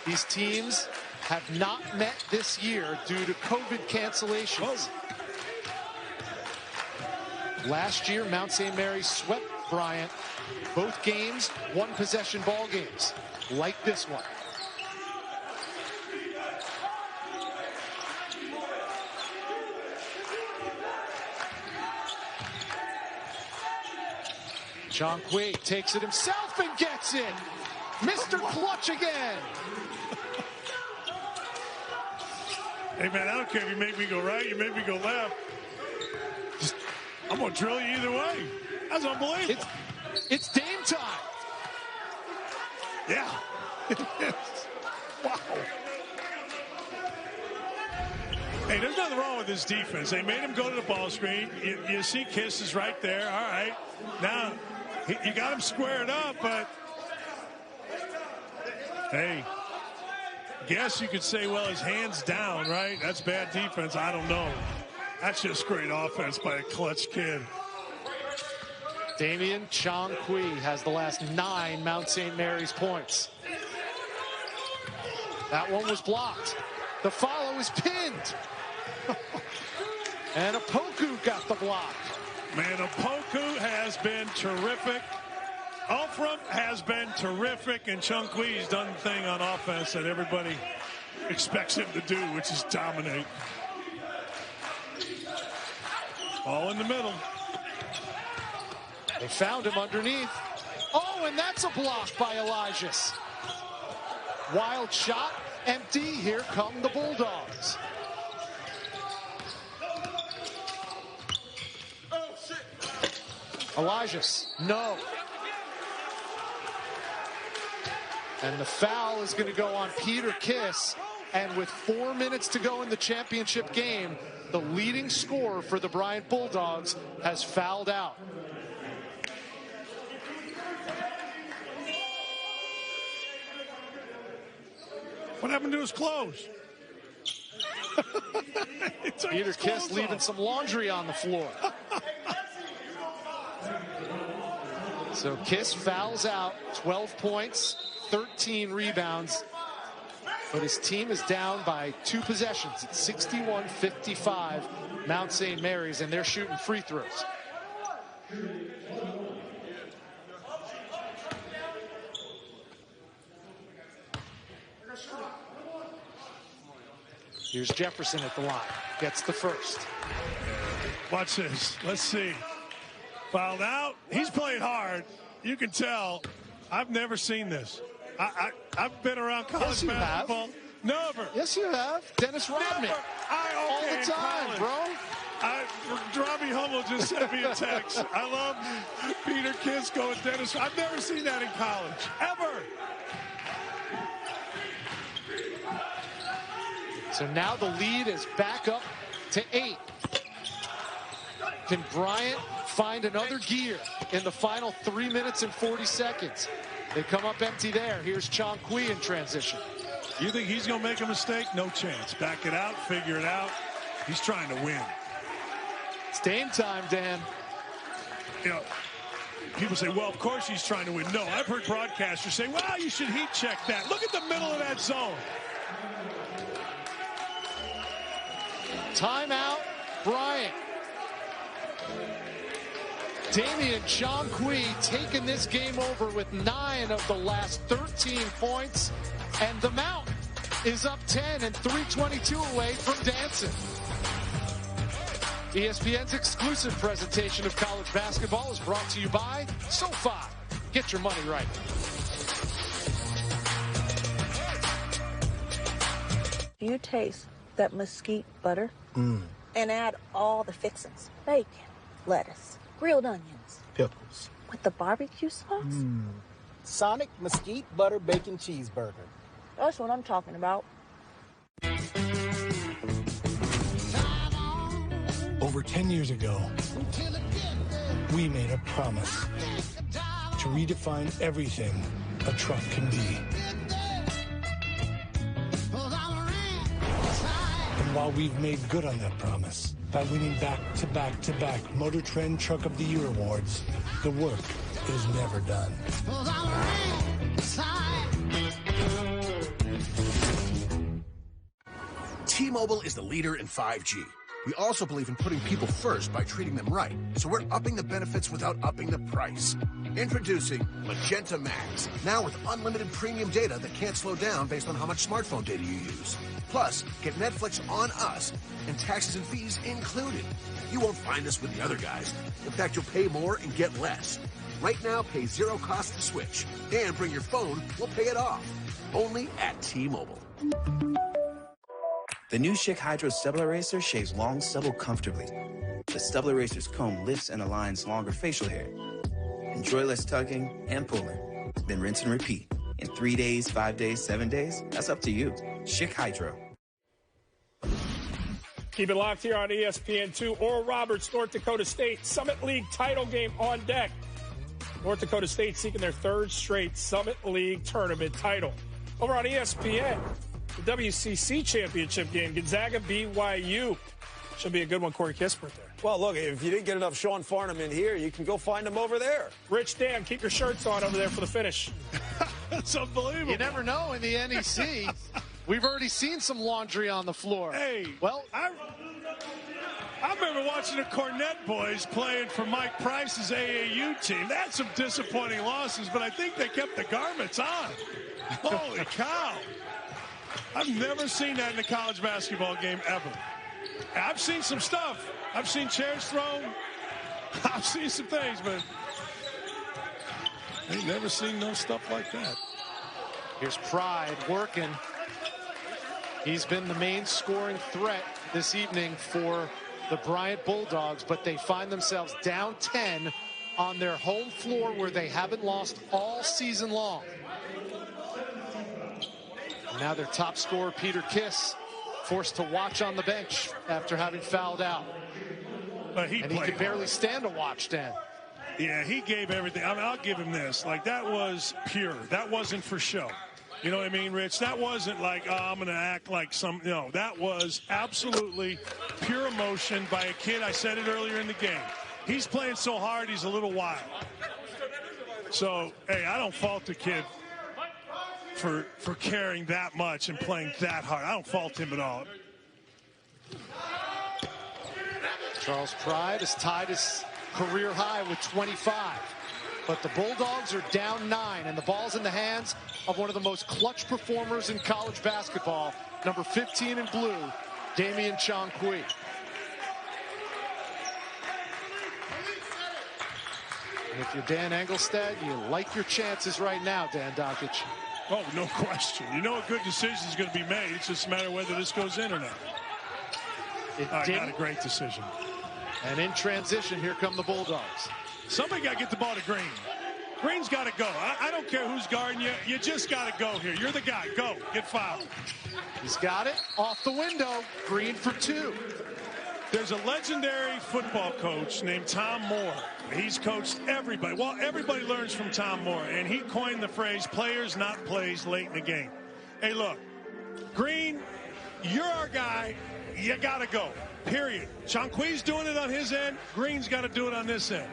These teams have not met this year due to COVID cancellations. Last year, Mount St. Mary's swept Bryant. Both games, one-possession ball games, like this one. Chankwi takes it himself and gets it. Mr. Clutch again. Hey, man, I don't care if you make me go right, you make me go left. I'm going to drill you either way. That's unbelievable. It's Dame time. Yeah. Wow. Hey, there's nothing wrong with this defense. They made him go to the ball screen. You see Kiss is right there. All right. Now, you got him squared up, but hey, guess you could say, well, his hand's down, right? That's bad defense. I don't know. That's just great offense by a clutch kid. Damian Chankwi has the last 9 Mount St. Mary's points. That one was blocked. The follow is pinned. And Opoku got the block. Man, Opoku has been terrific. Alfram has been terrific, and Chankwi's done the thing on offense that everybody expects him to do, which is dominate. All in the middle. They found him underneath. Oh, and that's a block by Elijahs. Wild shot, empty. Here come the Bulldogs. Elijahs, no. And the foul is going to go on Peter Kiss. And with 4 minutes to go in the championship game, the leading scorer for the Bryant Bulldogs has fouled out. What happened to his clothes? Peter Kiss leaving some laundry on the floor. So Kiss fouls out, 12 points, 13 rebounds. But his team is down by 2 possessions. It's 61-55 Mount St. Mary's, and they're shooting free throws. Here's Jefferson at the line. Gets the first. Watch this. Let's see. Fouled out. He's playing hard. you can tell I've never seen this. I've been around college basketball. Have. Never. Yes, you have. Dennis Rodman. All the time, bro. Robbie Hummel just sent me a text. I love Peter Kisko and Dennis. I've never seen that in college, ever. So now the lead is back up to 8. Can Bryant find another gear in the final 3 minutes and 40 seconds? They come up empty there. Here's Chong Kui in transition. You think he's going to make a mistake? No chance. Back it out, figure it out. He's trying to win. It's game time, Dan. You know, people say, well, of course he's trying to win. No, I've heard broadcasters say, well, you should heat check that. Look at the middle of that zone. Timeout, Bryant. Damian Chong Kui taking this game over with 9 of the last 13 points. And the Mount is up 10 and 3:22 away from dancing. ESPN's exclusive presentation of college basketball is brought to you by SoFi. Get your money right. You taste that mesquite butter and add all the fixings. Bacon, lettuce, grilled onions, pickles. With the barbecue sauce? Sonic mesquite butter bacon cheeseburger. That's what I'm talking about. Over 10 years ago, we made a promise to redefine everything a truck can be. And while we've made good on that promise by winning back-to-back-to-back Motor Trend Truck of the Year awards, the work is never done. T-Mobile is the leader in 5G. We also believe in putting people first by treating them right, so we're upping the benefits without upping the price. Introducing Magenta Max, now with unlimited premium data that can't slow down based on how much smartphone data you use. Plus, get Netflix on us, and taxes and fees included. You won't find this with the other guys. In fact, you'll pay more and get less. Right now, pay zero cost to switch, and bring your phone, we'll pay it off. Only at T-Mobile. The new Schick Hydro Stubble Eraser shaves long stubble comfortably. The Stubble Eraser's comb lifts and aligns longer facial hair. Enjoy less tugging and pulling. Then rinse and repeat. In 3 days, 5 days, 7 days, that's up to you. Schick Hydro. Keep it locked here on ESPN2. Oral Roberts, North Dakota State. Summit League title game on deck. North Dakota State seeking their 3rd straight Summit League tournament title. Over on ESPN, the WCC championship game, Gonzaga BYU. Should be a good one, Corey Kispert there. Well, look, if you didn't get enough Sean Farnham in here, you can go find him over there. Rich, Dan, keep your shirts on over there for the finish. That's unbelievable. You never know in the NEC. We've already seen some laundry on the floor. Hey, well, I remember watching the Cornette boys playing for Mike Price's AAU team. They had some disappointing losses, but I think they kept the garments on. Holy cow. I've never seen that in a college basketball game ever. I've seen some stuff. I've seen chairs thrown. I've seen some things, but I've never seen no stuff like that. Here's Pride working. He's been the main scoring threat this evening for the Bryant Bulldogs, but they find themselves down 10 on their home floor where they haven't lost all season long. Now their top scorer, Peter Kiss, forced to watch on the bench after having fouled out. But he could barely stand to watch, Dan. Yeah, he gave everything. I mean, I'll give him this. Like, that was pure. That wasn't for show. You know what I mean, Rich? That wasn't like, oh, I'm going to act like some. No, that was absolutely pure emotion by a kid. I said it earlier in the game. He's playing so hard, he's a little wild. So, hey, I don't fault the kid for caring that much and playing that hard. I don't fault him at all. Charles Pride has tied his career high with 25. But the Bulldogs are down 9, and the ball's in the hands of one of the most clutch performers in college basketball, number 15 in blue, Damian Chong Kui. And if you're Dan Engelstad, you like your chances right now, Dan Dockich. Oh, no question. You know a good decision is going to be made. It's just a matter of whether this goes in or not. Not a great decision. And in transition, here come the Bulldogs. Somebody got to get the ball to Green. Green's got to go. I don't care who's guarding you. You just got to go here. You're the guy. Go. Get fouled. He's got it. Off the window. Green for 2. There's a legendary football coach named Tom Moore. He's coached everybody. Well, everybody learns from Tom Moore, and he coined the phrase, players, not plays, late in the game. Hey, look, Green, you're our guy. You got to go, period. Shanqui's doing it on his end. Green's got to do it on this end.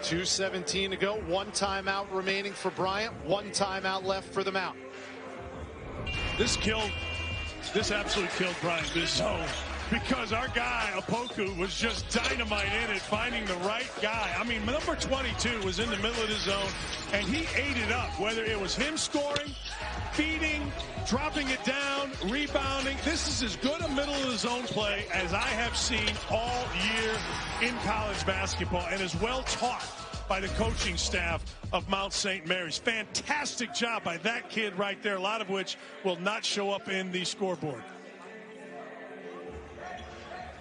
.2:17 to go. 1 timeout remaining for Bryant. 1 timeout left for the Mount. This absolutely killed Bryant, this zone, because our guy, Opoku, was just dynamite in it, finding the right guy. I mean, number 22 was in the middle of the zone, and he ate it up, whether it was him scoring, feeding, dropping it down, rebounding. This is as good a middle of the zone play as I have seen all year in college basketball, and is well taught by the coaching staff of Mount St. Mary's. Fantastic job by that kid right there, a lot of which will not show up in the scoreboard.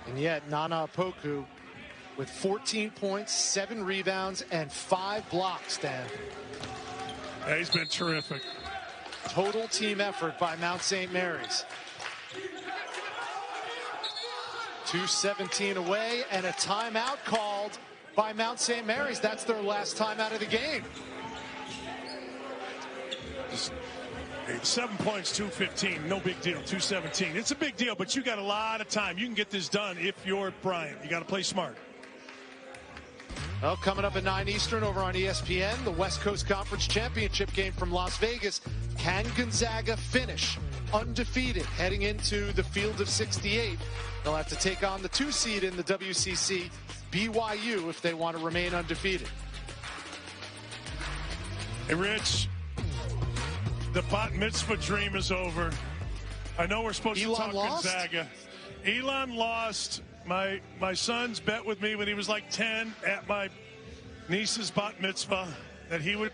And yet, Nana Opoku with 14 points, 7 rebounds, and 5 blocks, Dan. Yeah, he's been terrific. Total team effort by Mount St. Mary's. 2:17 away, and a timeout called by Mount St. Mary's. That's their last time out of the game. 7 points, 2:15. No big deal. 2:17. It's a big deal, but you got a lot of time. You can get this done if you're Bryant. You got to play smart. Well, coming up at 9 Eastern over on ESPN, the West Coast Conference Championship game from Las Vegas. Can Gonzaga finish undefeated heading into the field of 68? They'll have to take on the 2 seed in the WCC, BYU, if they want to remain undefeated. Hey, Rich, the bat mitzvah dream is over. I know we're supposed to talk Gonzaga. Elon lost. My son's bet with me when he was like 10 at my niece's bat mitzvah that he would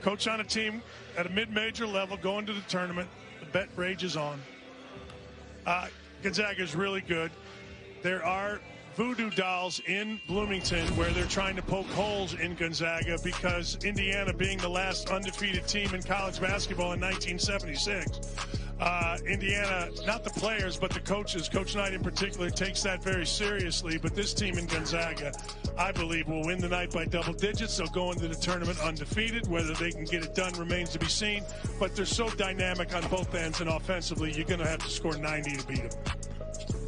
coach on a team at a mid-major level going to the tournament. The bet rages on. Gonzaga is really good. There are voodoo dolls in Bloomington where they're trying to poke holes in Gonzaga because Indiana, being the last undefeated team in college basketball in 1976, Indiana, not the players, but the coaches, Coach Knight in particular, takes that very seriously. But this team in Gonzaga, I believe, will win the night by double digits. They'll go into the tournament undefeated. Whether they can get it done remains to be seen. But they're so dynamic on both ends, and offensively, you're going to have to score 90 to beat them.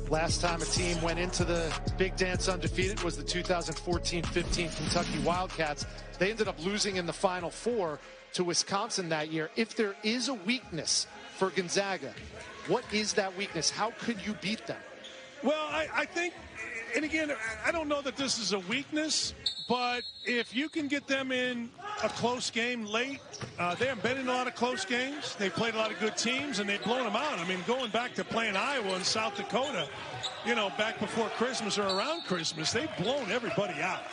Last time a team went into the Big Dance undefeated was the 2014-15 Kentucky Wildcats. They ended up losing in the Final Four to Wisconsin that year. If there is a weakness for Gonzaga, what is that weakness? How could you beat them? Well, I think, and again, I don't know that this is a weakness, but if you can get them in a close game late, they haven't been in a lot of close games. They've played a lot of good teams, and they've blown them out. I mean, going back to playing Iowa and South Dakota, you know, back before Christmas or around Christmas, they've blown everybody out.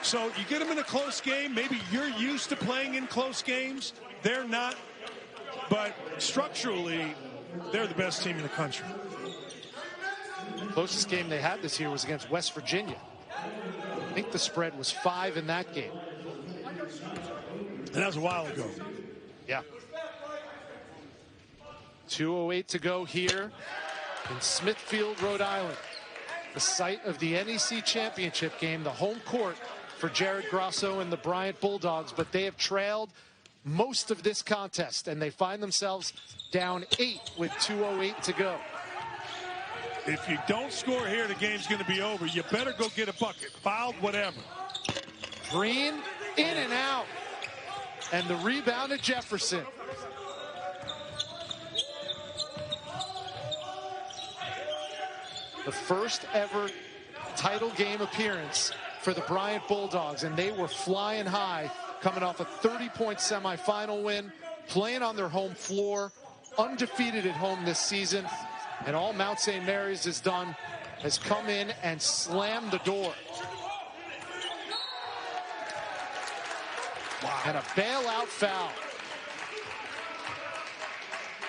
So you get them in a close game. Maybe you're used to playing in close games. They're not. But structurally, they're the best team in the country. Closest game they had this year was against West Virginia. I think the spread was 5 in that game. And that was a while ago. Yeah. 2:08 to go here in Smithfield, Rhode Island. The site of the NEC Championship game, the home court for Jared Grasso and the Bryant Bulldogs, but they have trailed most of this contest, and they find themselves down 8 with 2:08 to go. If you don't score here, the game's going to be over. You better go get a bucket, fouled, whatever. Green in and out, and the rebound to Jefferson. The first ever title game appearance for the Bryant Bulldogs, and they were flying high, coming off a 30-point semifinal win, playing on their home floor, undefeated at home this season. And all Mount St. Mary's has done has come in and slammed the door. Wow. And a bailout foul.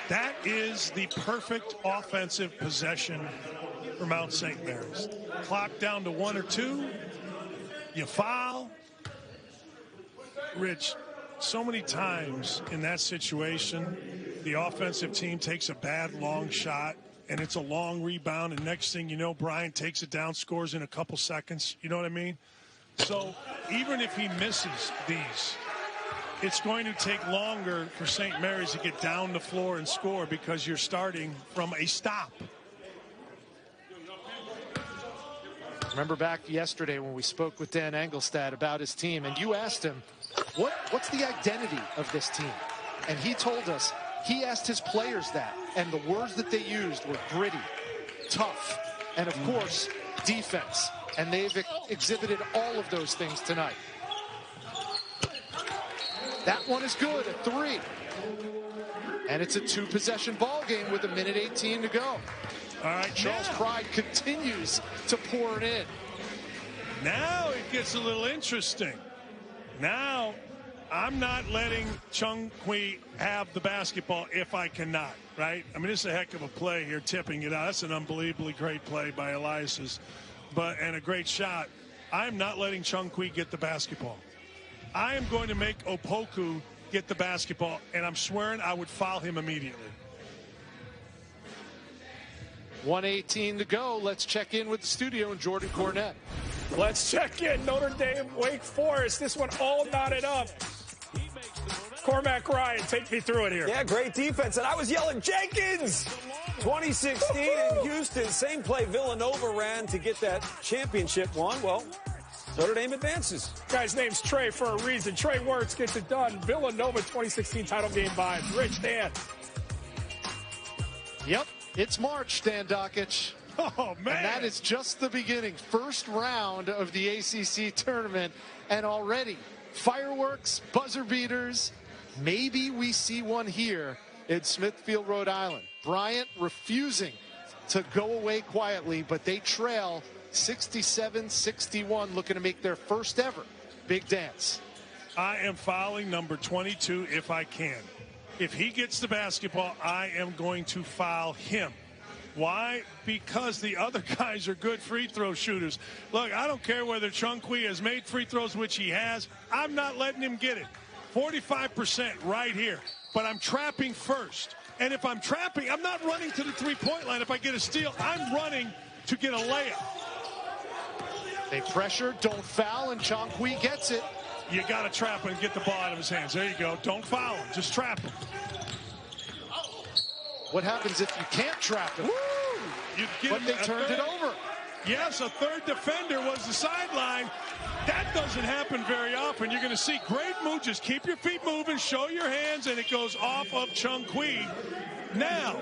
That is the perfect offensive possession for Mount St. Mary's. Clock down to 1 or 2. You foul. Rich, so many times in that situation, the offensive team takes a bad long shot, and it's a long rebound, and next thing you know, Bryant takes it down, scores in a couple seconds. You know what I mean? So even if he misses these, it's going to take longer for St. Mary's to get down the floor and score because you're starting from a stop. Remember back yesterday when we spoke with Dan Engelstad about his team, and you asked him, what's the identity of this team? And he told us, he asked his players that, and the words that they used were gritty, tough, and of course, defense. And they've exhibited all of those things tonight. That one is good at 3. And it's a 2-possession ball game with 1:18 to go. All right, Charles Pride continues to pour it in. Now it gets a little interesting. Now I'm not letting Chung Kui have the basketball if I cannot, right? I mean, this is a heck of a play here, tipping it out. That's an unbelievably great play by Elias's, and a great shot. I'm not letting Chung Kui get the basketball. I am going to make Opoku get the basketball, and I'm swearing I would foul him immediately. 1:18 to go. Let's check in with the studio and Jordan Cornette. Let's check in. Notre Dame, Wake Forest. This one all knotted up. Cormac Ryan, take me through it here. Yeah, great defense. And I was yelling, Jenkins! 2016 in Houston. Same play Villanova ran to get that championship one. Well, Notre Dame advances. Guy's name's Trey for a reason. Trey Wirtz gets it done. Villanova 2016 title game vibes. Rich, Dan. Yep, it's March, Dan Dockich. Oh, man. And that is just the beginning. First round of the ACC tournament. And already, fireworks, buzzer beaters. Maybe we see one here in Smithfield, Rhode Island. Bryant refusing to go away quietly, but they trail 67-61, looking to make their first ever big dance. I am fouling number 22 if I can. If he gets the basketball, I am going to foul him. Why? Because the other guys are good free throw shooters. Look, I don't care whether Chung Kui has made free throws, which he has. I'm not letting him get it. 45% right here. But I'm trapping first. And if I'm trapping, I'm not running to the three-point line. If I get a steal, I'm running to get a layup. They pressure, don't foul, and Chung Kui gets it. You got to trap him and get the ball out of his hands. There you go. Don't foul him. Just trap him. What happens if you can't trap him? But they turned it over. Yes, a third defender was the sideline. That doesn't happen very often. You're going to see great move. Just keep your feet moving, show your hands, and it goes off of Chung Kui. Now,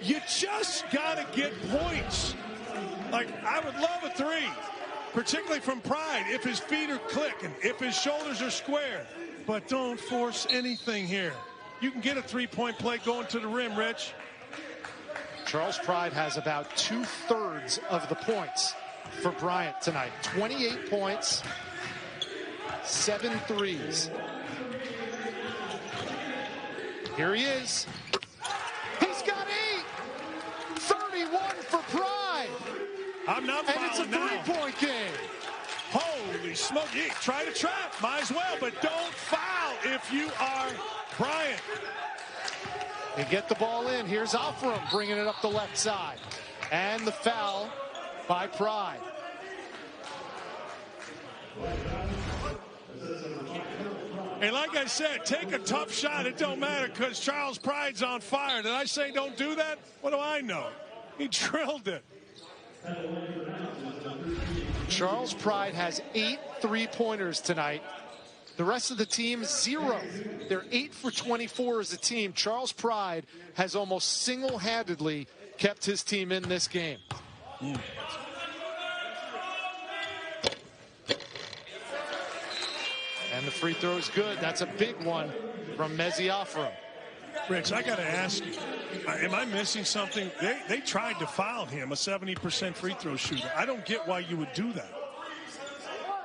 you just got to get points. Like, I would love a 3, particularly from Pride, if his feet are clicking, if his shoulders are square. But don't force anything here. You can get a 3-point play going to the rim, Rich. Charles Pride has about 2/3 of the points for Bryant tonight. 28 points, 7 threes. Here he is. He's got 8. 31 for Pride. I'm not fouling. And it's a 3-point game. Holy smoke. Yeah, try to trap. Might as well, but don't foul if you are Bryant. They get the ball in. Here's Offram bringing it up the left side. And the foul by Pride. And like I said, take a tough shot. It don't matter because Charles Pride's on fire. Did I say don't do that? What do I know? He drilled it. Charles Pride has 8 3-pointers tonight. The rest of the team, 0. They're 8 for 24 as a team. Charles Pride has almost single-handedly kept his team in this game. And the free throw is good. That's a big one from Mezi Offram. Rich, I got to ask you, Am I missing something? They tried to foul him, a 70% free throw shooter. I don't get why you would do that.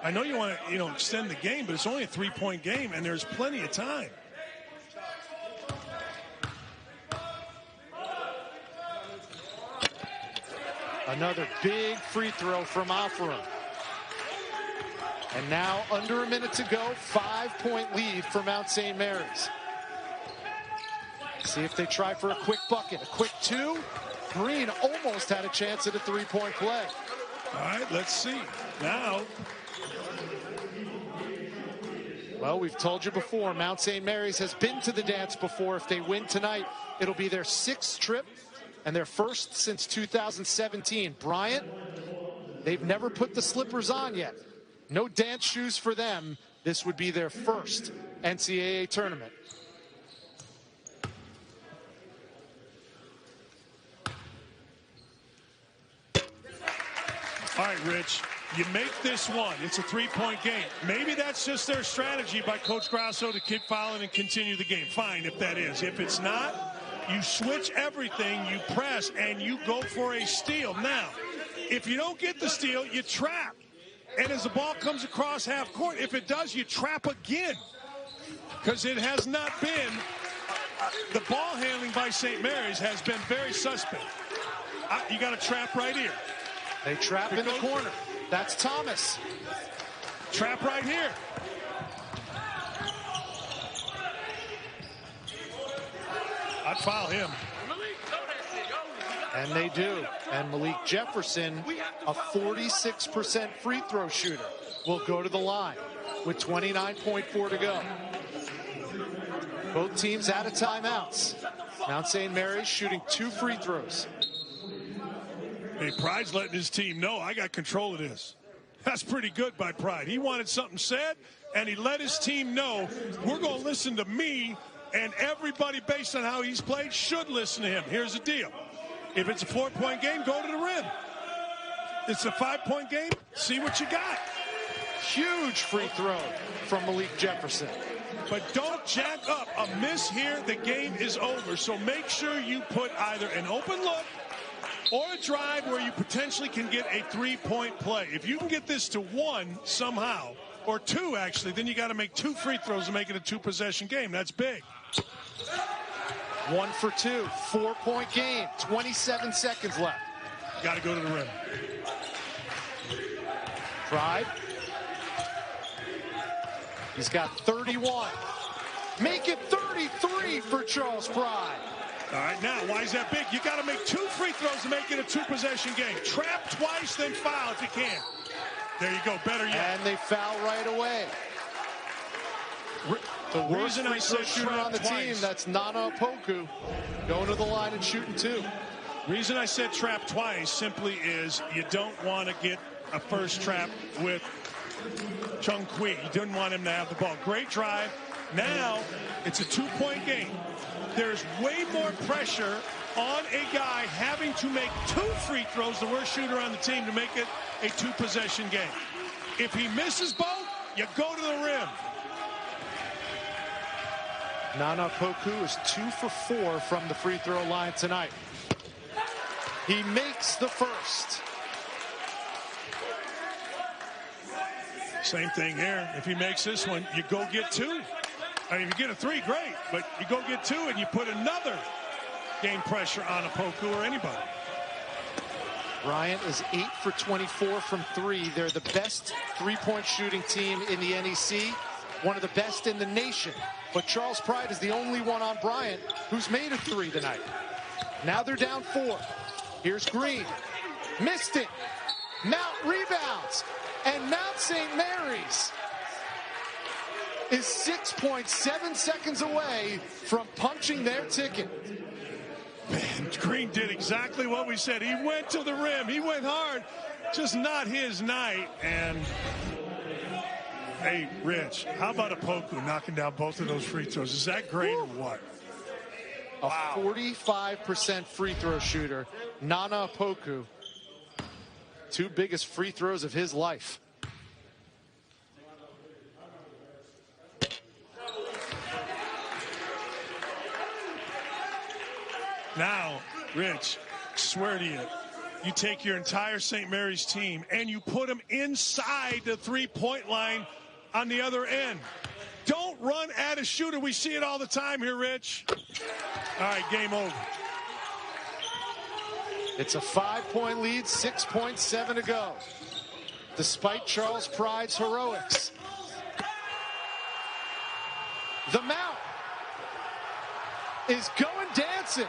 I know you want to, extend the game, but it's only a 3-point game, and there's plenty of time. Another big free throw from Offram. And now under a minute to go, 5-point lead for Mount St. Mary's. See if they try for a quick bucket. A quick two. Green almost had a chance at a 3-point play. All right, let's see. Now. Well, we've told you before, Mount St. Mary's has been to the dance before. If they win tonight, it'll be their 6th trip and their first since 2017. Bryant, they've never put the slippers on yet. No dance shoes for them. This would be their first NCAA tournament. All right, Rich, you make this one. It's a 3-point game. Maybe that's just their strategy by Coach Grasso to keep fouling and continue the game. Fine, if that is. If it's not, you switch everything, you press, and you go for a steal. Now, if you don't get the steal, you trap. And as the ball comes across half court, if it does, you trap again. Because it has not been, the ball handling by St. Mary's has been very suspect. You got a trap right here. They trap in the corner. That's Thomas. Trap right here. I'd foul him. And they do. And Malik Jefferson, a 46% free throw shooter, will go to the line with 29.4 to go. Both teams out of timeouts. Mount St. Mary's shooting 2 free throws. Hey, Pride's letting his team know, I got control of this. That's pretty good by Pride. He wanted something said, and he let his team know, we're going to listen to me, and everybody, based on how he's played, should listen to him. Here's the deal. If it's a 4-point game, go to the rim. It's a 5-point game, see what you got. Huge free throw from Malik Jefferson. But don't jack up. A miss here, the game is over. So make sure you put either an open look or a drive where you potentially can get a 3-point play. If you can get this to 1 somehow, or 2 actually, then you got to make 2 free throws to make it a 2-possession game. That's big. 1 for 2, 4-point game, 27 seconds left. Got to go to the rim. Pride. He's got 31. Make it 33 for Charles Pride. All right, now, why is that big? You got to make 2 free throws to make it a 2-possession game. Trap twice, then foul if you can. There you go, better yet. And they foul right away. The worst free throw shooter on the team, that's Nana Opoku, going to the line and shooting 2. Reason I said trap twice simply is you don't want to get a first trap with Chung Kui. You didn't want him to have the ball. Great drive. Now it's a 2-point game. There's way more pressure on a guy having to make 2 free throws, the worst shooter on the team, to make it a 2-possession game. If he misses both, you go to the rim. Nana Opoku is 2 for 4 from the free throw line tonight. He makes the first. Same thing here. If he makes this one, you go get 2. I mean, if you get a 3, great. But you go get 2 and you put another game pressure on Opoku or anybody. Bryant is 8 for 24 from 3. They're the best 3-point shooting team in the NEC. One of the best in the nation. But Charles Pride is the only one on Bryant who's made a 3 tonight. Now they're down 4. Here's Green. Missed it. Mount rebounds. And Mount St. Mary's is 6.7 seconds away from punching their ticket. Man, Green did exactly what we said. He went to the rim. He went hard. Just not his night. And hey, Rich, how about Opoku knocking down both of those free throws? Is that great or what? A 45% free throw shooter, Nana Opoku. 2 biggest free throws of his life. Now, Rich, swear to you, you take your entire St. Mary's team and you put them inside the three-point line on the other end. Don't run at a shooter. We see it all the time here, Rich. All right, game over. It's a 5-point lead, 6.7 to go. Despite Charles Pride's heroics. The Mount is going dancing.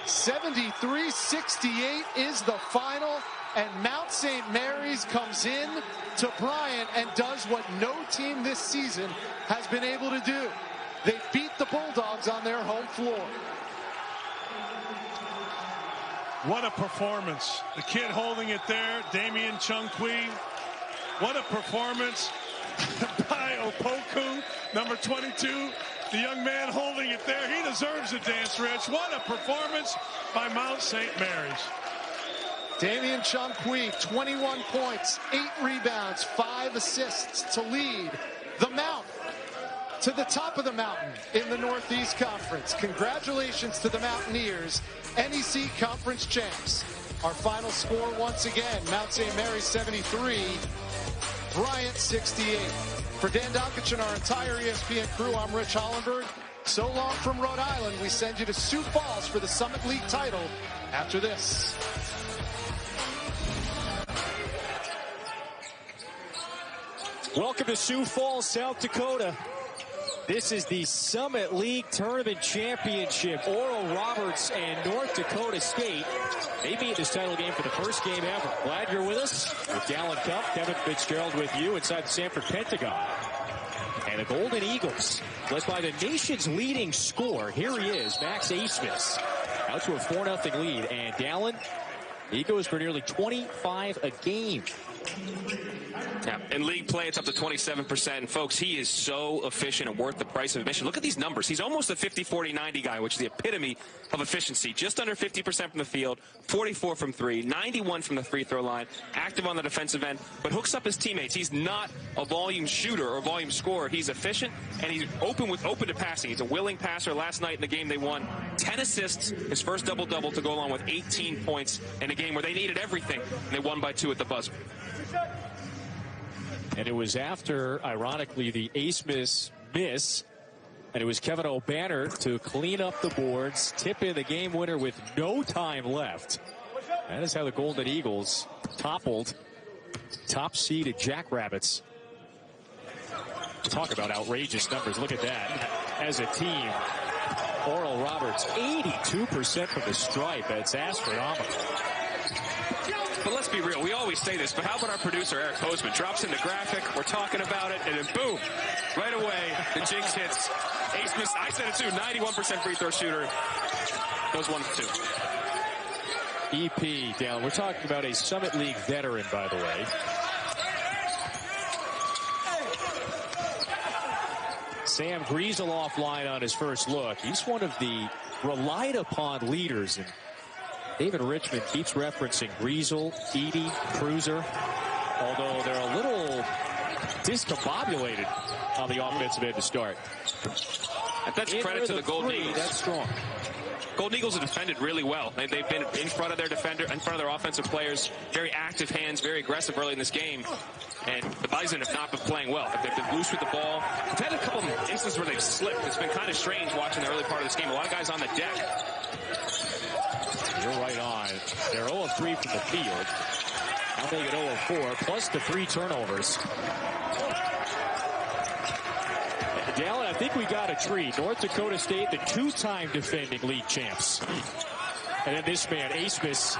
73-68 is the final, and Mount St. Mary's comes in to Bryant and does what no team this season has been able to do. They beat the Bulldogs on their home floor. What a performance. The kid holding it there, Damian Chung-Kui. What a performance by Opoku, number 22. The young man holding it there. He deserves a dance, Rich. What a performance by Mount St. Mary's. Damian Chung-Kui, 21 points, 8 rebounds, 5 assists to lead the Mount to the top of the mountain in the Northeast Conference. Congratulations to the Mountaineers, NEC Conference champs. Our final score once again, Mount St. Mary's 73, Bryant 68. For Dan Dalkich and our entire ESPN crew, I'm Rich Hollenberg. So long from Rhode Island. We send you to Sioux Falls for the Summit League title after this. Welcome to Sioux Falls, South Dakota. This is the Summit League Tournament Championship. Oral Roberts and North Dakota State. They beat this title game for the first game ever. Glad you're with us. With Gallon Cup, Kevin Fitzgerald with you inside the Sanford Pentagon. And the Golden Eagles, led by the nation's leading scorer. Here he is, Max Asmus. Out to a 4-0 lead. And Gallon, he goes for nearly 25 a game. Yeah, in league play, it's up to 27%. And folks, he is so efficient and worth the price of admission. Look at these numbers. He's almost a 50-40-90 guy, which is the epitome of efficiency. Just under 50% from the field, 44 from 3, 91 from the free throw line, active on the defensive end, but hooks up his teammates. He's not a volume shooter or volume scorer. He's efficient, and he's open to passing. He's a willing passer. Last night in the game, they won 10 assists, his first double-double to go along with 18 points in a game where they needed everything, and they won by 2 at the buzzer. And it was after, ironically, the Asmus miss. And it was Kevin O'Banner to clean up the boards, tip in the game winner with no time left. That is how the Golden Eagles toppled top-seeded Jackrabbits. Talk about outrageous numbers. Look at that. As a team, Oral Roberts, 82% from the stripe. That's astronomical. But let's be real. We always say this, but how about our producer, Eric Postman, drops in the graphic, we're talking about it, and then boom, right away, the jinx hits. Asmus, I said it too, 91% free throw shooter. Goes 1 for 2. EP down. We're talking about a Summit League veteran, by the way. Sam Griesel offline on his first look. He's one of the relied upon leaders, and David Richmond keeps referencing Griesel, Edey, Cruiser, although they're a little discombobulated on the offensive end to start. And that's credit to the Golden Eagles. That's strong. Golden Eagles have defended really well. They've been in front of their defender, in front of their offensive players. Very active hands, very aggressive early in this game. And the Bison have not been playing well. They've been loose with the ball. We've had a couple of instances where they've slipped. It's been kind of strange watching the early part of this game. A lot of guys on the deck. You're right on. They're 0 of 3 from the field. Now they get 0 of 4, plus the 3 turnovers. Gallon, I think we got a treat. North Dakota State, the 2-time defending league champs. And then this man, Asmus,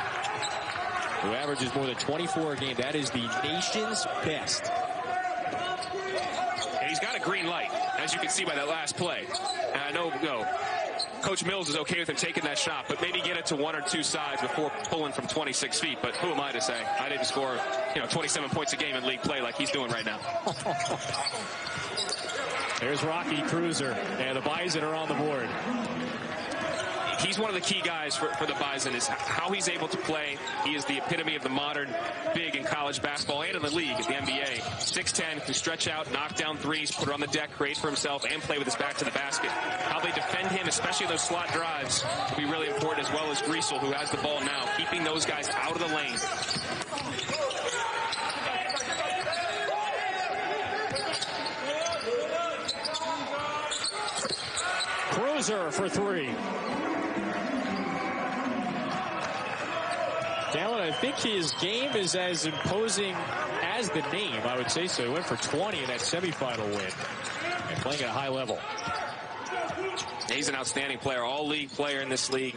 who averages more than 24 a game. That is the nation's best. And he's got a green light, as you can see by that last play. And I know, Coach Mills is okay with him taking that shot, but maybe get it to 1 or 2 sides before pulling from 26 feet. But who am I to say? I didn't score, 27 points a game in league play like he's doing right now. There's Rocky Cruiser, and the Bison are on the board. He's one of the key guys for the Bison, is how he's able to play. He is the epitome of the modern big in college basketball and in the league at the NBA. 6'10", can stretch out, knock down threes, put it on the deck, create for himself, and play with his back to the basket. How they defend him, especially those slot drives, will be really important, as well as Griesel, who has the ball now, keeping those guys out of the lane. Cruiser for three. Dallin, I think his game is as imposing as the name, I would say so. He went for 20 in that semifinal win and playing at a high level. He's an outstanding player, all-league player in this league,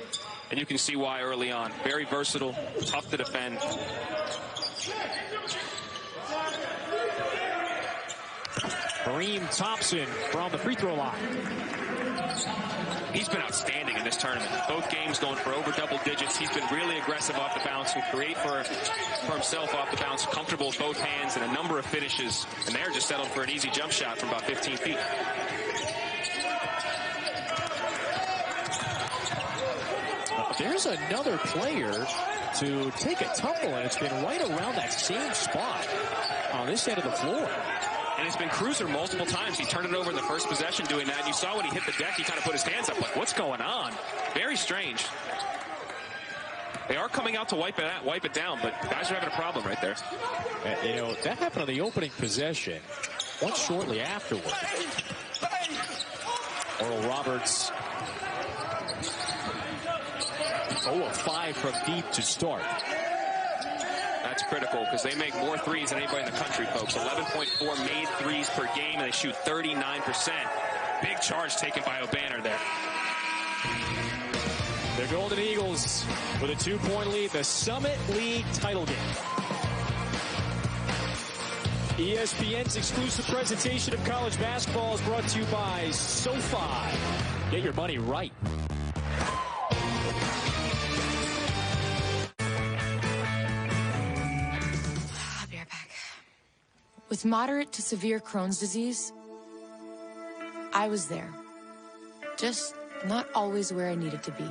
and you can see why early on. Very versatile, tough to defend. Kareem Thompson from the free throw line. He's been outstanding in this tournament. Both games going for over double digits. He's been really aggressive off the bounce and create for himself off the bounce. Comfortable with both hands and a number of finishes. And they're just settled for an easy jump shot from about 15 feet. There's another player to take a tumble, and it's been right around that same spot on this end of the floor. And it's been Cruiser multiple times. He turned it over in the first possession doing that. And you saw when he hit the deck, he kind of put his hands up like, what's going on? Very strange. They are coming out to wipe it down, but guys are having a problem right there. You know, that happened on the opening possession. Once shortly afterward. Oral Roberts 0 of 5 from deep to start. That's critical because they make more threes than anybody in the country, folks. 11.4 made threes per game, and they shoot 39%. Big charge taken by O'Banner there. The Golden Eagles with a 2-point lead, the Summit League title game. ESPN's exclusive presentation of college basketball is brought to you by SoFi. Get your money right. With moderate to severe Crohn's disease, I was there. Just not always where I needed to be.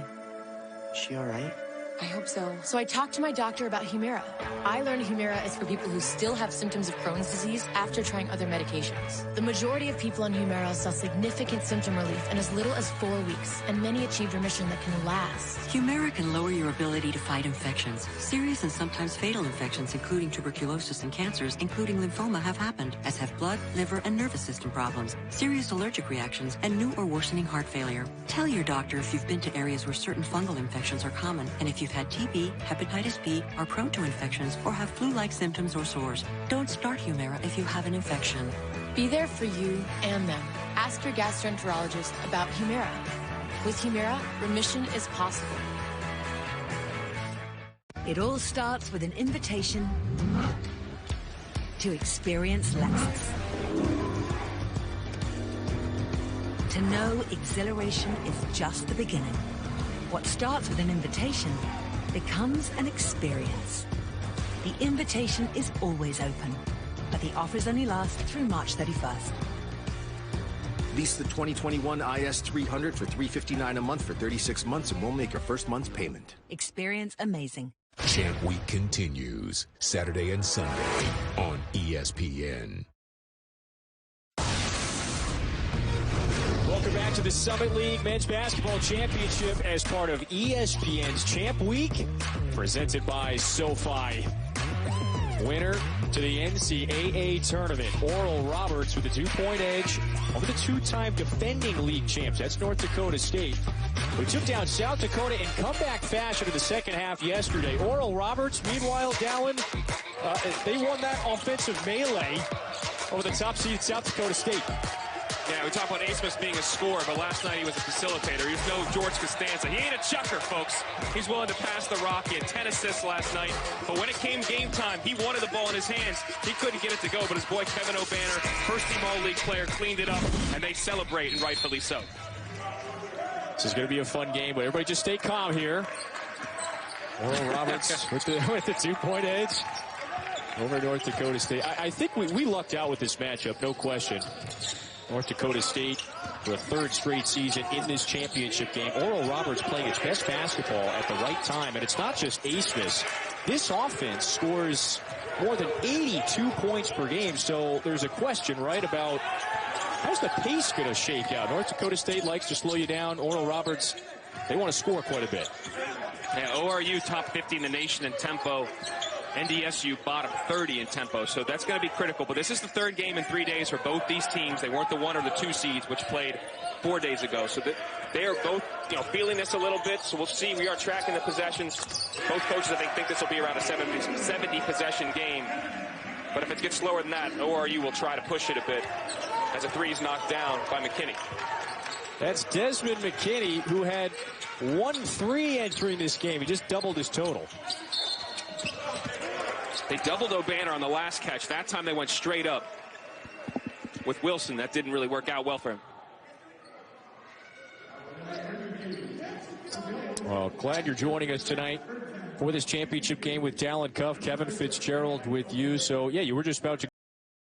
She all right? I hope so. So I talked to my doctor about Humira. I learned Humira is for people who still have symptoms of Crohn's disease after trying other medications. The majority of people on Humira saw significant symptom relief in as little as 4 weeks, and many achieved remission that can last. Humira can lower your ability to fight infections. Serious and sometimes fatal infections, including tuberculosis and cancers, including lymphoma, have happened, as have blood, liver, and nervous system problems, serious allergic reactions, and new or worsening heart failure. Tell your doctor if you've been to areas where certain fungal infections are common, and if you've had TB, hepatitis B, are prone to infections, or have flu-like symptoms or sores. Don't start Humira if you have an infection. Be there for you and them. Ask your gastroenterologist about Humira. With Humira, remission is possible. It all starts with an invitation to experience Lexus. To know exhilaration is just the beginning. What starts with an invitation becomes an experience. The invitation is always open, but the offers only last through March 31st. Lease the 2021 IS 300 for $359 a month for 36 months and we'll make your first month's payment. Experience amazing. Champ Week continues Saturday and Sunday on ESPN. Welcome back to the Summit League Men's Basketball Championship as part of ESPN's Champ Week, presented by SoFi. Winner to the NCAA tournament, Oral Roberts with a 2-point edge over the two-time defending league champs. That's North Dakota State. We took down South Dakota in comeback fashion in the second half yesterday. Oral Roberts, meanwhile, Dallin, they won that offensive melee over the top seed South Dakota State. Yeah, we talk about Asmus being a scorer, but last night he was a facilitator. He's no George Costanza. He ain't a chucker, folks. He's willing to pass the rock. He had 10 assists last night. But when it came game time, he wanted the ball in his hands. He couldn't get it to go, but his boy Kevin O'Banner, first-team All-League player, cleaned it up, and they celebrate, and rightfully so. This is going to be a fun game, but everybody just stay calm here. Oral Roberts with the 2-point edge over North Dakota State. I think we lucked out with this matchup, no question. North Dakota State for a third straight season in this championship game. Oral Roberts playing its best basketball at the right time. And it's not just Asmus. This offense scores more than 82 points per game. So there's a question, right, about how's the pace going to shake out? North Dakota State likes to slow you down. Oral Roberts, they want to score quite a bit. Yeah, ORU top 50 in the nation in tempo. NDSU bottom 30 in tempo, so that's going to be critical. But this is the third game in 3 days for both these teams. They weren't the 1 or the 2 seeds, which played 4 days ago. So they are both, feeling this a little bit. So we'll see. We are tracking the possessions. Both coaches, I think this will be around a 70 possession game. But if it gets slower than that, ORU will try to push it a bit as a 3 is knocked down by McKinney. That's Desmond McKinney, who had 1 3 entering this game. He just doubled his total. They doubled O'Banner on the last catch. That time they went straight up with Wilson. That didn't really work out well for him. Well, glad you're joining us tonight for this championship game with Dallin Cuff. Kevin Fitzgerald with you. So, yeah, you were just about to